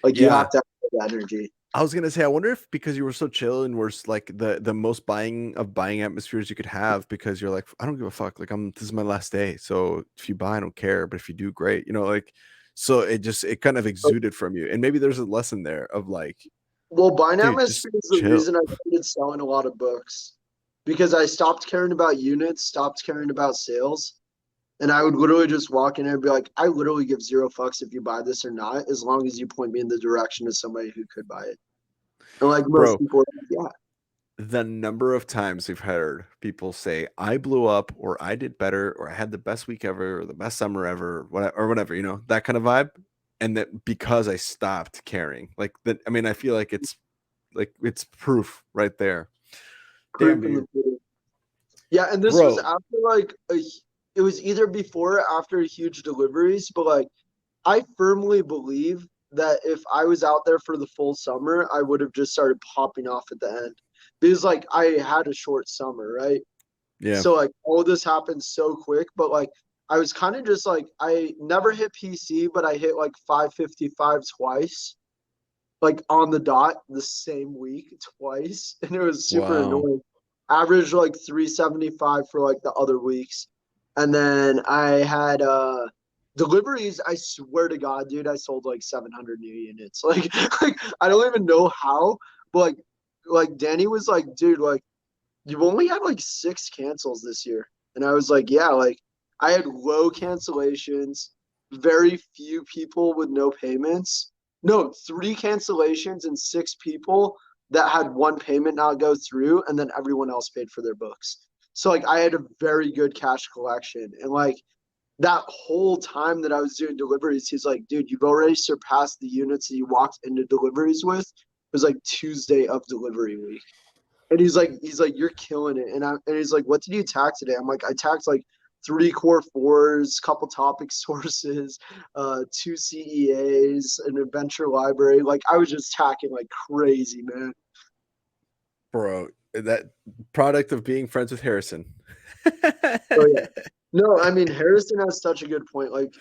Like you have to have good energy. I was gonna say, I wonder if because you were so chill and were like the most buying atmospheres you could have because you're like, I don't give a fuck. Like this is my last day. So if you buy, I don't care. But if you do, great. Like so it kind of exuded from you. And maybe there's a lesson there of like, well, buying dude, atmosphere is the reason I started selling a lot of books. Because I stopped caring about units, stopped caring about sales. And I would literally just walk in there and be like, I literally give 0 fucks if you buy this or not, as long as you point me in the direction of somebody who could buy it. And like most people, yeah. The number of times we've heard people say, I blew up or I did better or I had the best week ever or the best summer ever or whatever, that kind of vibe. and that because I stopped caring, like that. I mean, I feel like it's proof right there. Damn, Proof in the dude. pudding. Yeah, and this Bro. was after like it was either before or after huge deliveries, but like I firmly believe that if I was out there for the full summer, I would have just started popping off at the end. Because like I had a short summer, right? Yeah. So like all this happened so quick, but like I was kind of just like I never hit PC, but I hit like 555 twice, like on the dot the same week twice, and it was super Wow. annoying. Averaged like 375 for like the other weeks. And then I had deliveries, I swear to God, dude, I sold like 700 new units. Like I don't even know how, but like Danny was like, dude, like you've only had like 6 cancels this year. And I was like, yeah, like I had low cancellations, very few people with no payments. No, 3 cancellations and 6 people that had 1 payment not go through, and then everyone else paid for their books. So like I had a very good cash collection. And like that whole time that I was doing deliveries, he's like, dude, you've already surpassed the units that you walked into deliveries with. It was like Tuesday of delivery week. And he's like, you're killing it. And he's like, what did you tax today? I'm like, I taxed like 3 core 4s, couple topic sources, 2 CEAs, an adventure library. Like I was just tacking like crazy, man. Bro, that product of being friends with Harrison. Oh yeah. No, I mean Harrison has such a good point. Like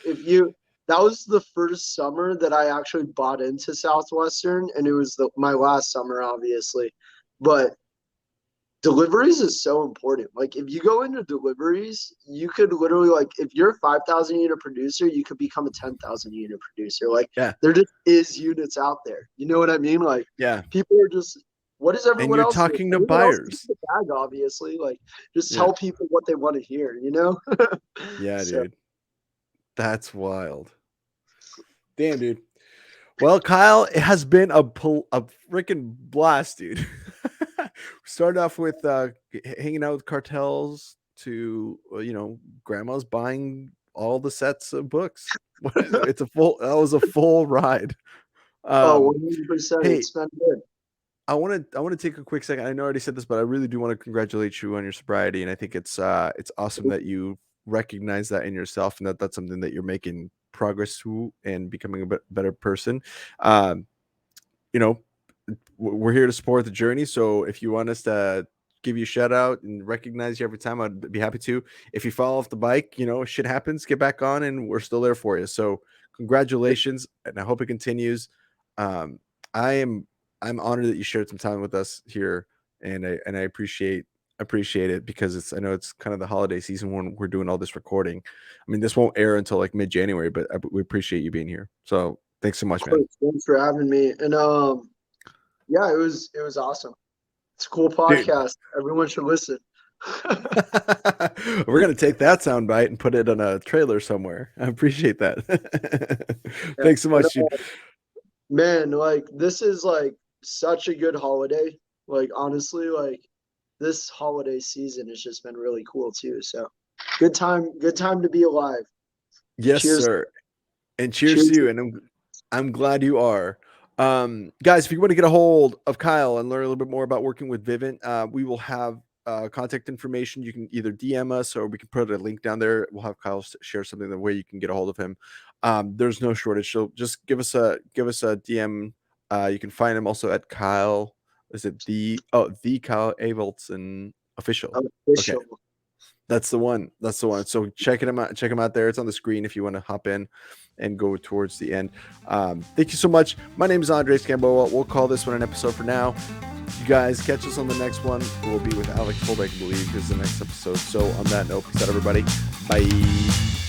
that was the first summer that I actually bought into Southwestern, and it was my last summer, obviously. But deliveries is so important. Like if you go into deliveries, you could literally like if you're a 5,000 unit producer, you could become a 10,000 unit producer. Like there just is units out there. You know what I mean? Like people are just what is everyone else? And you're talking to everyone buyers. The bag, obviously. Like just tell people what they want to hear, you know? Yeah, dude. That's wild. Damn, dude. Well, Kyle, it has been a freaking blast, dude. We started off with hanging out with cartels to grandma's buying all the sets of books. That was a full ride. 100%. Hey, it's been good. I want to take a quick second. I know I already said this, but I really do want to congratulate you on your sobriety, and I think it's awesome that you recognize that in yourself, and that's something that you're making progress to and becoming a better person. We're here to support the journey, so if you want us to give you a shout out and recognize you every time, I'd be happy to. If you fall off the bike, shit happens, get back on, and we're still there for you. So congratulations, and I hope it continues. I'm honored that you shared some time with us here, and I appreciate it because I know it's kind of the holiday season when we're doing all this recording. I mean, this won't air until like mid-January, but we appreciate you being here. So thanks so much, man. Thanks for having me. And yeah, it was awesome. It's a cool podcast. Dude. Everyone should listen. We're gonna take that soundbite and put it on a trailer somewhere. I appreciate that. Thanks so much, dude. Man, like this is like such a good holiday. Like honestly, like this holiday season has just been really cool too. So good time to be alive. Yes, sir. And cheers to you. And I'm glad you are. Guys, if you want to get a hold of Kyle and learn a little bit more about working with Vivint, we will have contact information. You can either DM us or we can put a link down there. We'll have Kyle share something the way you can get a hold of him. There's no shortage. So just give us a DM. You can find him also at Kyle. Is it the Kyle Evaldson official? Okay. That's the one. So check him out there. It's on the screen if you want to hop in and go towards the end. Thank you so much. My name is Andres Gamboa. We'll call this one an episode for now. You guys catch us on the next one. We'll be with Alex Holbeck, I believe, is the next episode. So on that note, peace out, everybody. Bye.